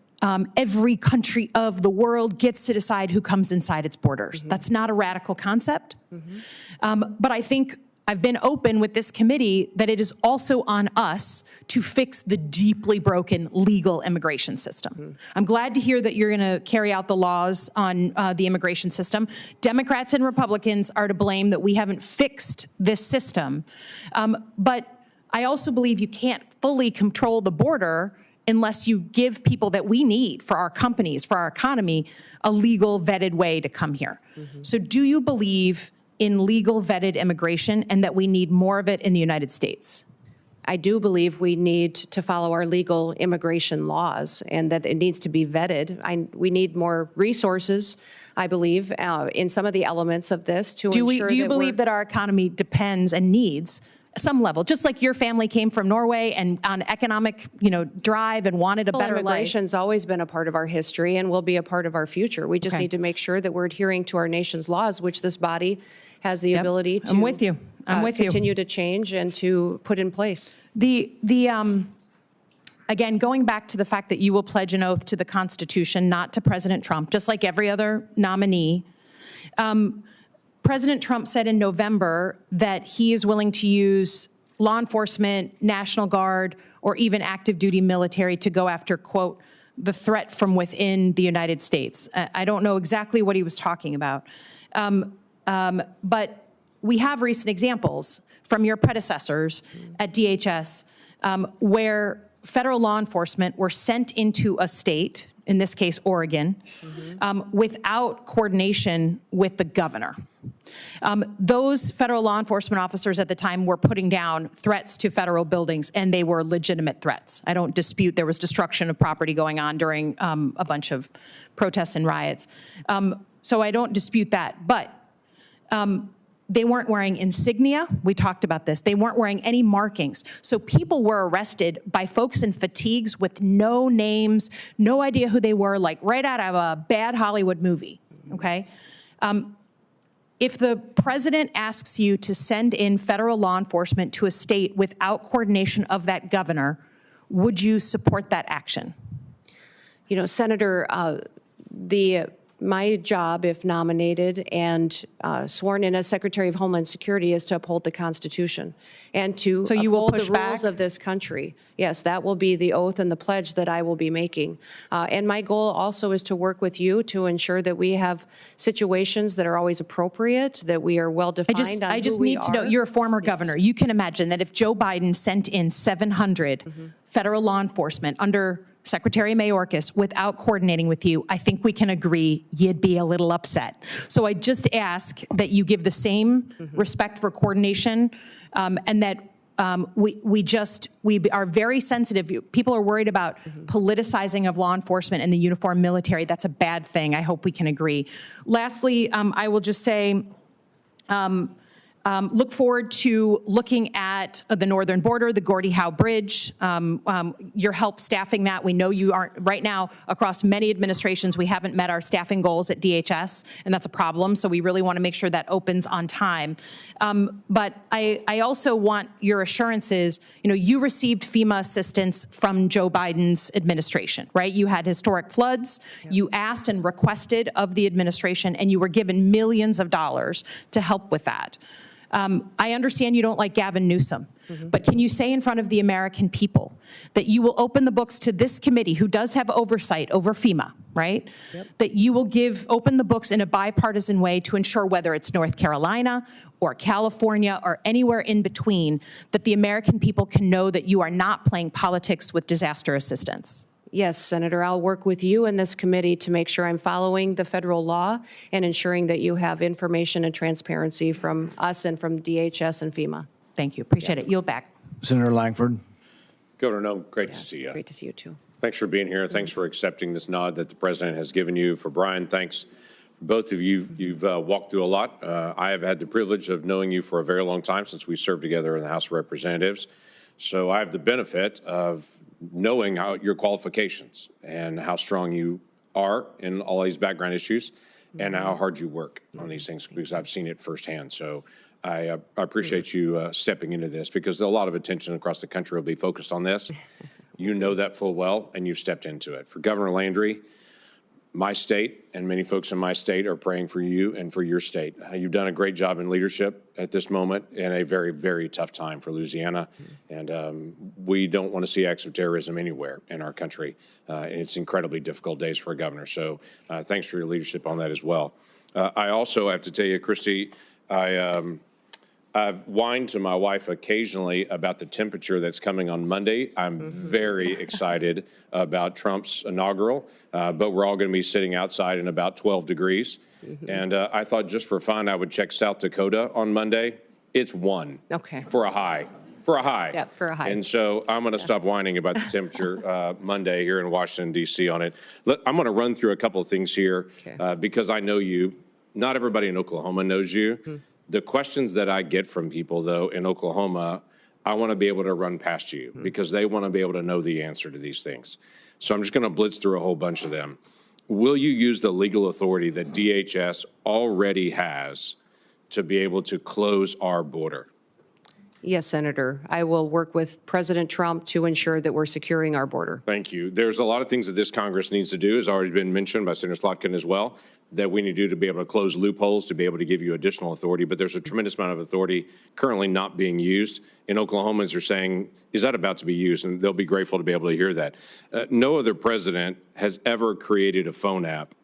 every country of the world gets to decide who comes inside its borders. Mm-hmm. That's not a radical concept. Mm-hmm. But I think I've been open with this committee that it is also on us to fix the deeply broken legal immigration system. Mm-hmm. I'm glad to hear that you're going to carry out the laws on the immigration system. Democrats and Republicans are to blame that we haven't fixed this system. But I also believe you can't fully control the border unless you give people that we need for our companies, for our economy, a legal vetted way to come here. Mm-hmm. So do you believe in legal vetted immigration and that we need more of it in the United States? I do believe we need to follow our legal immigration laws and that it needs to be vetted. We need more resources, I believe, in some of the elements of this to ensure. Do you believe that our economy depends and needs some level, just like your family came from Norway and on economic, drive and wanted a better life? Immigration's always been a part of our history and will be a part of our future. We just need to make sure that we're adhering to our nation's laws, which this body has the ability to. I'm with you. Continue to change and to put in place. Again, going back to the fact that you will pledge an oath to the Constitution, not to President Trump, just like every other nominee. President Trump said in November that he is willing to use law enforcement, National Guard, or even active duty military to go after, quote, the threat from within the United States. I don't know exactly what he was talking about. But we have recent examples from your predecessors at DHS where federal law enforcement were sent into a state, in this case, Oregon, without coordination with the governor. Those federal law enforcement officers at the time were putting down threats to federal buildings, and they were legitimate threats. I don't dispute there was destruction of property going on during a bunch of protests and riots. So I don't dispute that, but they weren't wearing insignia. We talked about this. They weren't wearing any markings. So people were arrested by folks in fatigues with no names, no idea who they were, like right out of a bad Hollywood movie, okay? If the president asks you to send in federal law enforcement to a state without coordination of that governor, would you support that action? Senator, my job, if nominated and sworn in as Secretary of Homeland Security, is to uphold the Constitution and to uphold the rules of this country. Yes, that will be the oath and the pledge that I will be making. And my goal also is to work with you to ensure that we have situations that are always appropriate, that we are well defined. I just need to know, you're a former governor. You can imagine that if Joe Biden sent in 700 federal law enforcement under Secretary Mayorkas, without coordinating with you, I think we can agree you'd be a little upset. So I just ask that you give the same respect for coordination, and that we are very sensitive. People are worried about politicizing of law enforcement and the uniformed military. That's a bad thing. I hope we can agree. Lastly, I will just say, look forward to looking at the northern border, the Gordie Howe Bridge, your help staffing that. We know you aren't, right now, across many administrations, we haven't met our staffing goals at DHS, and that's a problem, so we really want to make sure that opens on time. But I also want your assurances, you received FEMA assistance from Joe Biden's administration, right? You had historic floods, you asked and requested of the administration, and you were given millions of dollars to help with that. I understand you don't like Gavin Newsom, but can you say in front of the American people that you will open the books to this committee, who does have oversight over FEMA, right? That you will open the books in a bipartisan way to ensure, whether it's North Carolina or California or anywhere in between, that the American people can know that you are not playing politics with disaster assistance? Yes, Senator, I'll work with you and this committee to make sure I'm following the federal law and ensuring that you have information and transparency from us and from DHS and FEMA. Thank you. Appreciate it. Yield back. Senator Langford. Governor Noem, great to see you. Great to see you, too. Thanks for being here. Thanks for accepting this nod that the president has given you. For Brian, thanks. Both of you, you've walked through a lot. I have had the privilege of knowing you for a very long time, since we served together in the House of Representatives. So I have the benefit of knowing your qualifications and how strong you are in all these background issues and how hard you work on these things, because I've seen it firsthand. So I appreciate you stepping into this, because a lot of attention across the country will be focused on this. You know that full well, and you've stepped into it. For Governor Landry, my state and many folks in my state are praying for you and for your state. You've done a great job in leadership at this moment in a very, very tough time for Louisiana. And we don't want to see acts of terrorism anywhere in our country. And it's incredibly difficult days for a governor. So thanks for your leadership on that as well. I also have to tell you, Kristi, I've whined to my wife occasionally about the temperature that's coming on Monday. I'm very excited about Trump's inaugural, but we're all going to be sitting outside in about 12 degrees. And I thought, just for fun, I would check South Dakota on Monday. It's 1 for a high. For a high. Yeah, for a high. And so I'm going to stop whining about the temperature Monday here in Washington, D.C. on it. I'm going to run through a couple of things here because I know you. Not everybody in Oklahoma knows you. The questions that I get from people, though, in Oklahoma, I want to be able to run past you because they want to be able to know the answer to these things. So I'm just going to blitz through a whole bunch of them. Will you use the legal authority that DHS already has to be able to close our border? Yes, Senator. I will work with President Trump to ensure that we're securing our border. Thank you. There's a lot of things that this Congress needs to do, has already been mentioned by Senator Slotkin as well, that we need to do to be able to close loopholes, to be able to give you additional authority. But there's a tremendous amount of authority currently not being used. And Oklahomans are saying, is that about to be used? And they'll be grateful to be able to hear that. No other president has ever created a phone app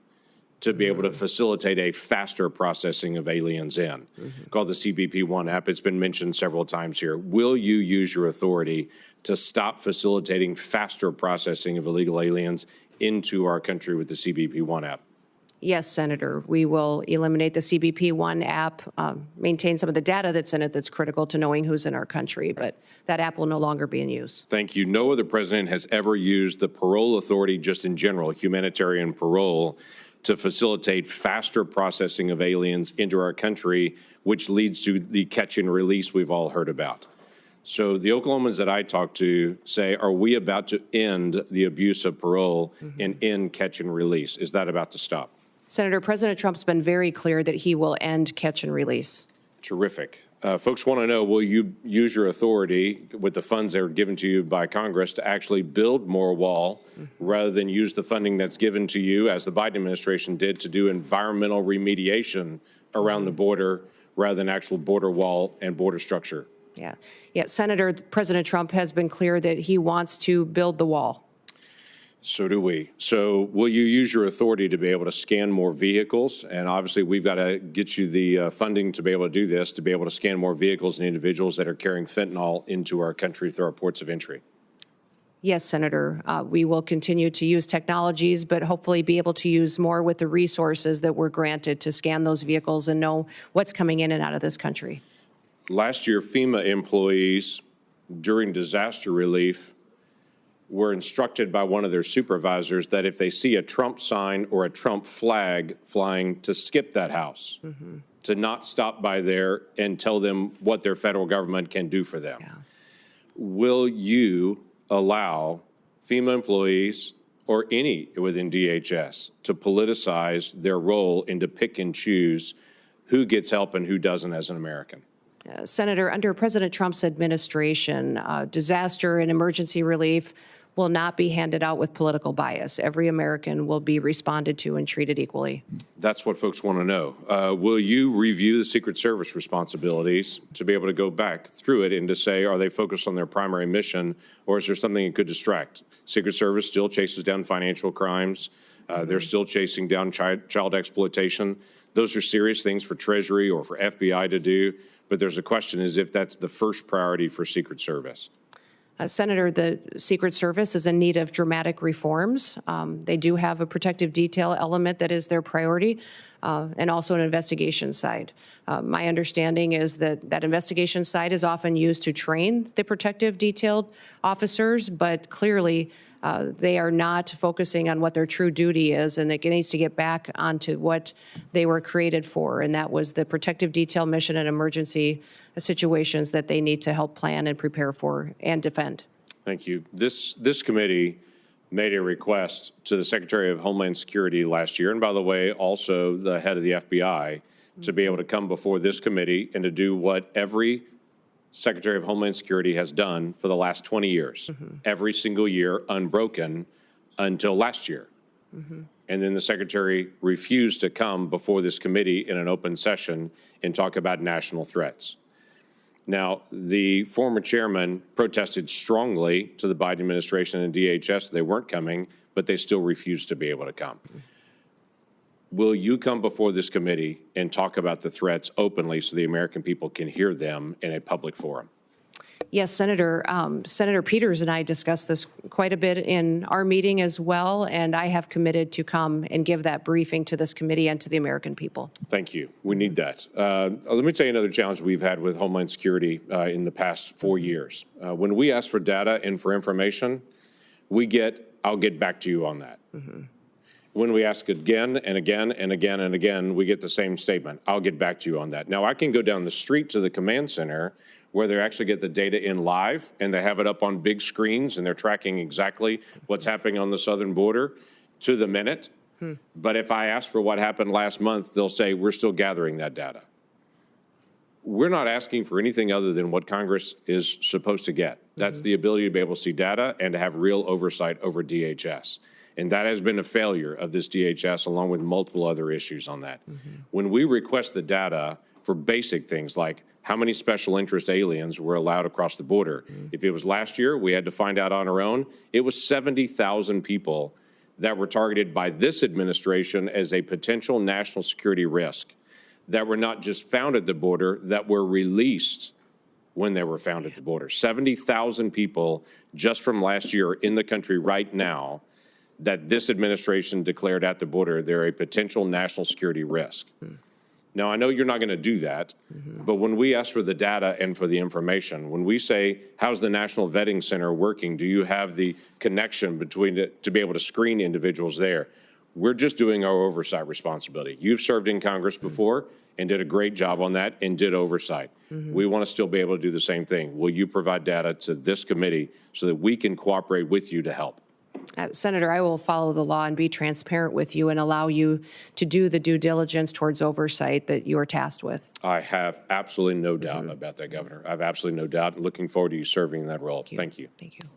to be able to facilitate a faster processing of aliens in, called the CBP One app. It's been mentioned several times here. Will you use your authority to stop facilitating faster processing of illegal aliens into our country with the CBP One app? Yes, Senator. We will eliminate the CBP One app, maintain some of the data that's in it that's critical to knowing who's in our country, but that app will no longer be in use. Thank you. No other president has ever used the parole authority just in general, humanitarian parole, to facilitate faster processing of aliens into our country, which leads to the catch and release we've all heard about. So the Oklahomans that I talk to say, are we about to end the abuse of parole and end catch and release? Is that about to stop? Senator, President Trump's been very clear that he will end catch and release. Terrific. Folks want to know, will you use your authority with the funds that are given to you by Congress to actually build more wall rather than use the funding that's given to you, as the Biden administration did, to do environmental remediation around the border rather than actual border wall and border structure? Yeah. Senator, President Trump has been clear that he wants to build the wall. So do we. So will you use your authority to be able to scan more vehicles? And obviously, we've got to get you the funding to be able to do this, to be able to scan more vehicles and individuals that are carrying fentanyl into our country through our ports of entry. Yes, Senator. We will continue to use technologies, but hopefully be able to use more with the resources that we're granted to scan those vehicles and know what's coming in and out of this country. Last year, FEMA employees during disaster relief were instructed by one of their supervisors that if they see a Trump sign or a Trump flag flying, to skip that house, to not stop by there and tell them what their federal government can do for them. Yeah. Will you allow FEMA employees or any within DHS to politicize their role and to pick and choose who gets help and who doesn't as an American? Senator, under President Trump's administration, disaster and emergency relief will not be handed out with political bias. Every American will be responded to and treated equally. That's what folks want to know. Will you review the Secret Service responsibilities to be able to go back through it and to say, are they focused on their primary mission, or is there something that could distract? Secret Service still chases down financial crimes. They're still chasing down child exploitation. Those are serious things for Treasury or for FBI to do, but there's a question is if that's the first priority for Secret Service. Senator, the Secret Service is in need of dramatic reforms. They do have a protective detail element that is their priority, and also an investigation side. My understanding is that that investigation side is often used to train the protective detailed officers, but clearly they are not focusing on what their true duty is, and it needs to get back onto what they were created for, and that was the protective detail mission and emergency situations that they need to help plan and prepare for and defend. Thank you. This committee made a request to the Secretary of Homeland Security last year, and by the way, also the head of the FBI, to be able to come before this committee and to do what every Secretary of Homeland Security has done for the last 20 years, every single year, unbroken until last year. And then the Secretary refused to come before this committee in an open session and talk about national threats. Now, the former chairman protested strongly to the Biden administration and DHS. They weren't coming, but they still refused to be able to come. Will you come before this committee and talk about the threats openly so the American people can hear them in a public forum? Yes, Senator. Senator Peters and I discussed this quite a bit in our meeting as well, and I have committed to come and give that briefing to this committee and to the American people. Thank you. We need that. Let me tell you another challenge we've had with Homeland Security in the past 4 years. When we ask for data and for information, we get, I'll get back to you on that. When we ask again and again and again and again, we get the same statement. I'll get back to you on that. Now, I can go down the street to the command center where they actually get the data in live and they have it up on big screens and they're tracking exactly what's happening on the southern border to the minute. But if I ask for what happened last month, they'll say, we're still gathering that data. We're not asking for anything other than what Congress is supposed to get. That's the ability to be able to see data and to have real oversight over DHS. And that has been a failure of this DHS, along with multiple other issues on that. When we request the data for basic things like how many special interest aliens were allowed across the border, if it was last year, we had to find out on our own. It was 70,000 people that were targeted by this administration as a potential national security risk that were not just found at the border, that were released when they were found at the border. 70,000 people just from last year in the country right now that this administration declared at the border they're a potential national security risk. Now, I know you're not going to do that, but when we ask for the data and for the information, when we say, how's the National Vetting Center working? Do you have the connection between it to be able to screen individuals there? We're just doing our oversight responsibility. You've served in Congress before and did a great job on that and did oversight. We want to still be able to do the same thing. Will you provide data to this committee so that we can cooperate with you to help? Senator, I will follow the law and be transparent with you and allow you to do the due diligence towards oversight that you are tasked with. I have absolutely no doubt about that, Governor. I have absolutely no doubt. Looking forward to you serving in that role. Thank you. Thank you.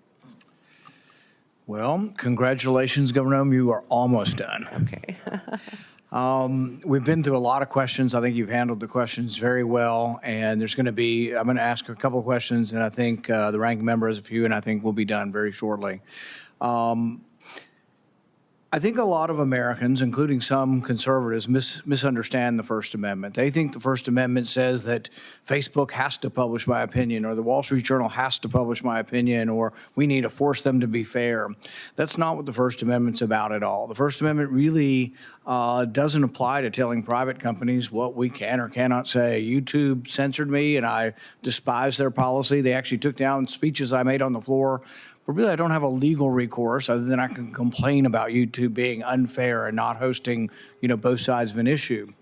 Well, congratulations, Governor Noem. You are almost done. Okay. We've been through a lot of questions. I think you've handled the questions very well. And there's going to be, I'm going to ask a couple of questions, and I think the ranking member has a few, and I think we'll be done very shortly. I I think a lot of Americans, including some conservatives, misunderstand the First Amendment. They think the First Amendment says that Facebook has to publish my opinion, or the Wall Street Journal has to publish my opinion, or we need to force them to be fair. That's not what the First Amendment's about at all. The First Amendment really doesn't apply to telling private companies what we can or cannot say. YouTube censored me, and I despise their policy. They actually took down speeches I made on the floor. But really, I don't have a legal recourse other than I can complain about YouTube being unfair and not hosting, both sides of an issue.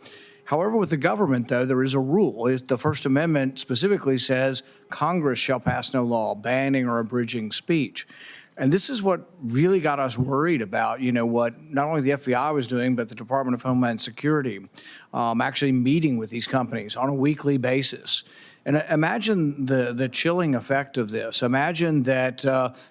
However, with the government, though, there is a rule. The First Amendment specifically says Congress shall pass no law banning or abridging speech. And this is what really got us worried about, what not only the FBI was doing, but the Department of Homeland Security, actually meeting with these companies on a weekly basis. And imagine the chilling effect of this. Imagine that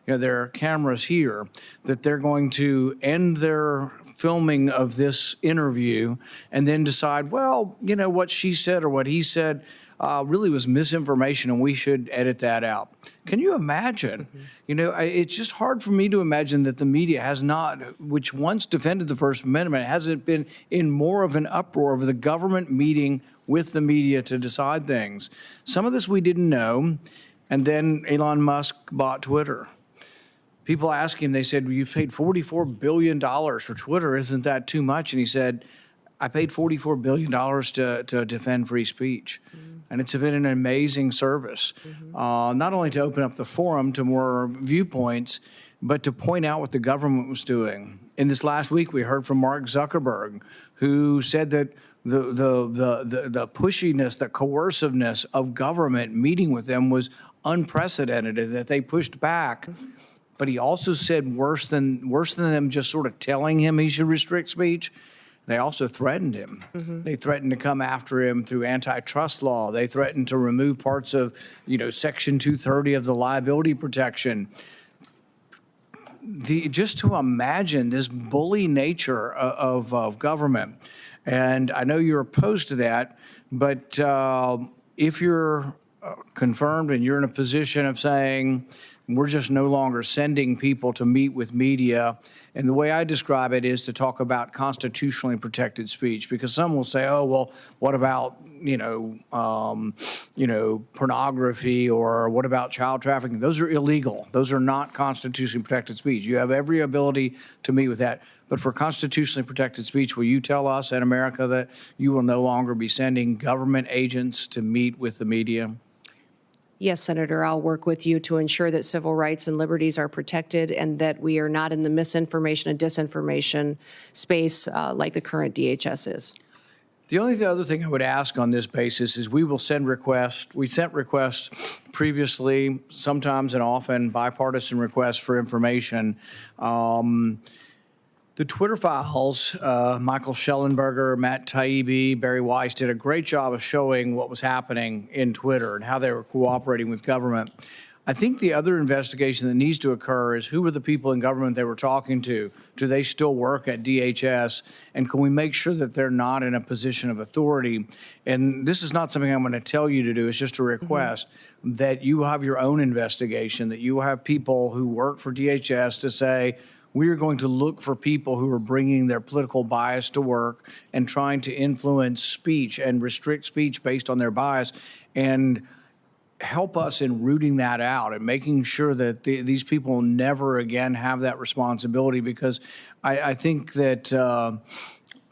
there are cameras here, that they're going to end their filming of this interview and then decide, well, what she said or what he said really was misinformation and we should edit that out. Can you imagine? It's just hard for me to imagine that the media has not, which once defended the First Amendment, hasn't been in more of an uproar over the government meeting with the media to decide things. Some of this we didn't know, and then Elon Musk bought Twitter. People asked him, they said, well, you paid $44 billion for Twitter, isn't that too much? And he said, I paid $44 billion to defend free speech. And it's been an amazing service, not only to open up the forum to more viewpoints, but to point out what the government was doing. In this last week, we heard from Mark Zuckerberg, who said that the pushiness, the coerciveness of government meeting with them was unprecedented, and that they pushed back. But he also said worse than them just sort of telling him he should restrict speech, they also threatened him. They threatened to come after him through antitrust law. They threatened to remove parts of, Section 230 of the liability protection. Just to imagine this bully nature of government. And I know you're opposed to that, but if you're confirmed and you're in a position of saying, we're just no longer sending people to meet with media, and the way I describe it is to talk about constitutionally protected speech, because some will say, oh, well, what about, pornography, or what about child trafficking? Those are illegal. Those are not constitutionally protected speech. You have every ability to meet with that. But for constitutionally protected speech, will you tell us in America that you will no longer be sending government agents to meet with the media? Yes, Senator, I'll work with you to ensure that civil rights and liberties are protected and that we are not in the misinformation and disinformation space like the current DHS is. The only other thing I would ask on this basis is we will send requests. We sent requests previously, sometimes and often bipartisan requests for information. The Twitter files, Michael Schellenberger, Matt Taibbi, Barry Weiss did a great job of showing what was happening in Twitter and how they were cooperating with government. I think the other investigation that needs to occur is who were the people in government they were talking to? Do they still work at DHS? And can we make sure that they're not in a position of authority? And this is not something I'm going to tell you to do. It's just a request that you have your own investigation, that you have people who work for DHS to say, we are going to look for people who are bringing their political bias to work and trying to influence speech and restrict speech based on their bias, and help us in rooting that out and making sure that these people never again have that responsibility, because I think that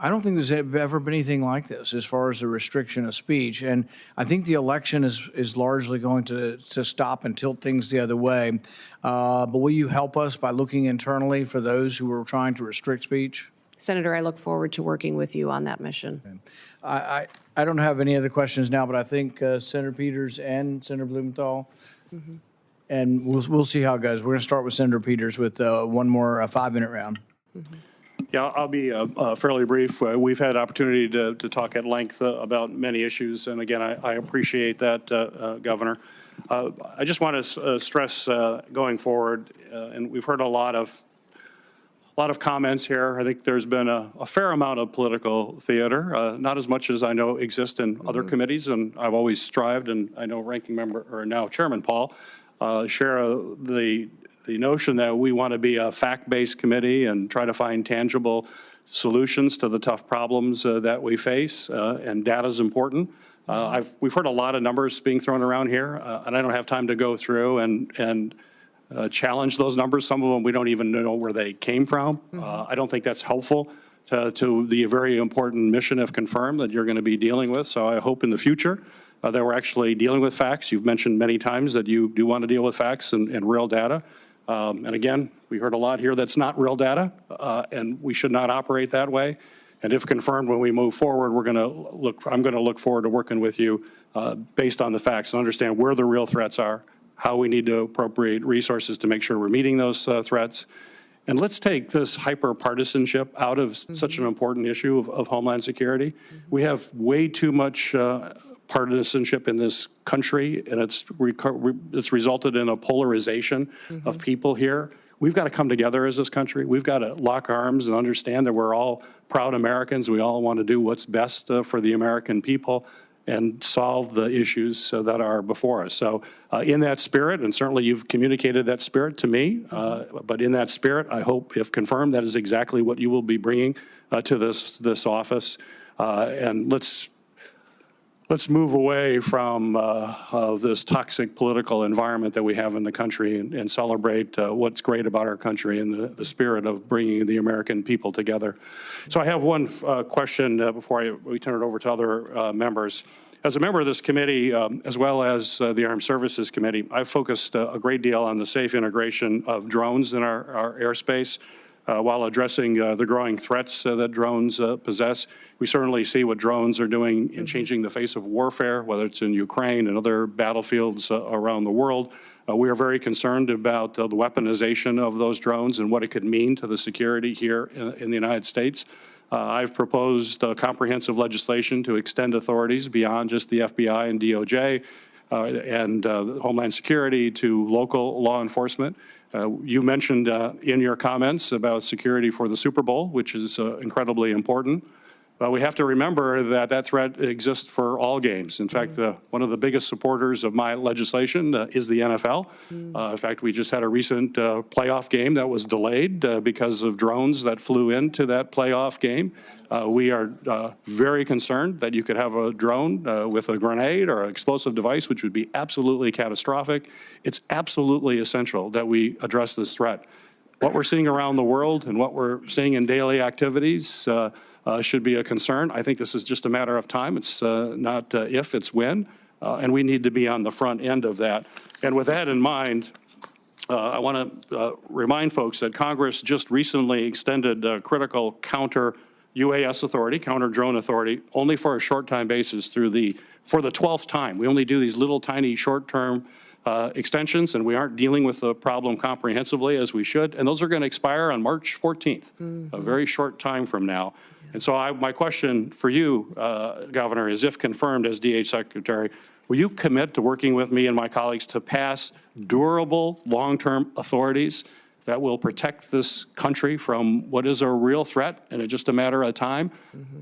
I don't think there's ever been anything like this as far as the restriction of speech. And I think the election is largely going to stop and tilt things the other way. But will you help us by looking internally for those who are trying to restrict speech? Senator, I look forward to working with you on that mission. I don't have any other questions now, but I think Senator Peters and Senator Blumenthal, and we'll see how it goes. We're going to start with Senator Peters with one more 5-minute round. Yeah, I'll be fairly brief. We've had opportunity to talk at length about many issues, and again, I appreciate that, Governor. I just want to stress going forward, and we've heard a lot of comments here. I think there's been a fair amount of political theater, not as much as I know exists in other committees, and I've always strived, and I know Ranking Member, or now Chairman Paul, share the notion that we want to be a fact-based committee and try to find tangible solutions to the tough problems that we face, and data is important. We've heard a lot of numbers being thrown around here, and I don't have time to go through and challenge those numbers. Some of them we don't even know where they came from. I don't think that's helpful to the very important mission, if confirmed, that you're going to be dealing with. So I hope in the future that we're actually dealing with facts. You've mentioned many times that you do want to deal with facts and real data. And again, we heard a lot here that's not real data, and we should not operate that way. And if confirmed, when we move forward, I'm going to look forward to working with you based on the facts and understand where the real threats are, how we need to appropriate resources to make sure we're meeting those threats. And let's take this hyper-partisanship out of such an important issue of Homeland Security. We have way too much partisanship in this country, and it's resulted in a polarization of people here. We've got to come together as this country. We've got to lock arms and understand that we're all proud Americans. We all want to do what's best for the American people and solve the issues that are before us. So in that spirit, and certainly you've communicated that spirit to me, but in that spirit, I hope, if confirmed, that is exactly what you will be bringing to this office. And let's move away from this toxic political environment that we have in the country and celebrate what's great about our country and the spirit of bringing the American people together. So I have one question before we turn it over to other members. As a member of this committee, as well as the Armed Services Committee, I've focused a great deal on the safe integration of drones in our airspace. While addressing the growing threats that drones possess. We certainly see what drones are doing in changing the face of warfare, whether it's in Ukraine and other battlefields around the world. We are very concerned about the weaponization of those drones and what it could mean to the security here in the United States. I've proposed comprehensive legislation to extend authorities beyond just the FBI and DOJ and Homeland Security to local law enforcement. You mentioned in your comments about security for the Super Bowl, which is incredibly important. But we have to remember that that threat exists for all games. In fact, one of the biggest supporters of my legislation is the NFL. In fact, we just had a recent playoff game that was delayed because of drones that flew into that playoff game. We are very concerned that you could have a drone with a grenade or an explosive device, which would be absolutely catastrophic. It's absolutely essential that we address this threat. What we're seeing around the world and what we're seeing in daily activities should be a concern. I think this is just a matter of time. It's not if, it's when. And we need to be on the front end of that. And with that in mind, I want to remind folks that Congress just recently extended critical counter-UAS authority, counter-drone authority, only for a short-time basis for the 12th time. We only do these little tiny short-term extensions, and we aren't dealing with the problem comprehensively as we should. And those are going to expire on March 14th, a very short time from now. And so my question for you, Governor, is if confirmed as DH Secretary, will you commit to working with me and my colleagues to pass durable, long-term authorities that will protect this country from what is a real threat and it's just a matter of time?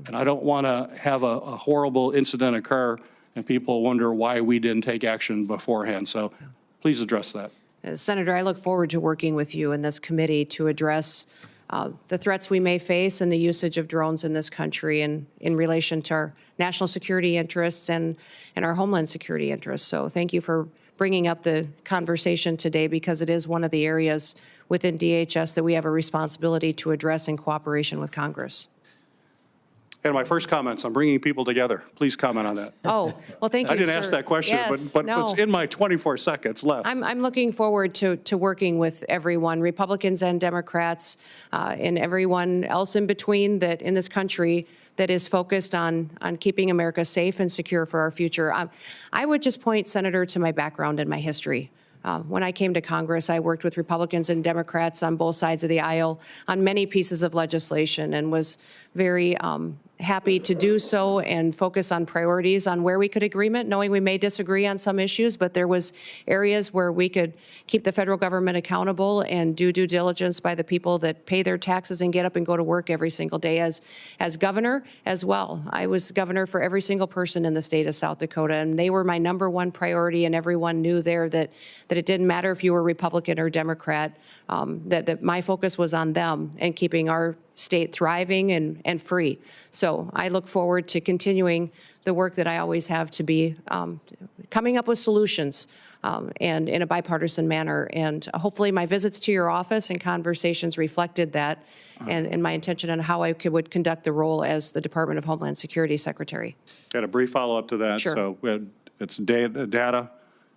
And I don't want to have a horrible incident occur and people wonder why we didn't take action beforehand. So please address that. Senator, I look forward to working with you in this committee to address the threats we may face and the usage of drones in this country in relation to our national security interests and our Homeland Security interests. So thank you for bringing up the conversation today, because it is one of the areas within DHS that we have a responsibility to address in cooperation with Congress. And my first comments, I'm bringing people together. Please comment on that. Oh, well, thank you, I didn't sir. ask that question, yes, but no. it's in my 24 seconds left. I'm looking forward to working with everyone, Republicans and Democrats, and everyone else in between that in this country that is focused on keeping America safe and secure for our future. I would just point, Senator, to my background and my history. When I came to Congress, I worked with Republicans and Democrats on both sides of the aisle on many pieces of legislation and was very happy to do so and focus on priorities on where we could agreement, knowing we may disagree on some issues, but there was areas where we could keep the federal government accountable and do due diligence by the people that pay their taxes and get up and go to work every single day. As governor as well, I was governor for every single person in the state of South Dakota, and they were my #1 priority, and everyone knew there that it didn't matter if you were Republican or Democrat, that my focus was on them and keeping our state thriving and free. So I look forward to continuing the work that I always have to be coming up with solutions and in a bipartisan manner. And hopefully my visits to your office and conversations reflected that and my intention on how I would conduct the role as the Department of Homeland Security Secretary. Got a brief follow-up to that. Sure. So it's data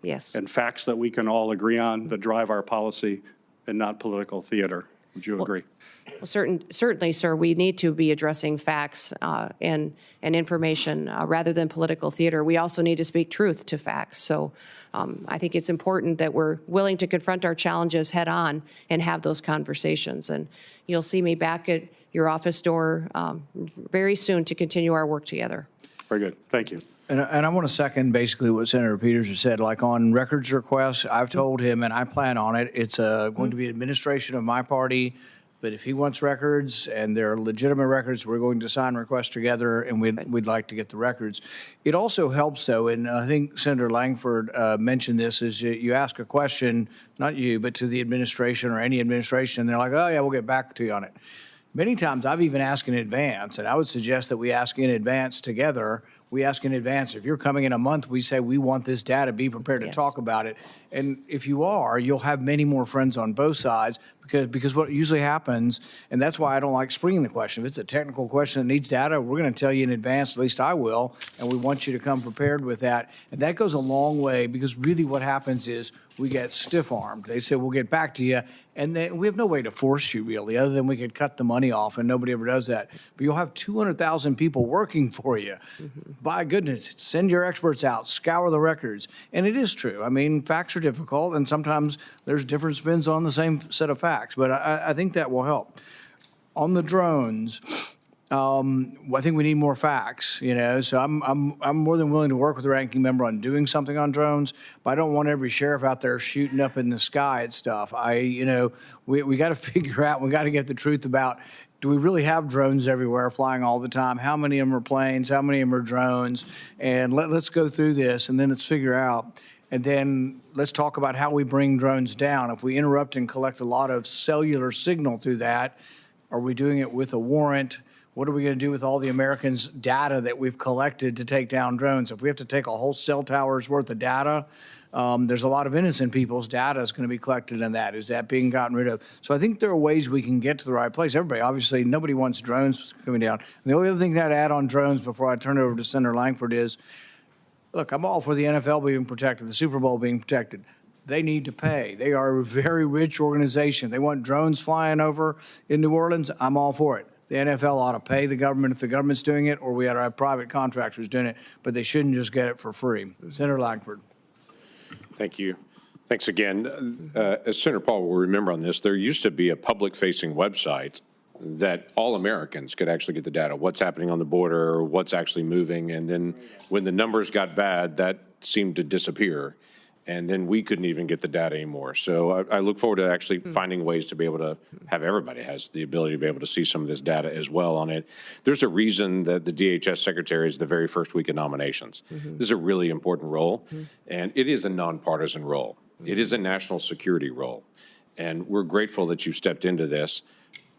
Yes. and facts that we can all agree on that drive our policy and not political theater. Would you agree? Well, certainly, sir, we need to be addressing facts and information rather than political theater. We also need to speak truth to facts. So I think it's important that we're willing to confront our challenges head on and have those conversations. And you'll see me back at your office door very soon to continue our work together. Very good. Thank you. And I want to second basically what Senator Peters has said. Like on records requests, I've told him, and I plan on it, it's going to be administration of my party. But if he wants records and they're legitimate records, we're going to sign requests together, and we'd like to get the records. It also helps, though, and I think Senator Langford mentioned this, is you ask a question, not you, but to the administration or any administration, and they're like, oh, yeah, we'll get back to you on it. Many times I've even asked in advance, and I would suggest that we ask in advance together. We ask in advance. If you're coming in a month, we say we want this data, be prepared to talk about it. And if you are, you'll have many more friends on both sides because what usually happens, and that's why I don't like springing the question. If it's a technical question that needs data, we're going to tell you in advance, at least I will, and we want you to come prepared with that. And that goes a long way because really what happens is we get stiff-armed. They say, we'll get back to you, and then we have no way to force you really, other than we could cut the money off, and nobody ever does that. But you'll have 200,000 people working for you. By goodness, send your experts out, scour the records. And it is true. I mean, facts are difficult, and sometimes there's different spins on the same set of facts. But I think that will help. On the drones, I think we need more facts, you know, so I'm more than willing to work with the ranking member on doing something on drones, but I don't want every sheriff out there shooting up in the sky at stuff. We got to figure out, we got to get the truth about, do we really have drones everywhere flying all the time? How many of them are planes? How many of them are drones? And let's go through this, and then let's figure out. And then let's talk about how we bring drones down. If we interrupt and collect a lot of cellular signal through that, are we doing it with a warrant? What are we going to do with all the Americans' data that we've collected to take down drones? If we have to take a whole cell tower's worth of data, there's a lot of innocent people's data is going to be collected in that. Is that being gotten rid of? So I think there are ways we can get to the right place. Everybody, obviously, nobody wants drones coming down. And the only other thing that I'd add on drones before I turn it over to Senator Langford is, look, I'm all for the NFL being protected, the Super Bowl being protected. They need to pay. They are a very rich organization. They want drones flying over in New Orleans. I'm all for it. The NFL ought to pay the government if the government's doing it, or we ought to have private contractors doing it, but they shouldn't just get it for free. Senator Langford. Thank you. Thanks again. As Senator Paul will remember on this, there used to be a public-facing website that all Americans could actually get the data, what's happening on the border, what's actually moving, and then when the numbers got bad, that seemed to disappear, and then we couldn't even get the data anymore. So I look forward to actually finding ways to be able to have everybody has the ability to be able to see some of this data as well on it. There's a reason that the DHS secretary is the very first week of nominations. This is a really important role, and it is a nonpartisan role. It is a national security role, and we're grateful that you stepped into this.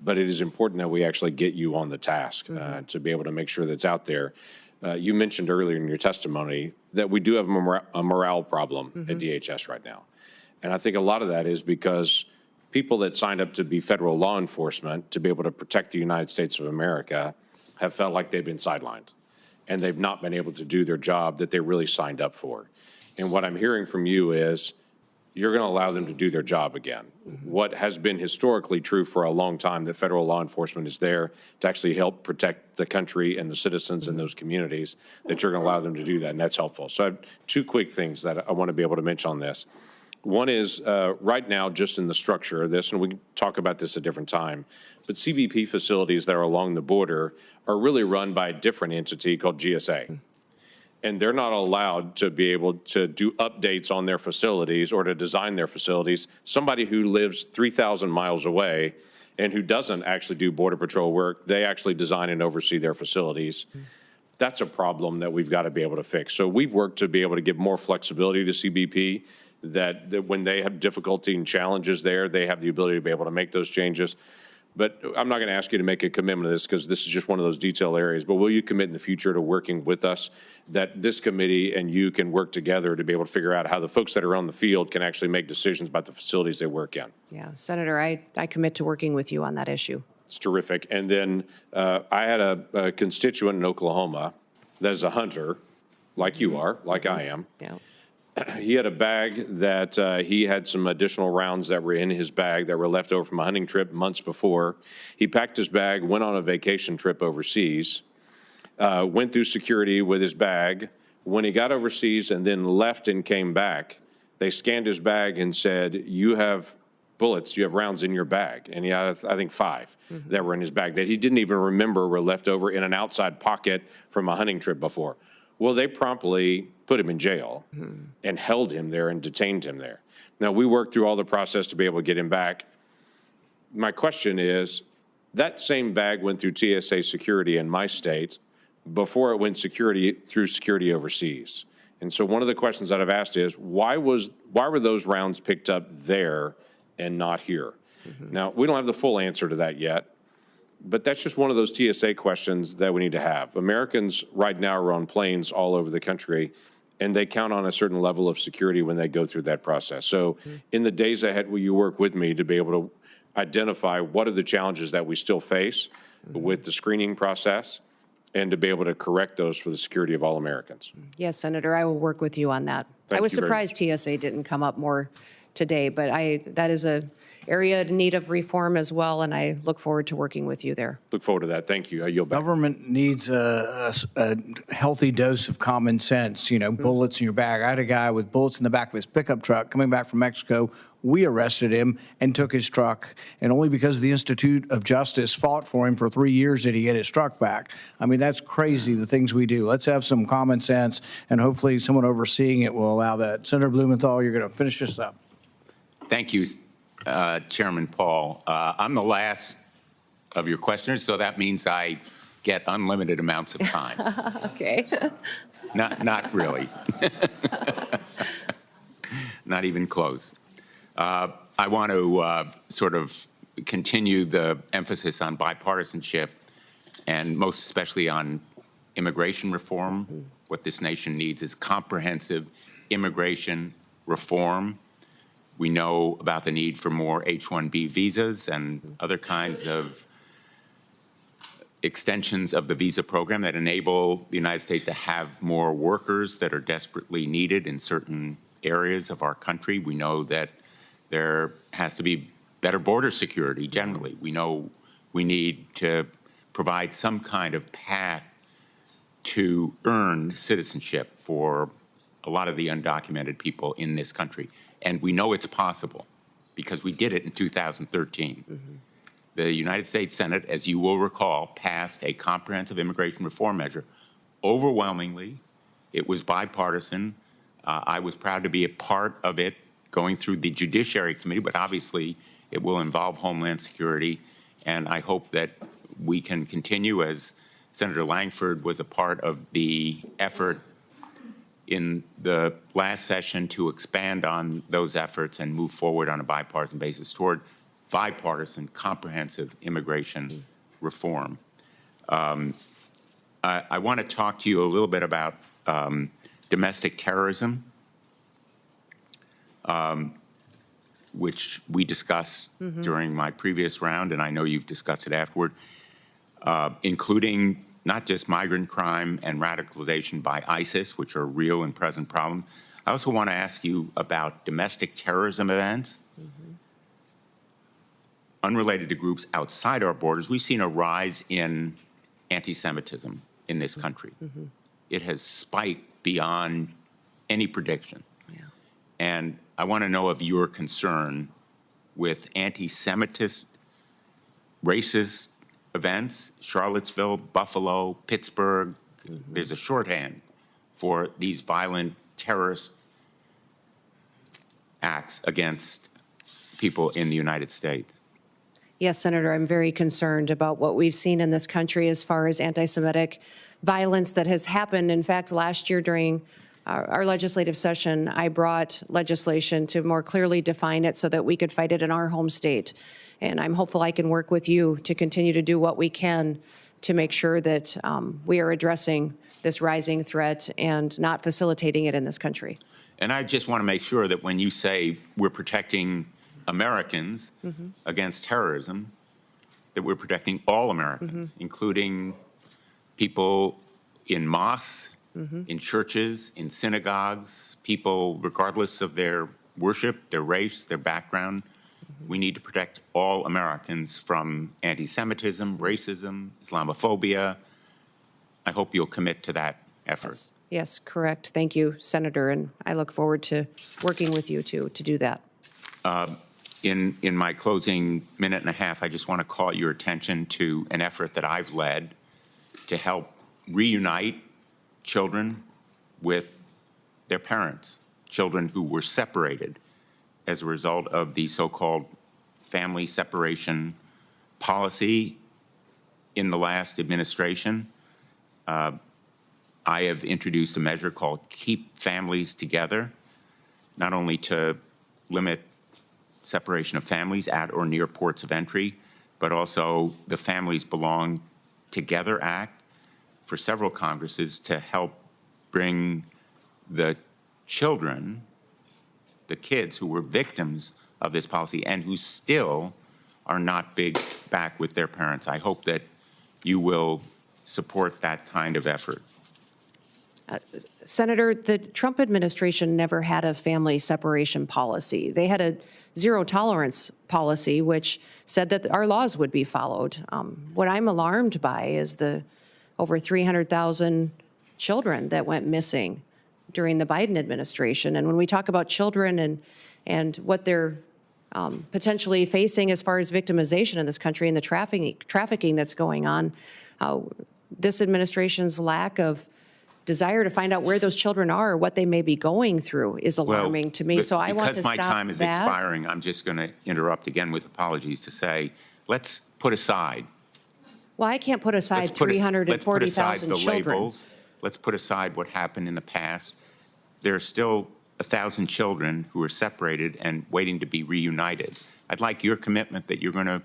But it is important that we actually get you on the task to be able to make sure that's out there. You mentioned earlier in your testimony that we do have a morale problem at DHS right now. And I think a lot of that is because people that signed up to be federal law enforcement to be able to protect the United States of America have felt like they've been sidelined and they've not been able to do their job that they really signed up for. And what I'm hearing from you is you're going to allow them to do their job again. What has been historically true for a long time, that federal law enforcement is there to actually help protect the country and the citizens in those communities, that you're going to allow them to do that, and that's helpful. So I have two quick things that I want to be able to mention on this. One is right now, just in the structure of this, and we can talk about this a different time, but CBP facilities that are along the border are really run by a different entity called GSA. And they're not allowed to be able to do updates on their facilities or to design their facilities. Somebody who lives 3,000 miles away and who doesn't actually do Border Patrol work, they actually design and oversee their facilities. That's a problem that we've got to be able to fix. So we've worked to be able to give more flexibility to CBP, that when they have difficulty and challenges there, they have the ability to be able to make those changes. But I'm not going to ask you to make a commitment to this because this is just one of those detail areas. But will you commit in the future to working with us, that this committee and you can work together to be able to figure out how the folks that are on the field can actually make decisions about the facilities they work in? Yeah, Senator, I commit to working with you on that issue. It's terrific. And then I had a constituent in Oklahoma that is a hunter, like you are, like I am. Yeah. He had a bag that he had some additional rounds that were in his bag that were left over from a hunting trip months before. He packed his bag, went on a vacation trip overseas, went through security with his bag. When he got overseas and then left and came back, they scanned his bag and said, you have bullets, you have rounds in your bag. And he had, I think, 5 that were in his bag that he didn't even remember were left over in an outside pocket from a hunting trip before. Well, they promptly put him in jail and held him there and detained him there. Now, we worked through all the process to be able to get him back. My question is, that same bag went through TSA security in my state before it went through security overseas. And so one of the questions that I've asked is, why were those rounds picked up there and not here? Now, we don't have the full answer to that yet. But that's just one of those TSA questions that we need to have. Americans right now are on planes all over the country, and they count on a certain level of security when they go through that process. So in the days ahead, will you work with me to be able to identify what are the challenges that we still face with the screening process and to be able to correct those for the security of all Americans? Yes, Senator, I will work with you on that. I was surprised TSA didn't come up more today, but that is a area in need of reform as well, and I look forward to working with you there. Look forward to that. Thank you. I yield back. Government needs a healthy dose of common sense, bullets in your bag. I had a guy with bullets in the back of his pickup truck coming back from Mexico. We arrested him and took his truck, and only because the Institute of Justice fought for him for 3 years did he get his truck back. I mean, that's crazy, the things we do. Let's have some common sense, and hopefully someone overseeing it will allow that. Senator Blumenthal, you're going to finish this up. Thank you, Chairman Paul. I'm the last of your questioners, so that means I get unlimited amounts of time. Okay. Not really. Not even close. I want to sort of continue the emphasis on bipartisanship and most especially on immigration reform. What this nation needs is comprehensive immigration reform. We know about the need for more H-1B visas and other kinds of extensions of the visa program that enable the United States to have more workers that are desperately needed in certain areas of our country. We know that there has to be better border security generally. We know we need to provide some kind of path to earn citizenship for a lot of the undocumented people in this country. And we know it's possible because we did it in 2013. The United States Senate, as you will recall, passed a comprehensive immigration reform measure. Overwhelmingly, it was bipartisan. I was proud to be a part of it going through the Judiciary Committee, but obviously it will involve Homeland Security. And I hope that we can continue, as Senator Langford was a part of the effort in the last session, to expand on those efforts and move forward on a bipartisan basis toward bipartisan, comprehensive immigration reform. I want to talk to you a little bit about domestic terrorism, which we discussed during my previous round, and I know you've discussed it afterward, including not just migrant crime and radicalization by ISIS, which are real and present problems. I also want to ask you about domestic terrorism events unrelated to groups outside our borders. We've seen a rise in anti-Semitism in this country. It has spiked beyond any prediction. And I want to know of your concern with anti-Semitist, racist events, Charlottesville, Buffalo, Pittsburgh. There's a shorthand for these violent terrorist acts against people in the United States. Yes, Senator, I'm very concerned about what we've seen in this country as far as anti-Semitic violence that has happened. In fact, last year during our legislative session, I brought legislation to more clearly define it so that we could fight it in our home state. And I'm hopeful I can work with you to continue to do what we can to make sure that we are addressing this rising threat and not facilitating it in this country. And I just want to make sure that when you say we're protecting Americans against terrorism, that we're protecting all Americans, including people in mosques, in churches, in synagogues, people regardless of their worship, their race, their background. We need to protect all Americans from anti-Semitism, racism, Islamophobia. I hope you'll commit to that effort. Yes, correct. Thank you, Senator, and I look forward to working with you to do that. In my closing minute and a half, I just want to call your attention to an effort that I've led to help reunite children with their parents, children who were separated as a result of the so-called family separation policy in the last administration. I have introduced a measure called Keep Families Together, not only to limit separation of families at or near ports of entry, but also the Families Belong Together Act for several Congresses to help bring the children, the kids who were victims of this policy and who still are not back with their parents. I hope that you will support that kind of effort. Senator, the Trump administration never had a family separation policy. They had a zero tolerance policy, which said that our laws would be followed. What I'm alarmed by is the over 300,000 children that went missing during the Biden administration. And when we talk about children and what they're potentially facing as far as victimization in this country and the trafficking that's going on, this administration's lack of desire to find out where those children are or what they may be going through is alarming to me. So I want to stop that. Because my time is expiring, I'm just going to interrupt again with apologies to say, let's put aside. Well, I can't put aside 340,000 children. Labels. Let's put aside what happened in the past. There are still 1,000 children who are separated and waiting to be reunited. I'd like your commitment that you're going to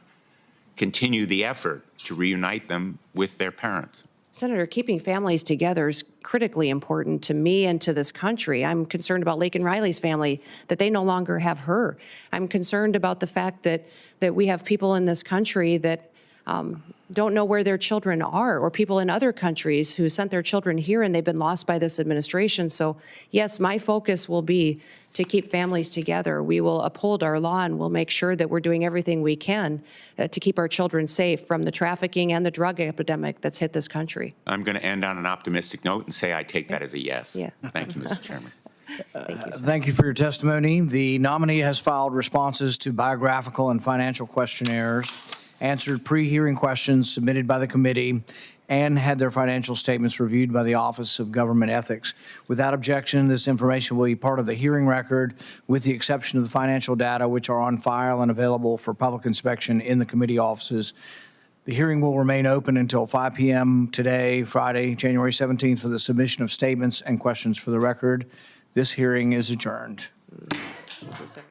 continue the effort to reunite them with their parents. Senator, keeping families together is critically important to me and to this country. I'm concerned about Laken Riley's family, that they no longer have her. I'm concerned about the fact that we have people in this country that don't know where their children are, or people in other countries who sent their children here and they've been lost by this administration. So, yes, my focus will be to keep families together. We will uphold our law and we'll make sure that we're doing everything we can to keep our children safe from the trafficking and the drug epidemic that's hit this country. I'm going to end on an optimistic note and say I take that as a yes. Yeah. Thank you, Mr. Chairman. Thank you for your testimony. The nominee has filed responses to biographical and financial questionnaires, answered pre-hearing questions submitted by the committee, and had their financial statements reviewed by the Office of Government Ethics. Without objection, this information will be part of the hearing record, with the exception of the financial data, which are on file and available for public inspection in the committee offices. The hearing will remain open until 5 p.m. today, Friday, January 17th, for the submission of statements and questions for the record. This hearing is adjourned. Thank you, Senator.